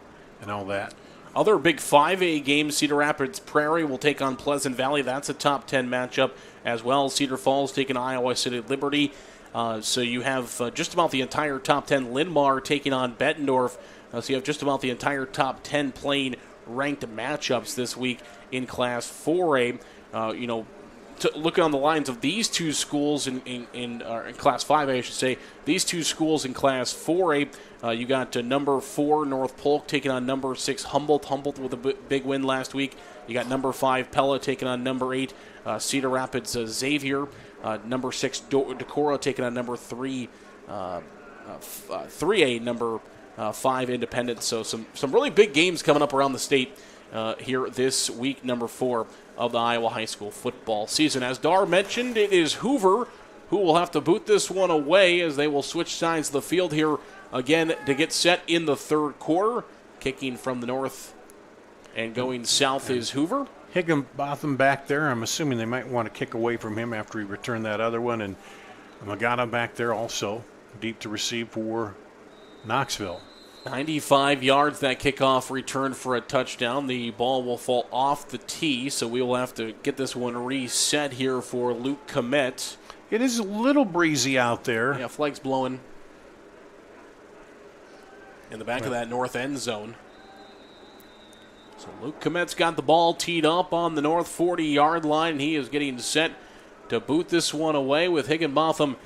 S12: and all that.
S11: Other big 5A games, Cedar Rapids Prairie will take on Pleasant Valley. That's a top 10 matchup as well. Cedar Falls taking Iowa City Liberty. So you have just about the entire top 10. Linn-Mar taking on Bettendorf. So you have just about the entire top 10 playing ranked matchups this week in Class 4A. Looking on the lines of these two schools in Class 5A, I should say, these two schools in Class 4A, you got number 4 North Polk taking on number 6 Humboldt. Humboldt with a big win last week. You got number 5 Pella taking on number 8 Cedar Rapids Xavier. Number 6 Decorah taking on number 3 3A number 5 Independence. So some really big games coming up around the state here this week, number 4 of the Iowa high school football season. As Dar mentioned, it is Hoover who will have to boot this one away as they will switch sides of the field here again to get set in the third quarter. Kicking from the north and going south is Hoover.
S12: Higginbotham back there. I'm assuming they might want to kick away from him after he returned that other one. And Magana back there also, deep to receive for Knoxville.
S11: 95 yards, that kickoff return for a touchdown. The ball will fall off the tee, so we will have to get this one reset here for Luke Komet.
S12: It is a little breezy out there.
S11: Yeah, flags blowing in the back of that north end zone. So Luke Komet's got the ball teed up on the north 40-yard line, and he is getting set to boot this one away with Higginbotham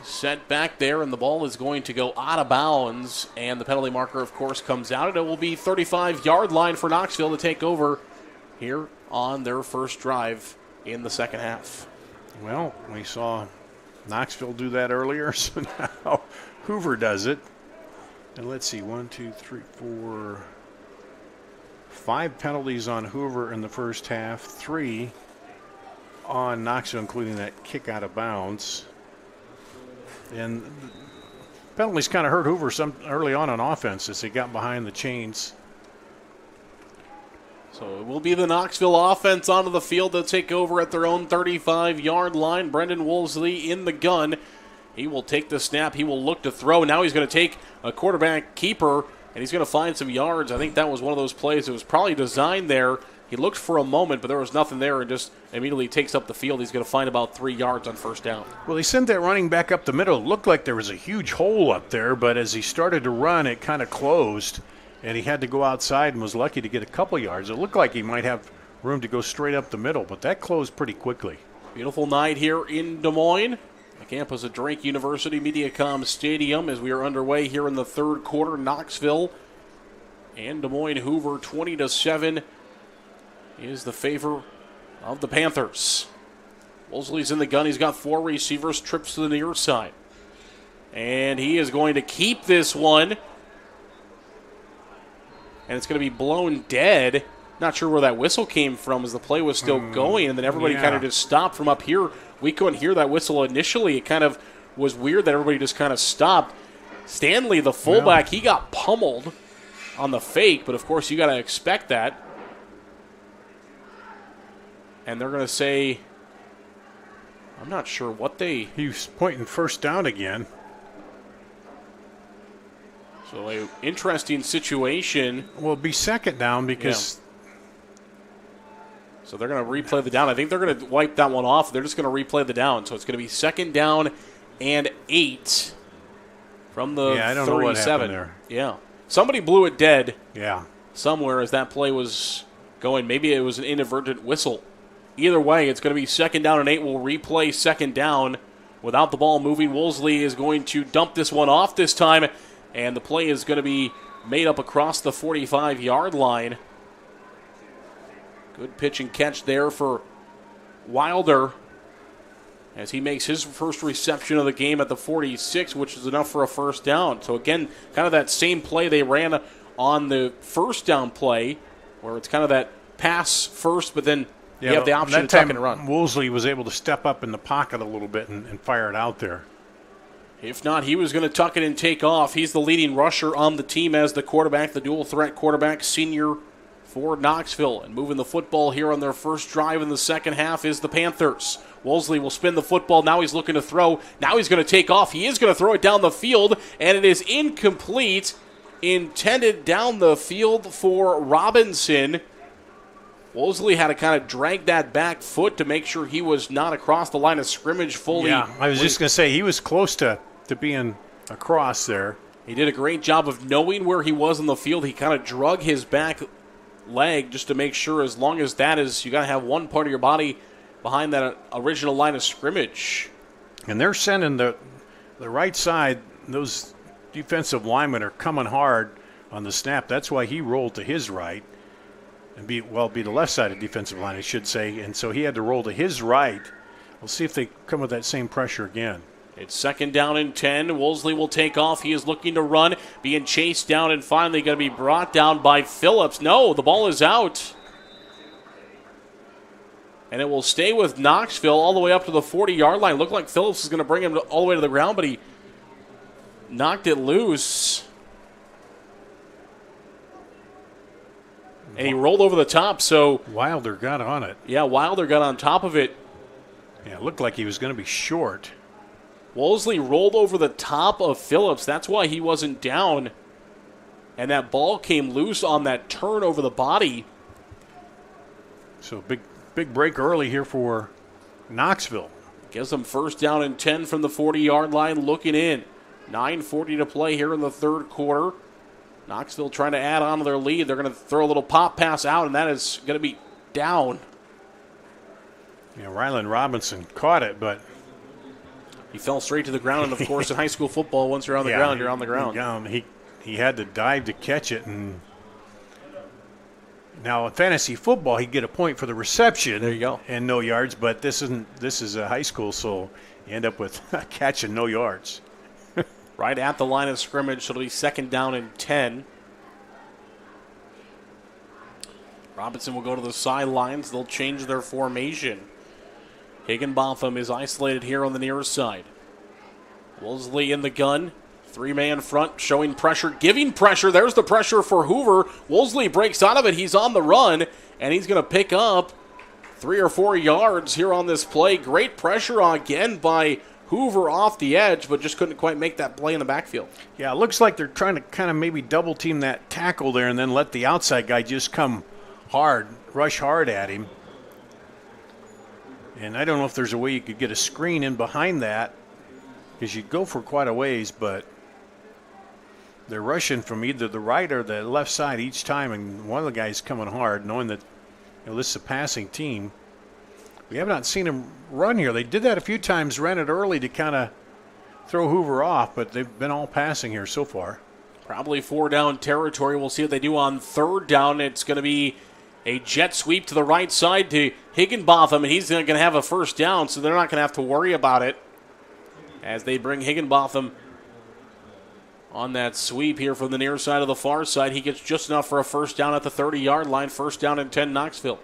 S11: set back there, and the ball is going to go out of bounds, and the penalty marker, of course, comes out, and it will be 35-yard line for Knoxville to take over here on their first drive in the second half.
S12: Well, we saw Knoxville do that earlier, so now Hoover does it. And let's see, 1, 2, 3, 4, 5 penalties on Hoover in the first half, 3 on Knoxville, including that kick out of bounds. And penalties kind of hurt Hoover some early on offense as they got behind the chains.
S11: So it will be the Knoxville offense onto the field to take over at their own 35-yard line. Brendan Woolsey in the gun. He will take the snap. He will look to throw. Now he's going to take a quarterback keeper, and he's going to find some yards. I think that was one of those plays that was probably designed there. He looked for a moment, but there was nothing there, and just immediately takes up the field. He's going to find about 3 yards on first down.
S12: Well, he sent that running back up the middle. It looked like there was a huge hole up there, but as he started to run, it kind of closed, and he had to go outside and was lucky to get a couple yards. It looked like he might have room to go straight up the middle, but that closed pretty quickly.
S11: Beautiful night here in Des Moines, the campus of Drake University Mediacom Stadium, as we are underway here in the third quarter. Knoxville and Des Moines Hoover 20-7 is the favor of the Panthers. Woolsey's in the gun. He's got 4 receivers, trips to the near side. And he is going to keep this one. And it's going to be blown dead. Not sure where that whistle came from as the play was still going. And then everybody kind of just stopped from up here. We couldn't hear that whistle initially. It kind of was weird that everybody just kind of stopped. Stanley, the fullback, he got pummeled on the fake. But, of course, you got to expect that. And they're going to say, I'm not sure what they...
S12: He was pointing first down again.
S11: So an interesting situation.
S12: Well, it'll be second down because...
S11: Yeah. So they're going to replay the down. I think they're going to wipe that one off. They're just going to replay the down. So it's going to be second down and 8 from the 37.
S12: I don't know what happened there.
S11: Yeah. Somebody blew it dead.
S12: Yeah.
S11: Somewhere as that play was going. Maybe it was an inadvertent whistle. Either way, it's going to be second down and 8. We'll replay second down without the ball moving. Woolsey is going to dump this one off this time, and the play is going to be made up across the 45-yard line. Good pitch and catch there for Wilder as he makes his first reception of the game at the 46, which is enough for a first down. So again, kind of that same play they ran on the first down play, where it's kind of that pass first, but then you have the option to tuck and run.
S12: Woolsey was able to step up in the pocket a little bit and fire it out there.
S11: If not, he was going to tuck it and take off. He's the leading rusher on the team as the quarterback, the dual threat quarterback, senior for Knoxville. And moving the football here on their first drive in the second half is the Panthers. Woolsey will spin the football. Now he's looking to throw. Now he's going to take off. He is going to throw it down the field, and it is incomplete. Intended down the field for Robinson. Woolsey had to kind of drag that back foot to make sure he was not across the line of scrimmage fully.
S12: Yeah, I was just going to say he was close to being across there.
S11: He did a great job of knowing where he was on the field. He kind of drug his back leg just to make sure, as long as that is, you got to have one part of your body behind that original line of scrimmage.
S12: And they're sending the right side. Those defensive linemen are coming hard on the snap. That's why he rolled to his right and be the left side of defensive line, I should say. And so he had to roll to his right. We'll see if they come with that same pressure again.
S11: It's 2nd down and 10. Wolseley will take off. He is looking to run, being chased down, and finally going to be brought down by Phillips. No, the ball is out. And it will stay with Knoxville all the way up to the 40-yard line. Looked like Phillips is going to bring him all the way to the ground, but he knocked it loose. And he rolled over the top, so
S12: Wilder got on it.
S11: Yeah, Wilder got on top of it.
S12: Yeah, it looked like he was going to be short.
S11: Wolseley rolled over the top of Phillips. That's why he wasn't down. And that ball came loose on that turn over the body.
S12: So big break early here for Knoxville.
S11: Gives them 1st down and 10 from the 40-yard line, looking in. 9:40 to play here in the 3rd quarter. Knoxville trying to add on to their lead. They're going to throw a little pop pass out, and that is going to be down.
S12: Yeah, Ryland Robinson caught it, but
S11: he fell straight to the ground. And, of course, in high school football, once you're on the ground, you're on the ground.
S12: He had to dive to catch it. And now in fantasy football, he'd get a point for the reception.
S11: There you go.
S12: And no yards, but this is a high school, so you end up with a catch and no yards.
S11: Right at the line of scrimmage, so it'll be 2nd down and 10. Robinson will go to the sidelines. They'll change their formation. Higginbotham is isolated here on the near side. Wolseley in the gun. 3-man front, showing pressure, giving pressure. There's the pressure for Hoover. Wolseley breaks out of it. He's on the run, and he's going to pick up 3 or 4 yards here on this play. Great pressure again by Hoover off the edge, but just couldn't quite make that play in the backfield.
S12: Yeah, it looks like they're trying to kind of maybe double team that tackle there and then let the outside guy just come hard, rush hard at him. And I don't know if there's a way you could get a screen in behind that, because you go for quite a ways, but they're rushing from either the right or the left side each time, and one of the guys coming hard, knowing that this is a passing team. We have not seen him run here. They did that a few times, ran it early to kind of throw Hoover off, but they've been all passing here so far.
S11: Probably 4-down territory. We'll see what they do on 3rd down. It's going to be a jet sweep to the right side to Higginbotham, and he's going to have a 1st down, so they're not going to have to worry about it as they bring Higginbotham on that sweep here from the near side of the far side. He gets just enough for a 1st down at the 30-yard line. 1st down and 10, Knoxville.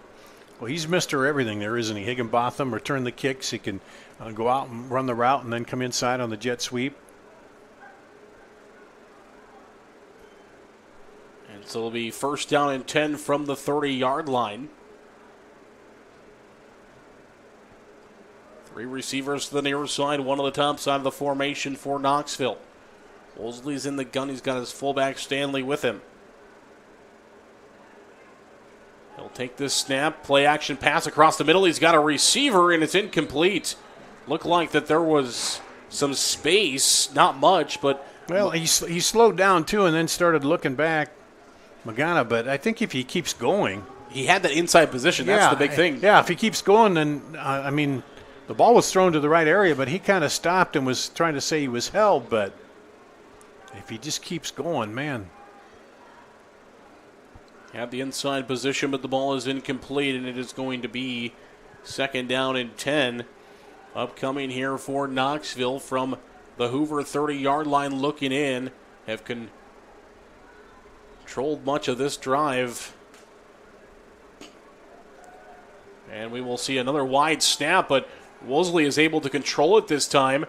S12: Well, he's Mr. Everything there, isn't he? Higginbotham, return the kicks. He can go out and run the route and then come inside on the jet sweep.
S11: And so it'll be 1st down and 10 from the 30-yard line. 3 receivers to the near side, 1 on the top side of the formation for Knoxville. Wolseley's in the gun. He's got his fullback Stanley with him. He'll take this snap, play action pass across the middle. He's got a receiver, and it's incomplete. Looked like that there was some space, not much, but...
S12: Well, he slowed down, too, and then started looking back, Magana, but I think if he keeps going...
S11: He had that inside position. That's the big thing.
S12: Yeah, if he keeps going, then, the ball was thrown to the right area, but he kind of stopped and was trying to say he was held, but if he just keeps going, man...
S11: Had the inside position, but the ball is incomplete, and it is going to be 2nd down and 10. Upcoming here for Knoxville from the Hoover 30-yard line looking in. Have controlled much of this drive. And we will see another wide snap, but Wolseley is able to control it this time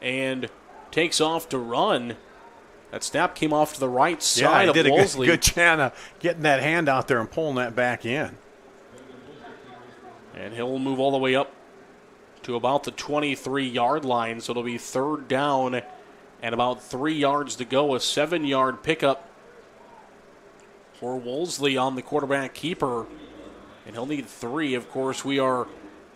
S11: and takes off to run. That snap came off to the right side of Wolseley.
S12: Yeah, he did a good chance of getting that hand out there and pulling that back in.
S11: And he'll move all the way up to about the 23-yard line, so it'll be 3rd down and about 3 yards to go. A 7-yard pickup for Wolseley on the quarterback keeper. And he'll need 3. Of course, we are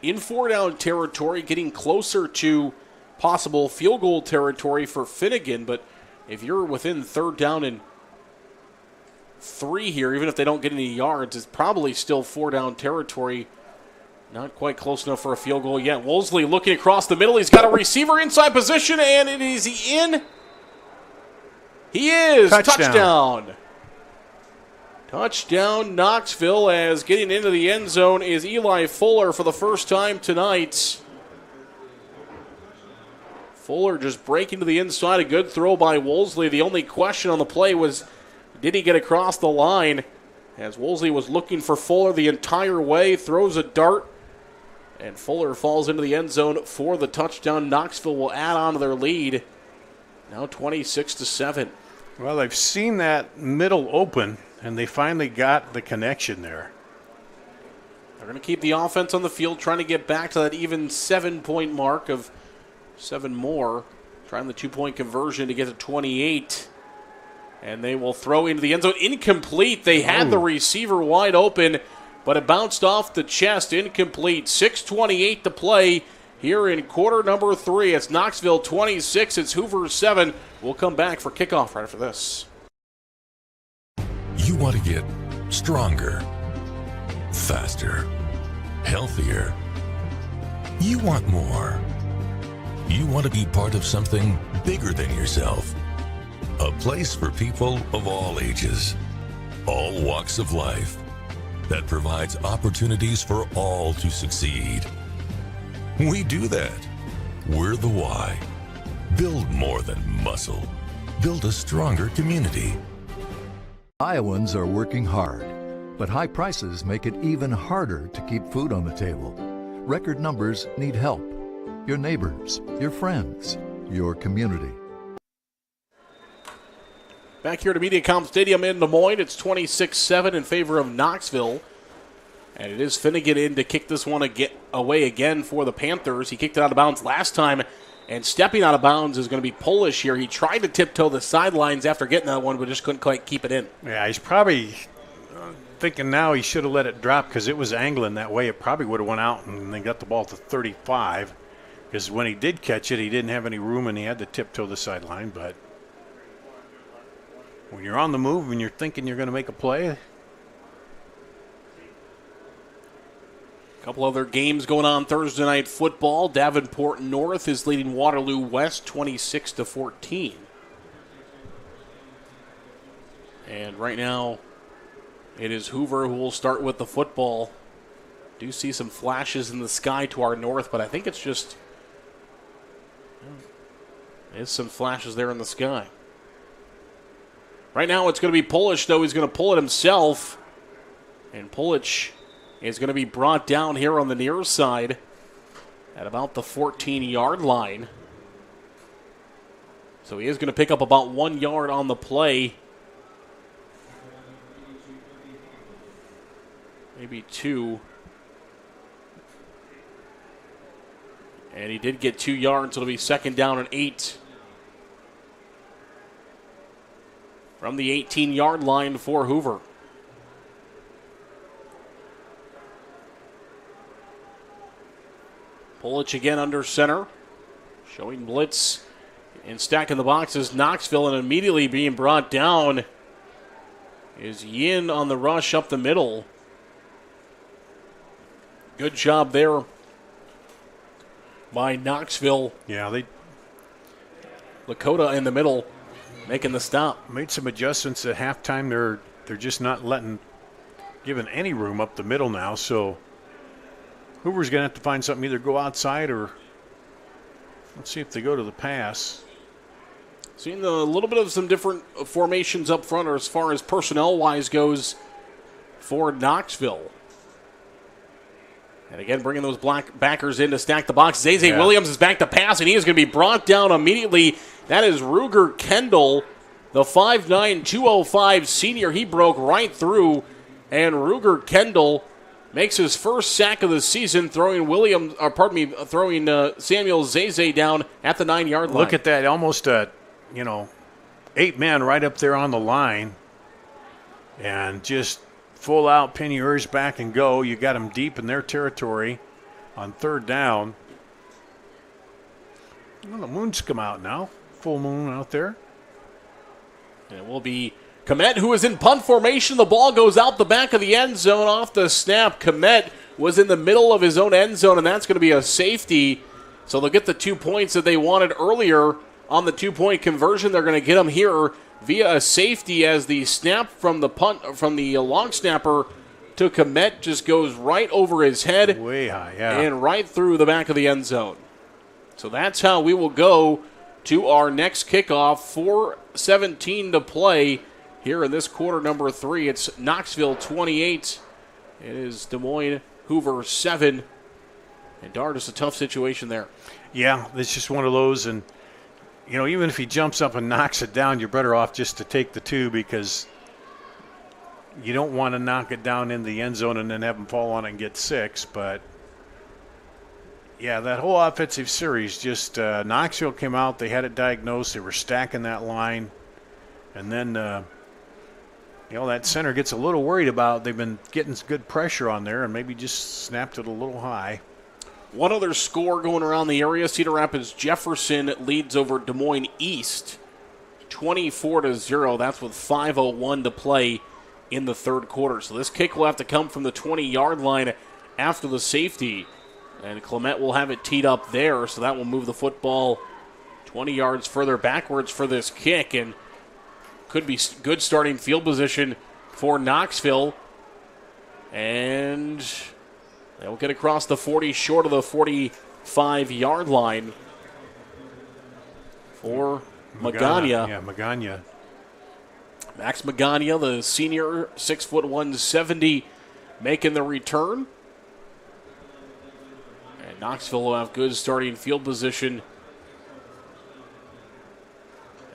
S11: in 4-down territory, getting closer to possible field goal territory for Finnegan, but if you're within 3rd down and 3 here, even if they don't get any yards, it's probably still 4-down territory. Not quite close enough for a field goal yet. Wolseley looking across the middle. He's got a receiver inside position, and is he in? He is. Touchdown. Touchdown, Knoxville, as getting into the end zone is Eli Fuller for the first time tonight. Fuller just breaking to the inside. A good throw by Wolseley. The only question on the play was, did he get across the line? As Wolseley was looking for Fuller the entire way, throws a dart, and Fuller falls into the end zone for the touchdown. Knoxville will add on to their lead. Now 26-7.
S12: Well, they've seen that middle open, and they finally got the connection there.
S11: They're going to keep the offense on the field, trying to get back to that even 7-point mark of 7 more. Trying the 2-point conversion to get to 28. And they will throw into the end zone. Incomplete. They had the receiver wide open, but it bounced off the chest. Incomplete. 6:28 to play here in quarter number 3. It's Knoxville 26. It's Hoover 7. We'll come back for kickoff right after this.
S14: You want to get stronger, faster, healthier. You want more. You want to be part of something bigger than yourself. A place for people of all ages, all walks of life, that provides opportunities for all to succeed. We do that. We're the why. Build more than muscle. Build a stronger community.
S5: Iowans are working hard, but high prices make it even harder to keep food on the table. Record numbers need help. Your neighbors, your friends, your community.
S11: Back here to MediaCom Stadium in Des Moines, it's 26-7 in favor of Knoxville. And it is Finnegan in to kick this one away again for the Panthers. He kicked it out of bounds last time, and stepping out of bounds is going to be Polish here. He tried to tiptoe the sidelines after getting that one, but just couldn't quite keep it in.
S12: Yeah, he's probably thinking now he should have let it drop because it was angling that way. It probably would have went out and then got the ball to 35. Because when he did catch it, he didn't have any room and he had to tiptoe the sideline, but when you're on the move and you're thinking you're going to make a play.
S11: A couple other games going on Thursday night football. Davenport North is leading Waterloo West 26-14. And right now it is Hoover who will start with the football. Do see some flashes in the sky to our north, but I think it's just there's some flashes there in the sky. Right now it's going to be Polish, though. He's going to pull it himself. And Polish is going to be brought down here on the near side at about the 14-yard line. So he is going to pick up about 1 yard on the play. Maybe 2. And he did get 2 yards. It'll be 2nd down and 8. From the 18-yard line for Hoover. Polish again under center. Showing blitz and stacking the boxes. Knoxville, and immediately being brought down is Yin on the rush up the middle. Good job there by Knoxville.
S12: Yeah,
S11: Lakota in the middle making the stop.
S12: Made some adjustments at halftime. They're just not giving any room up the middle now. So Hoover's going to have to find something, either go outside or let's see if they go to the pass.
S11: Seeing a little bit of some different formations up front, or as far as personnel-wise goes for Knoxville. And again, bringing those black backers in to stack the box. Zay Williams is back to pass, and he is going to be brought down immediately. That is Ruger Kendall, the 5'9", 205 senior. He broke right through, and Ruger Kendall makes his first sack of the season, throwing Samuel Zay down at the 9-yard line.
S12: Look at that, almost 8 men right up there on the line, and just full out, pin your ears back and go. You got them deep in their territory on 3rd down. Well, the moon's come out now. Full moon out there.
S11: And it will be Komet, who is in punt formation. The ball goes out the back of the end zone off the snap. Komet was in the middle of his own end zone, and that's going to be a safety. So they'll get the 2 points that they wanted earlier on the 2-point conversion. They're going to get them here via a safety as the snap from the long snapper to Komet just goes right over his head.
S12: Way high, yeah.
S11: And right through the back of the end zone. So that's how we will go to our next kickoff. 4:17 to play here in this quarter number 3. It's Knoxville 28. It is Des Moines Hoover 7. And Dart, is a tough situation there.
S12: Yeah, it's just one of those. And, even if he jumps up and knocks it down, you're better off just to take the 2 because you don't want to knock it down in the end zone and then have him fall on it and get 6. But, yeah, that whole offensive series, just Knoxville came out. They had it diagnosed. They were stacking that line. And then, that center gets a little worried about. They've been getting good pressure on there and maybe just snapped it a little high.
S11: One other score going around the area. Cedar Rapids Jefferson leads over Des Moines East 24-0. That's with 5:01 to play in the third quarter. So this kick will have to come from the 20-yard line after the safety. And Clement will have it teed up there, so that will move the football 20 yards further backwards for this kick. And could be good starting field position for Knoxville. And they'll get across the 40, short of the 45-yard line for Magana.
S12: Yeah, Magana.
S11: Max Magana, the senior, 6'1", 170, making the return. And Knoxville will have good starting field position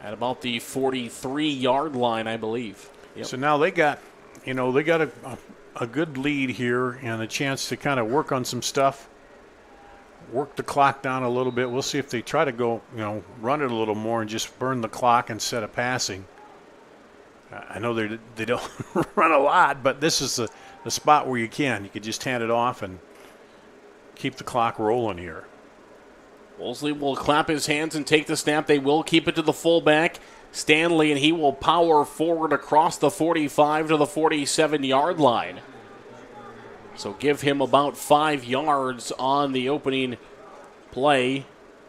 S11: at about the 43-yard line, I believe. Yep.
S12: So now they got a good lead here and a chance to kind of work on some stuff, work the clock down a little bit. We'll see if they try to go, run it a little more and just burn the clock instead of passing. I know they don't run a lot, but this is the spot where you can. You could just hand it off and keep the clock rolling here.
S11: Wolseley will clap his hands and take the snap. They will keep it to the fullback, Stanley, and he will power forward across the 45 to the 47-yard line. So give him about 5 yards on the opening play.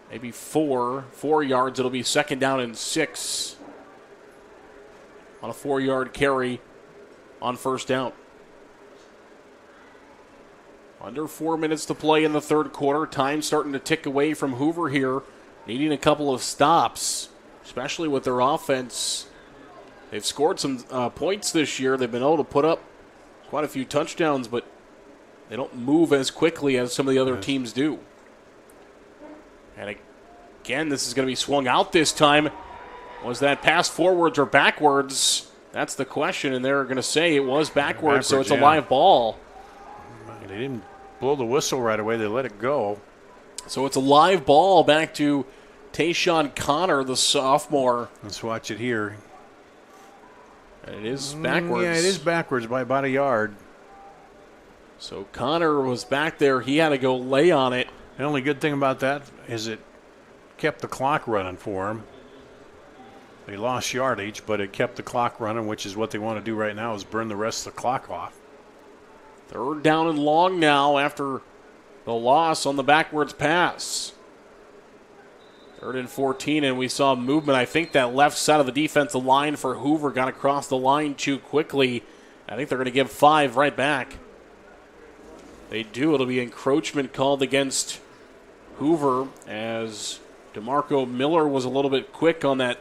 S11: Maybe 4 yards. It'll be 2nd down and 6 on a 4-yard carry on 1st down. Under 4 minutes to play in the third quarter. Time starting to tick away from Hoover here, needing a couple of stops, especially with their offense. They've scored some points this year. They've been able to put up quite a few touchdowns, but they don't move as quickly as some of the other teams do. And again, this is going to be swung out this time. Was that pass forwards or backwards? That's the question, and they're going to say it was backwards, so it's a live ball.
S12: They didn't blow the whistle right away. They let it go.
S11: So it's a live ball back to Tayshawn Connor, the sophomore.
S12: Let's watch it here.
S11: And it is backwards.
S12: Yeah, it is backwards by about a yard.
S11: So Connor was back there. He had to go lay on it.
S12: The only good thing about that is it kept the clock running for him. They lost yardage, but it kept the clock running, which is what they want to do right now, is burn the rest of the clock off.
S11: 3rd down and long now after the loss on the backwards pass. 3rd and 14, and we saw movement. I think that left side of the defensive line for Hoover got across the line too quickly. I think they're going to give 5 right back. They do. It'll be encroachment called against Hoover as DeMarco Miller was a little bit quick on that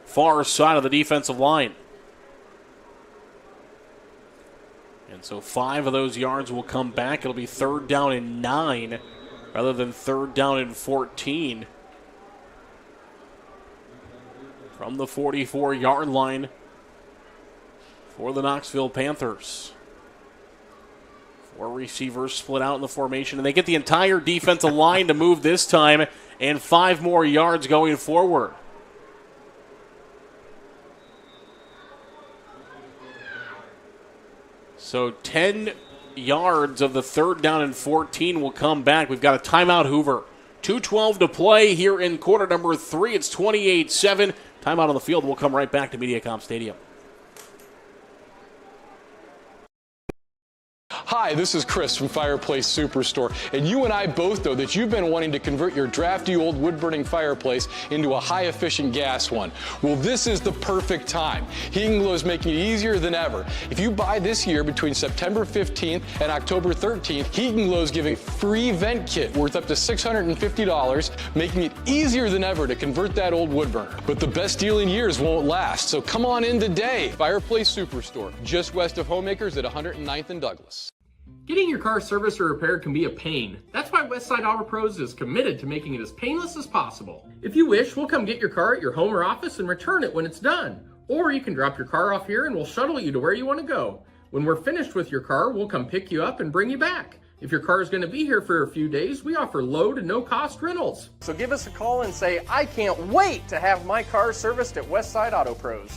S11: far side of the defensive line. And so 5 of those yards will come back. It'll be 3rd down and 9 rather than 3rd down and 14. From the 44-yard line for the Knoxville Panthers. 4 receivers split out in the formation, and they get the entire defensive line to move this time, and 5 more yards going forward. So 10 yards of the 3rd down and 14 will come back. We've got a timeout, Hoover. 2:12 to play here in quarter number 3. It's 28-7. Timeout on the field. We'll come right back to MediaCom Stadium.
S15: Hi, this is Chris from Fireplace Superstore, and you and I both know that you've been wanting to convert your drafty old wood-burning fireplace into a high-efficient gas one. Well, this is the perfect time. Heating Glow is making it easier than ever. If you buy this year between September 15th and October 13th, Heating Glow is giving a free vent kit worth up to $650, making it easier than ever to convert that old wood burner. But the best deal in years won't last, so come on in today. Fireplace Superstore, just west of Homemakers at 109th and Douglas.
S9: Getting your car serviced or repaired can be a pain. That's why Westside Auto Pros is committed to making it as painless as possible. If you wish, we'll come get your car at your home or office and return it when it's done. Or you can drop your car off here and we'll shuttle you to where you want to go. When we're finished with your car, we'll come pick you up and bring you back. If your car is going to be here for a few days, we offer low to no cost rentals.
S10: So give us a call and say, I can't wait to have my car serviced at Westside Auto Pros.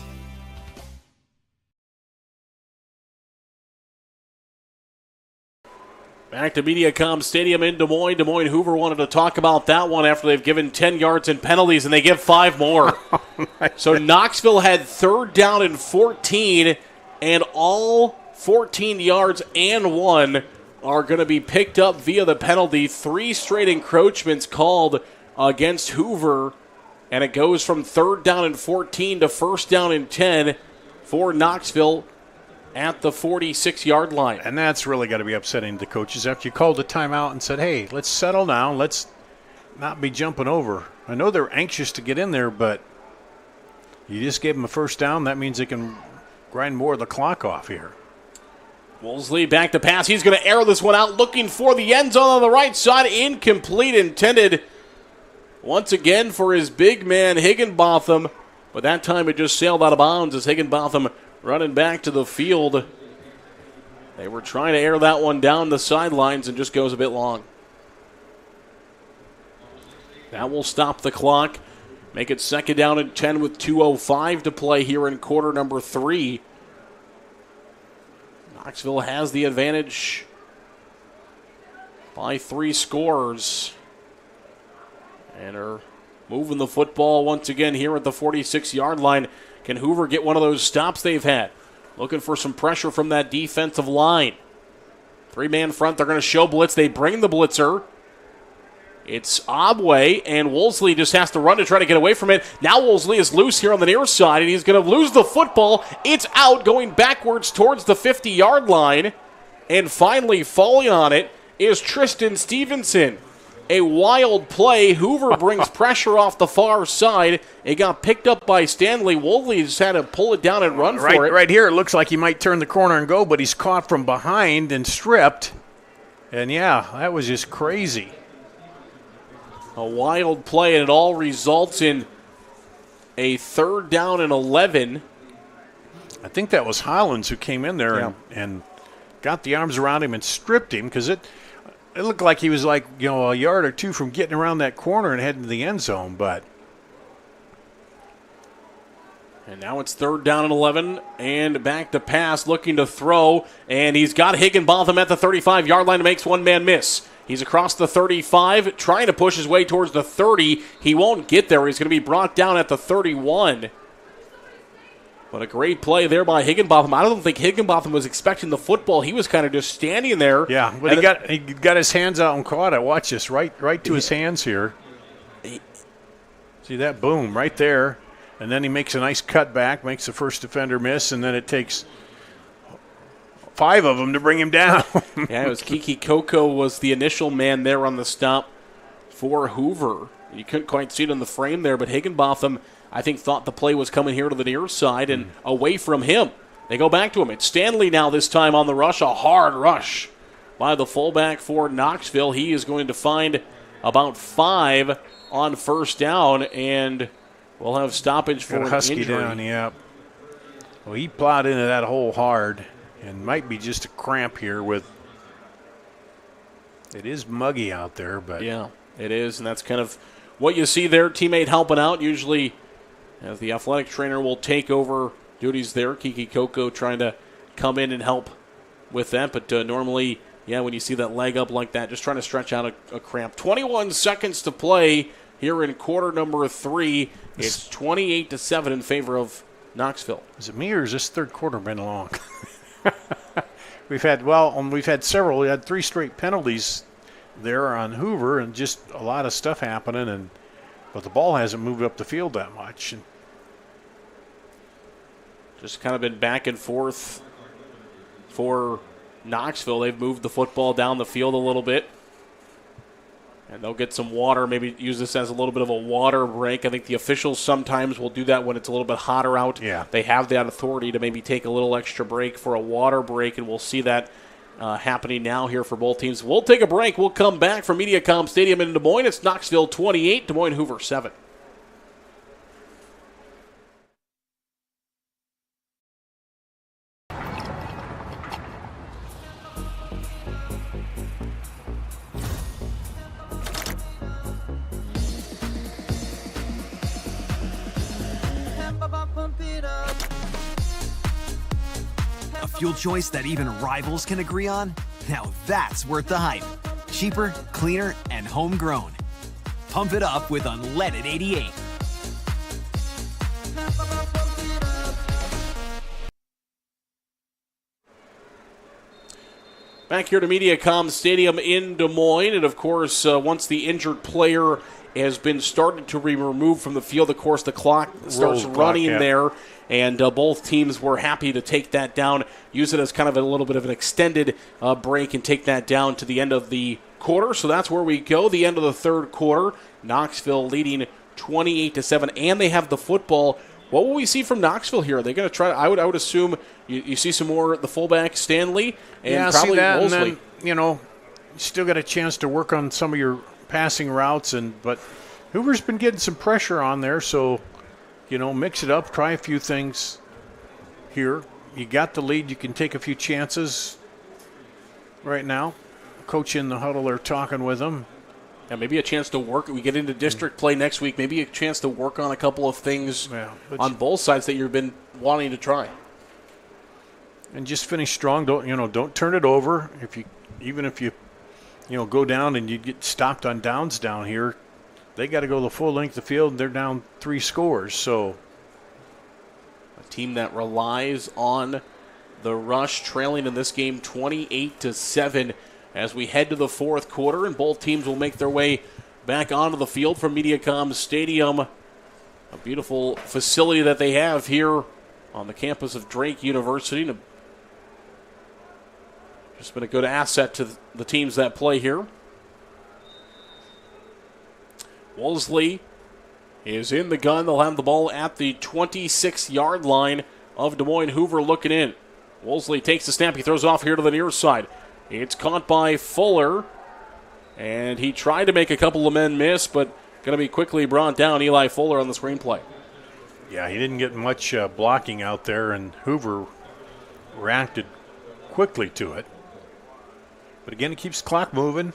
S11: Back to MediaCom Stadium in Des Moines. Des Moines Hoover wanted to talk about that one after they've given 10 yards in penalties, and they give 5 more. So Knoxville had 3rd down and 14, and all 14 yards and 1 are going to be picked up via the penalty. 3 straight encroachments called against Hoover, and it goes from 3rd down and 14 to 1st down and 10 for Knoxville at the 46-yard line.
S12: And that's really got to be upsetting to coaches after you called a timeout and said, hey, let's settle down. Let's not be jumping over. I know they're anxious to get in there, but you just gave them a 1st down. That means they can grind more of the clock off here.
S11: Wolseley back to pass. He's going to air this one out, looking for the end zone on the right side. Incomplete, intended once again for his big man Higginbotham, but that time it just sailed out of bounds as Higginbotham running back to the field. They were trying to air that one down the sidelines and just goes a bit long. That will stop the clock. Make it 2nd down and 10 with 2:05 to play here in quarter number 3. Knoxville has the advantage by 3 scores. And are moving the football once again here at the 46-yard line. Can Hoover get one of those stops they've had? Looking for some pressure from that defensive line. 3-man front, they're going to show blitz. They bring the blitzer. It's Obway, and Wolseley just has to run to try to get away from it. Now Wolseley is loose here on the near side, and he's going to lose the football. It's out, going backwards towards the 50-yard line. And finally falling on it is Tristan Stevenson. A wild play. Hoover brings pressure off the far side. It got picked up by Stanley. Wolseley just had to pull it down and run for it.
S12: Right here, it looks like he might turn the corner and go, but he's caught from behind and stripped. And, yeah, that was just crazy.
S11: A wild play, and it all results in a 3rd down and 11.
S12: I think that was Hollins who came in there and got the arms around him and stripped him because it looked like he was like, a yard or 2 from getting around that corner and heading to the end zone, but.
S11: And now it's 3rd down and 11, and back to pass, looking to throw, and he's got Higginbotham at the 35-yard line and makes one man miss. He's across the 35, trying to push his way towards the 30. He won't get there. He's going to be brought down at the 31. But a great play there by Higginbotham. I don't think Higginbotham was expecting the football. He was kind of just standing there.
S12: Yeah, but he got his hands out and caught it. Watch this, right to his hands here. See that? Boom, right there. And then he makes a nice cut back, makes the first defender miss, and then it takes 5 of them to bring him down.
S11: Yeah, it was Kiki Coco was the initial man there on the stop for Hoover. You couldn't quite see it in the frame there, but Higginbotham, I think, thought the play was coming here to the near side and away from him. They go back to him. It's Stanley now this time on the rush, a hard rush by the fullback for Knoxville. He is going to find about 5 on 1st down, and we'll have stoppage for an
S12: Husky
S11: injury.
S12: Down, yeah. Well, he plowed into that hole hard and might be just a cramp here with – it is muggy out there, but –
S11: yeah, it is, and that's kind of what you see there. Teammate helping out. Usually as the athletic trainer will take over duties there. Kiki Coco trying to come in and help with that, but normally Yeah, when you see that leg up like that, just trying to stretch out a cramp. 21 seconds to play here in quarter number 3. It's 28-7 in favor of Knoxville.
S12: Is it me or has this third quarter been long? We've had several. We had 3 straight penalties there on Hoover and just a lot of stuff happening, but the ball hasn't moved up the field that much. And
S11: just kind of been back and forth for Knoxville. They've moved the football down the field a little bit. And they'll get some water, maybe use this as a little bit of a water break. I think the officials sometimes will do that when it's a little bit hotter out.
S12: Yeah.
S11: They have that authority to maybe take a little extra break for a water break, and we'll see that happening now here for both teams. We'll take a break. We'll come back from MediaCom Stadium in Des Moines. It's Knoxville 28, Des Moines Hoover 7.
S4: A fuel choice that even rivals can agree on? Now that's worth the hype. Cheaper, cleaner, and homegrown. Pump it up with unleaded 88.
S11: Back here to MediaCom Stadium in Des Moines, and of course, once the injured player has been started to be removed from the field, of course, the clock starts running there, and both teams were happy to take that down, use it as kind of a little bit of an extended break, and take that down to the end of the quarter. So that's where we go, the end of the third quarter. Knoxville leading 28-7, and they have the football. What will we see from Knoxville here? Are they going to try? I would assume you see some more the fullback Stanley and probably
S12: see that,
S11: Wolseley.
S12: and then, you still got a chance to work on some of your passing routes, but Hoover's been getting some pressure on there, so mix it up, try a few things here. You got the lead, you can take a few chances right now. Coach in the huddle, they're talking with them.
S11: Yeah, maybe a chance to work. We get into district play next week. Maybe a chance to work on a couple of things on both sides that you've been wanting to try.
S12: And just finish strong. Don't turn it over. Even if you go down and you get stopped on downs down here, they got to go the full length of the field. They're down 3 scores. So
S11: a team that relies on the rush, trailing in this game 28-7. As we head to the fourth quarter, and both teams will make their way back onto the field from MediaCom Stadium, a beautiful facility that they have here on the campus of Drake University. Just been a good asset to the teams that play here. Wolseley is in the gun. They'll have the ball at the 26-yard line of Des Moines. Hoover looking in. Wolseley takes the snap. He throws off here to the near side. It's caught by Fuller, and he tried to make a couple of men miss, but going to be quickly brought down. Eli Fuller on the screenplay.
S12: Yeah, he didn't get much blocking out there, and Hoover reacted quickly to it. But again, it keeps the clock moving.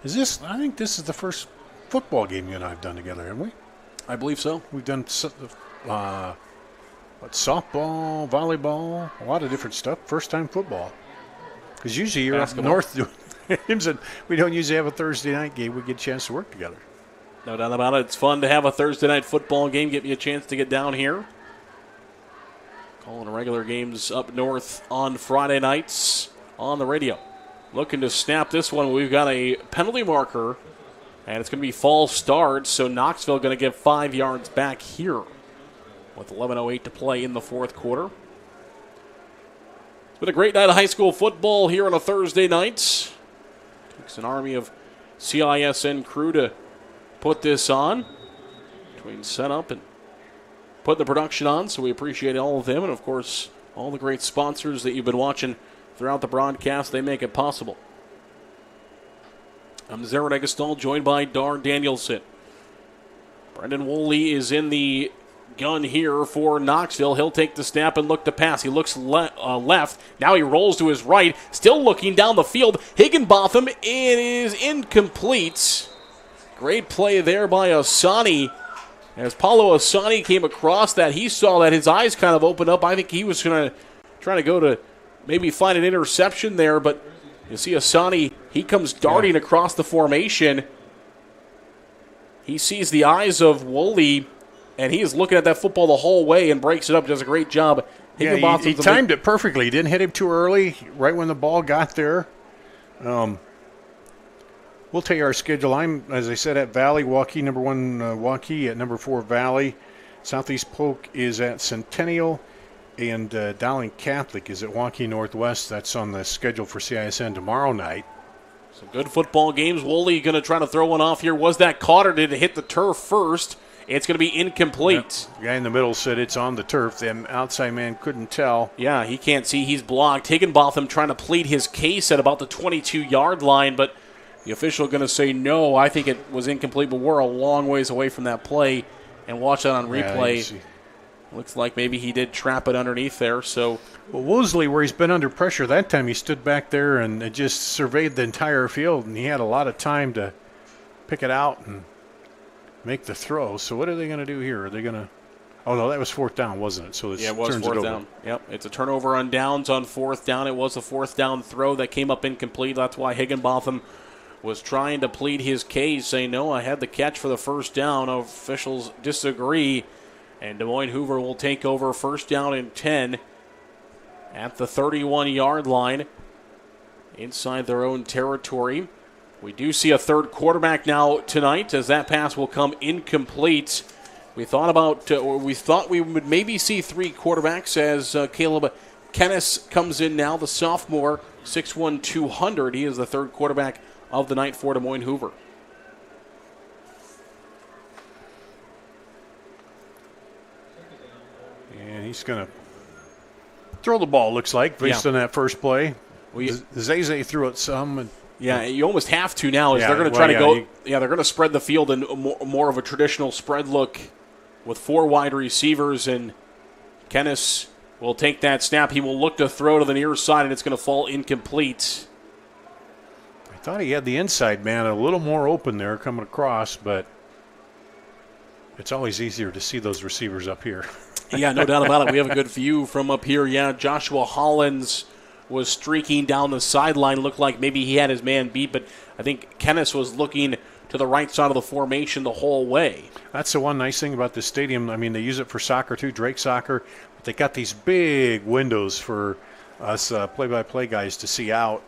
S12: I think this is the first football game you and I have done together, haven't we?
S11: I believe so.
S12: We've done softball, volleyball, a lot of different stuff. First time football. Because usually you're up north doing games, and we don't usually have a Thursday night game. We get a chance to work together.
S11: No doubt about it. It's fun to have a Thursday night football game. Get me a chance to get down here. Calling regular games up north on Friday nights on the radio. Looking to snap this one. We've got a penalty marker, and it's going to be false start, so Knoxville going to get 5 yards back here with 11:08 to play in the fourth quarter. It's been a great night of high school football here on a Thursday night. Takes an army of CISN crew to put this on, between setup and putting the production on, so we appreciate all of them, and of course all the great sponsors that you've been watching throughout the broadcast. They make it possible. I'm Zared Eggestal, joined by Dar Danielson. Brendan Woolley is in the gun here for Knoxville. He'll take the snap and look to pass. He looks left. Now he rolls to his right. Still looking down the field. Higginbotham, it is incomplete. Great play there by Asani. As Paulo Asani came across that, he saw that his eyes kind of opened up. I think he was going to try to go to maybe find an interception there, but you see Asani, he comes darting across the formation. He sees the eyes of Woolley, and he is looking at that football the whole way and breaks it up. Does a great job.
S12: Yeah, he timed it perfectly. He didn't hit him too early, right when the ball got there. We'll tell you our schedule. I'm, as I said, at Valley, Waukee, number 1 Waukee, at number 4 Valley. Southeast Polk is at Centennial, and Dowling Catholic is at Waukee Northwest. That's on the schedule for CISN tomorrow night.
S11: Some good football games. Woolley going to try to throw one off here. Was that caught or did it hit the turf first? It's going to be incomplete.
S12: Yep. The guy in the middle said it's on the turf. The outside man couldn't tell.
S11: Yeah, he can't see. He's blocked. Higginbotham trying to plead his case at about the 22-yard line, but the official going to say no. I think it was incomplete, but we're a long ways away from that play. And watch that on replay.
S12: Yeah,
S11: looks like maybe he did trap it underneath there. So,
S12: well, Woolsey, where he's been under pressure, that time he stood back there and just surveyed the entire field, and he had a lot of time to pick it out and make the throw. So what are they going to do here? Are they going to – oh, no, that was 4th down, wasn't it? So
S11: yeah, it was 4th down. Yep, it's a turnover on downs on 4th down. It was a 4th down throw that came up incomplete. That's why Higginbotham was trying to plead his case, saying, no, I had the catch for the 1st down. Officials disagree, and Des Moines Hoover will take over 1st down and 10 at the 31-yard line inside their own territory. We do see a third quarterback now tonight, as that pass will come incomplete. We thought we would maybe see 3 quarterbacks as Caleb Kennis comes in now, the sophomore, 6'1", 200. He is the third quarterback of the night for Des Moines Hoover.
S12: And he's going to throw the ball, looks like, based on that first play. Zay threw it some.
S11: Yeah, you almost have to now. They're going to try to go. They're going to spread the field in more of a traditional spread look with 4 wide receivers, and Kennis will take that snap. He will look to throw to the near side, and it's going to fall incomplete.
S12: I thought he had the inside man a little more open there coming across, but it's always easier to see those receivers up here.
S11: Yeah, no doubt about it. We have a good view from up here. Yeah, Joshua Hollins was streaking down the sideline. Looked like maybe he had his man beat, but I think Kennis was looking to the right side of the formation the whole way.
S12: That's the one nice thing about this stadium. I mean, they use it for soccer too, Drake soccer. But they got these big windows for us play-by-play guys to see out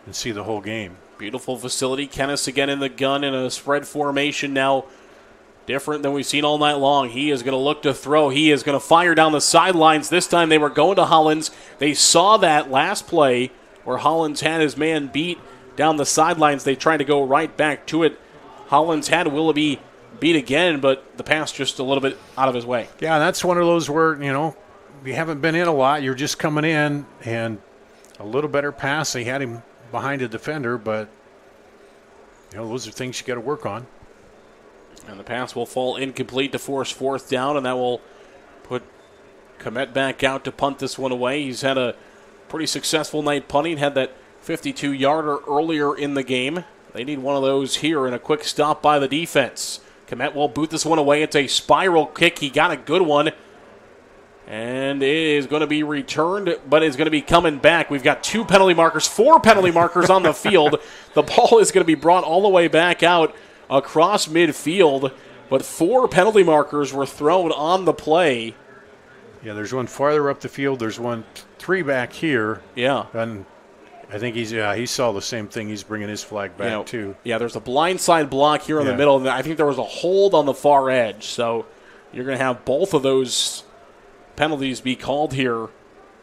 S12: and see the whole game.
S11: Beautiful facility. Kennis again in the gun in a spread formation now. Different than we've seen all night long. He is going to look to throw. He is going to fire down the sidelines. This time they were going to Hollins. They saw that last play where Hollins had his man beat down the sidelines. They tried to go right back to it. Hollins had Willoughby beat again, but the pass just a little bit out of his way.
S12: Yeah, that's one of those where, you haven't been in a lot. You're just coming in, and a little better pass. They had him behind a defender, but, those are things you got to work on.
S11: And the pass will fall incomplete to force 4th down, and that will put Komet back out to punt this one away. He's had a pretty successful night punting, had that 52-yarder earlier in the game. They need one of those here and a quick stop by the defense. Komet will boot this one away. It's a spiral kick. He got a good one. And it is going to be returned, but it's going to be coming back. We've got 4 penalty markers on the field. The ball is going to be brought all the way back out across midfield, but 4 penalty markers were thrown on the play.
S12: Yeah, there's one farther up the field. There's 3 back here.
S11: Yeah.
S12: And I think he saw the same thing. He's bringing his flag back, too.
S11: Yeah, there's a blindside block here in the middle, and I think there was a hold on the far edge. So you're going to have both of those penalties be called here.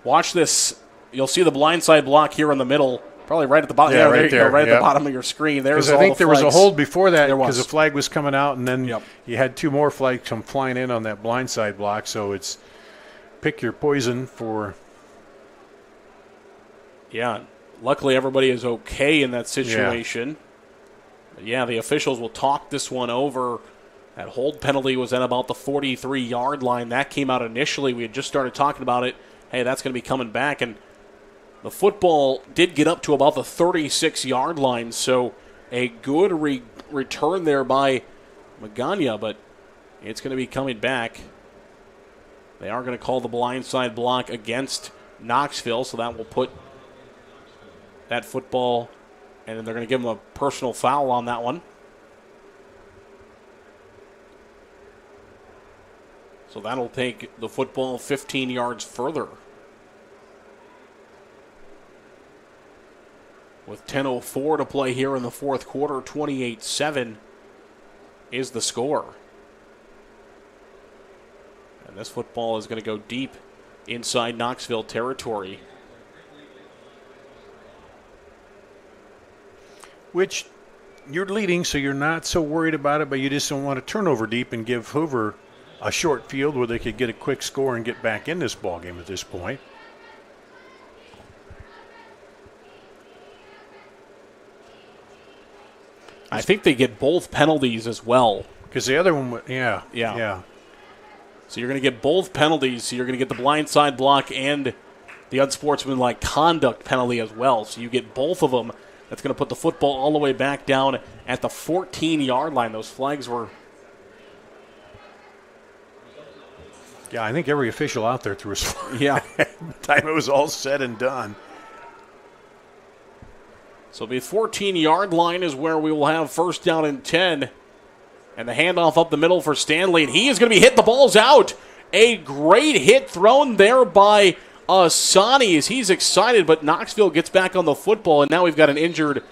S11: Watch this. You'll see the blindside block here in the middle. Probably right at the bottom.
S12: Yeah, right there.
S11: Right at the bottom of your screen. There's
S12: I think there was a hold before that because the flag was coming out, and then you had 2 more flags come flying in on that blindside block. So it's pick your poison for.
S11: Yeah, luckily everybody is okay in that situation. Yeah, the officials will talk this one over. That hold penalty was at about the 43-yard line. That came out initially. We had just started talking about it. Hey, that's going to be coming back, and the football did get up to about the 36-yard line, so a good return there by Magana, but it's going to be coming back. They are going to call the blindside block against Knoxville, so that will put that football, and then they're going to give him a personal foul on that one. So that'll take the football 15 yards further. With 10:04 to play here in the fourth quarter, 28-7 is the score. And this football is going to go deep inside Knoxville territory.
S12: Which you're leading, so you're not so worried about it, but you just don't want to turn over deep and give Hoover a short field where they could get a quick score and get back in this ballgame at this point.
S11: I think they get both penalties as well.
S12: Because the other one,
S11: Yeah.
S12: So
S11: you're going to get both penalties. So you're going to get the blindside block and the unsportsmanlike conduct penalty as well. So you get both of them. That's going to put the football all the way back down at the 14-yard line. Those flags were...
S12: Yeah, I think every official out there threw his flag.
S11: Yeah.
S12: By the time it was all said and done.
S11: So the 14-yard line is where we will have first down and 10. And the handoff up the middle for Stanley. And he is going to be hit. The ball's out. A great hit thrown there by Asani as he's excited. But Knoxville gets back on the football. And now we've got an injured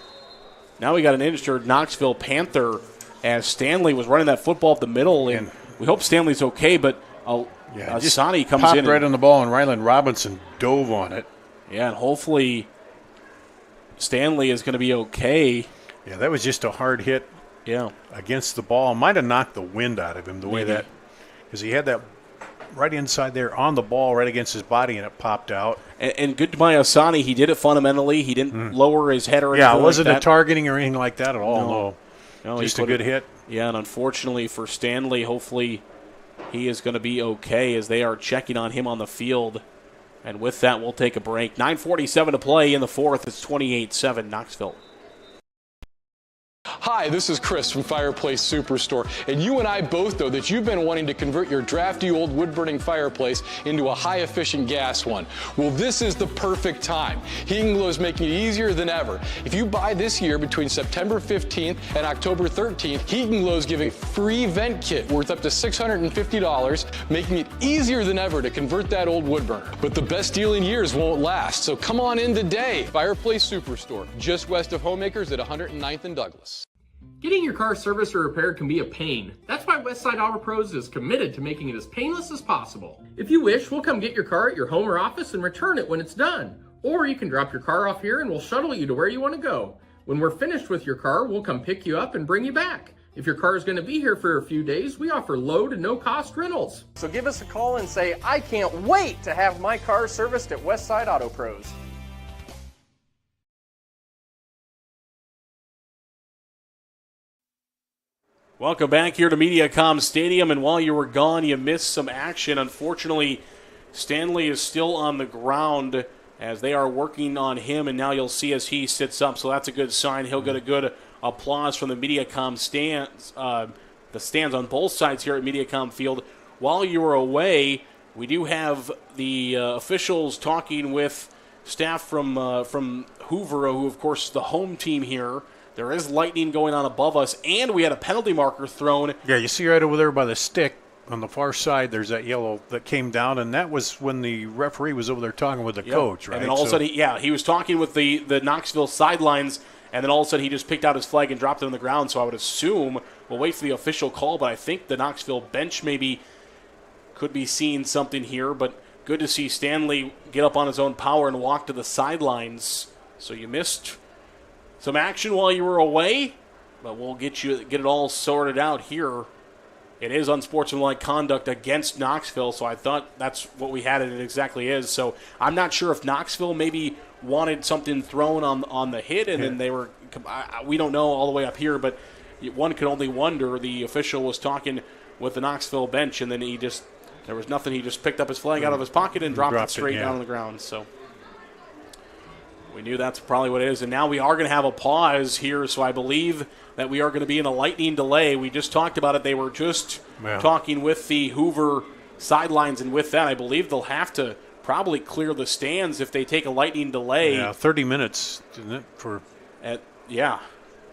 S11: Knoxville Panther as Stanley was running that football up the middle. And we hope Stanley's okay. But Asani comes
S12: popped
S11: in.
S12: right on the ball, and Ryland Robinson dove on it.
S11: Yeah, and hopefully Stanley is going to be okay.
S12: Yeah, that was just a hard hit.
S11: Yeah,
S12: against the ball. Might have knocked the wind out of him the way that, because he had that right inside there on the ball right against his body, and it popped out.
S11: And good by Asani. He did it fundamentally. He didn't lower his head or anything.
S12: Yeah, it wasn't
S11: like
S12: a targeting or anything like that at all. No. Just a good hit.
S11: Yeah, and unfortunately for Stanley, hopefully he is going to be okay as they are checking on him on the field. And with that, we'll take a break. 9:47 to play in the fourth. It's 28-7 Knoxville.
S15: Hi, this is Chris from Fireplace Superstore, and you and I both know that you've been wanting to convert your drafty old wood-burning fireplace into a high-efficient gas one. Well, this is the perfect time. Heating Glow is making it easier than ever. If you buy this year between September 15th and October 13th, Heating Glow is giving a free vent kit worth up to $650, making it easier than ever to convert that old wood burner. But the best deal in years won't last, so come on in today. Fireplace Superstore, just west of Homemakers at 109th and Douglas.
S9: Getting your car serviced or repaired can be a pain. That's why Westside Auto Pros is committed to making it as painless as possible. If you wish, we'll come get your car at your home or office and return it when it's done. Or you can drop your car off here and we'll shuttle you to where you want to go. When we're finished with your car, we'll come pick you up and bring you back. If your car is going to be here for a few days, we offer low to no cost rentals.
S10: So give us a call and say, I can't wait to have my car serviced at Westside Auto Pros.
S11: Welcome back here to MediaCom Stadium, and while you were gone, you missed some action. Unfortunately, Stanley is still on the ground as they are working on him, and now you'll see as he sits up, so that's a good sign. He'll get a good applause from the MediaCom stands, the stands on both sides here at MediaCom Field. While you were away, we do have the officials talking with staff from Hoover, who, of course, is the home team here. There is lightning going on above us, and we had a penalty marker thrown.
S12: Yeah, you see right over there by the stick on the far side, there's that yellow that came down, and that was when the referee was over there talking with the coach, right?
S11: And then all of a sudden, he was talking with the Knoxville sidelines, and then all of a sudden he just picked out his flag and dropped it on the ground. So I would assume we'll wait for the official call, but I think the Knoxville bench maybe could be seeing something here. But good to see Stanley get up on his own power and walk to the sidelines. So you missed some action while you were away, but we'll get it all sorted out here. It is unsportsmanlike conduct against Knoxville, so I thought that's what we had, and it exactly is. So I'm not sure if Knoxville maybe wanted something thrown on the hit, and then they were – we don't know all the way up here, but one could only wonder. The official was talking with the Knoxville bench, and then there was nothing. He just picked up his flag out of his pocket and dropped it straight down on the ground. So we knew that's probably what it is. And now we are going to have a pause here, so I believe that we are going to be in a lightning delay. We just talked about it. They were just talking with the Hoover sidelines, and with that, I believe they'll have to probably clear the stands if they take a lightning delay.
S12: Yeah, 30 minutes, isn't it?
S11: Yeah.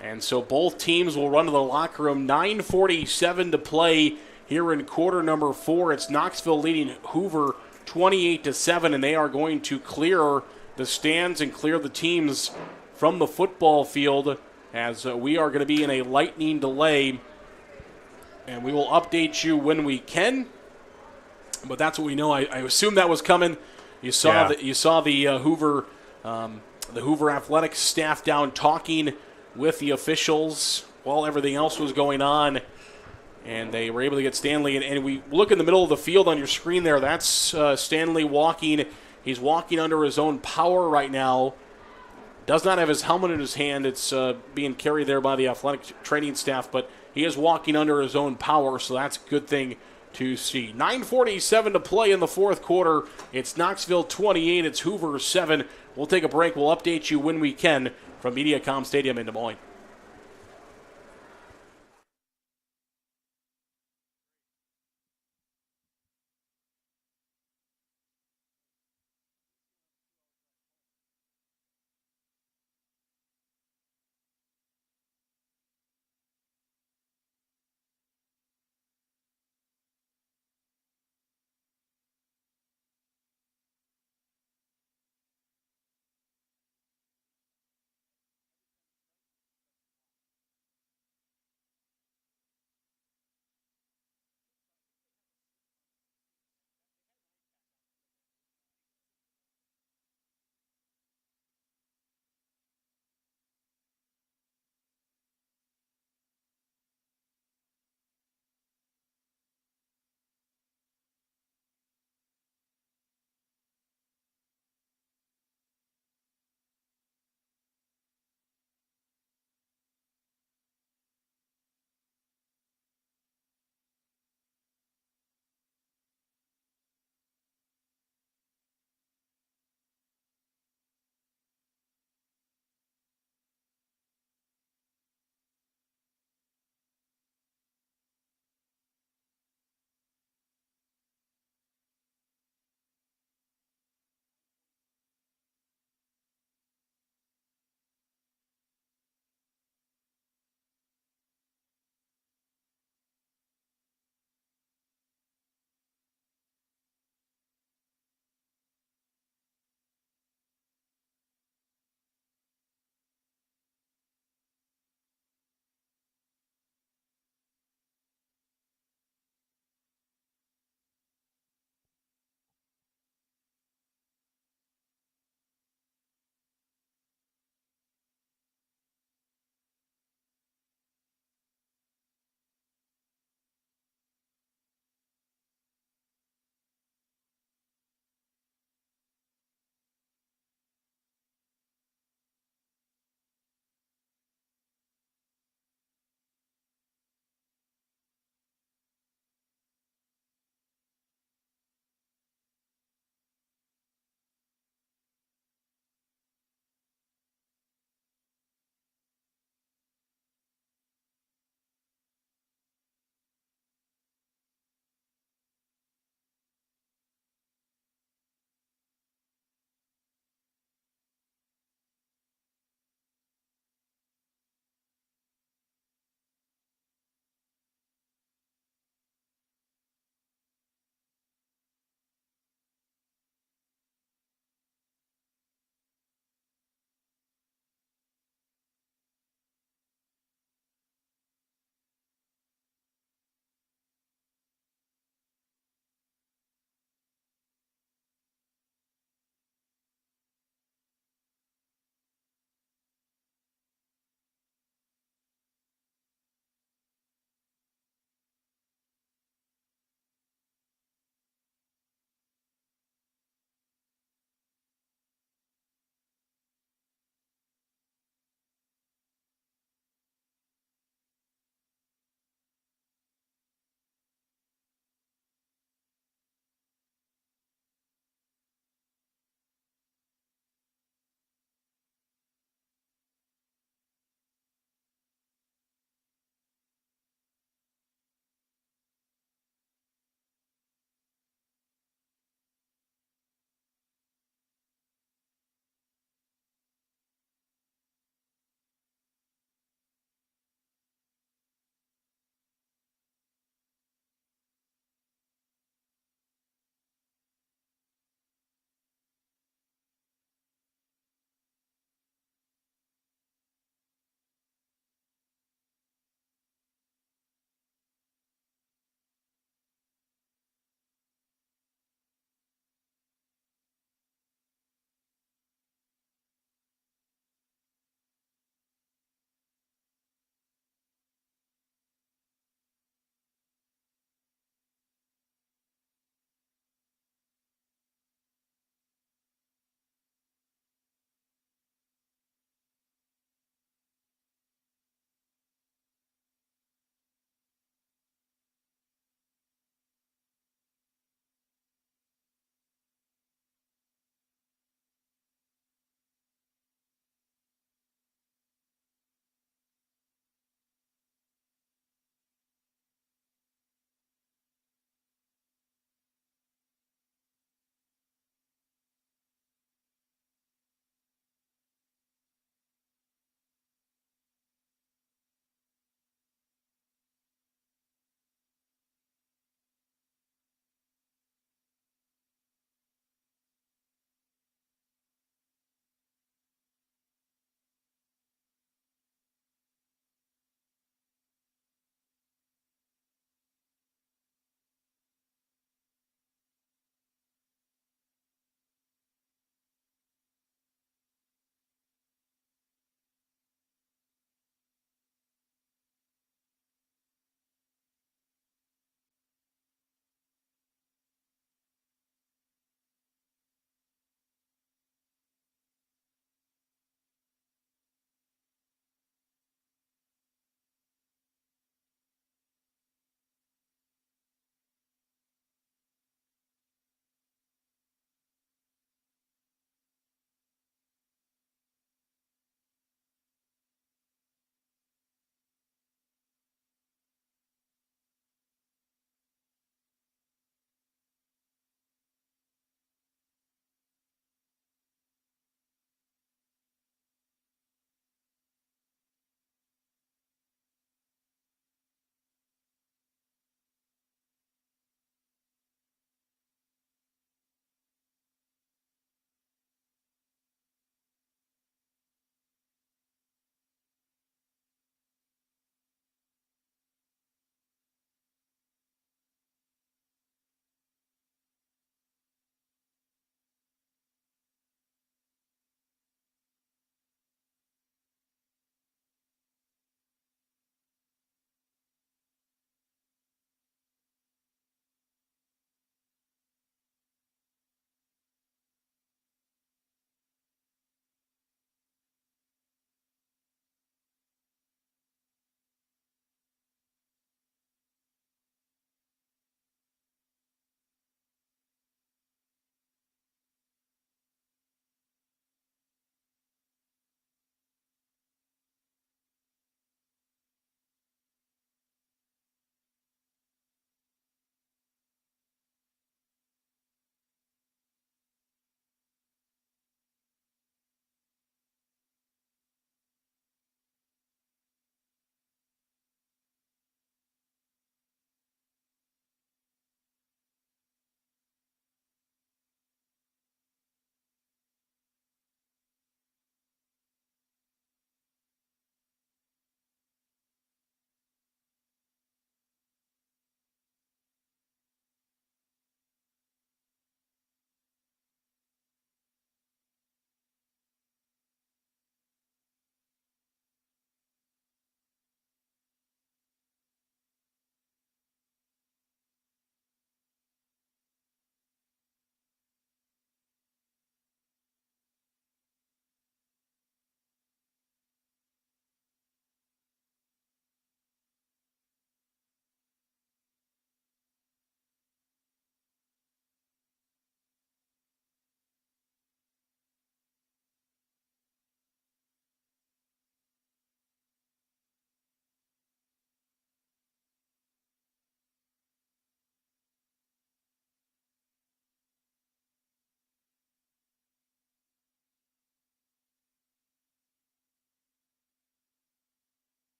S11: And so both teams will run to the locker room. 9:47 to play here in quarter number 4. It's Knoxville leading Hoover 28-7, and they are going to clear the stands and clear the teams from the football field as we are going to be in a lightning delay. And we will update you when we can. But that's what we know. I assume that was coming. You saw the Hoover athletics staff down talking with the officials while everything else was going on, and they were able to get Stanley. And we look in the middle of the field on your screen there. That's Stanley walking. He's walking under his own power right now. Does not have his helmet in his hand. It's being carried there by the athletic training staff, but he is walking under his own power, so that's a good thing to see. 9:47 to play in the fourth quarter. It's Knoxville 28. It's Hoover 7. We'll take a break. We'll update you when we can from Mediacom Stadium in Des Moines.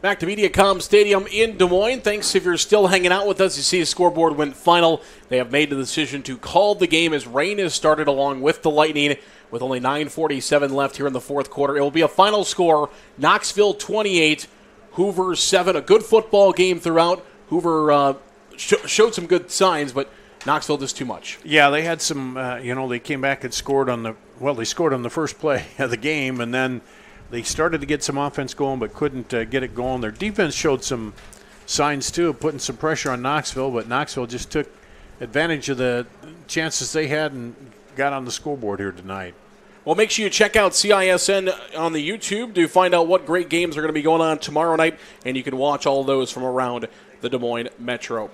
S11: Back to Mediacom Stadium in Des Moines. Thanks if you're still hanging out with us. You see the scoreboard went final. They have made the decision to call the game as rain has started along with the Lightning with only 9:47 left here in the fourth quarter. It will be a final score, Knoxville 28, Hoover 7. A good football game throughout. Hoover showed some good signs, but Knoxville just too much.
S12: Yeah, they had some, they came back and scored on they scored on the first play of the game, and then they started to get some offense going but couldn't get it going. Their defense showed some signs, too, of putting some pressure on Knoxville, but Knoxville just took advantage of the chances they had and got on the scoreboard here tonight.
S11: Well, make sure you check out CISN on the YouTube to find out what great games are going to be going on tomorrow night, and you can watch all those from around the Des Moines Metro.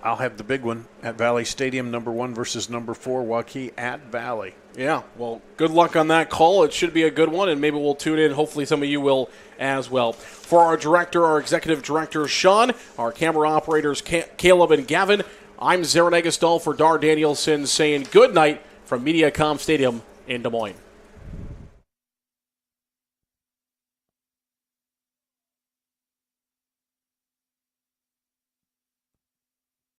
S12: I'll have the big one at Valley Stadium, number 1 versus number 4, Waukee at Valley.
S11: Yeah, well, good luck on that call. It should be a good one, and maybe we'll tune in. Hopefully some of you will as well. For our executive director, Sean, our camera operators, Caleb and Gavin, I'm Zaran Egestal for Dar Danielson saying good night from Mediacom Stadium in Des Moines.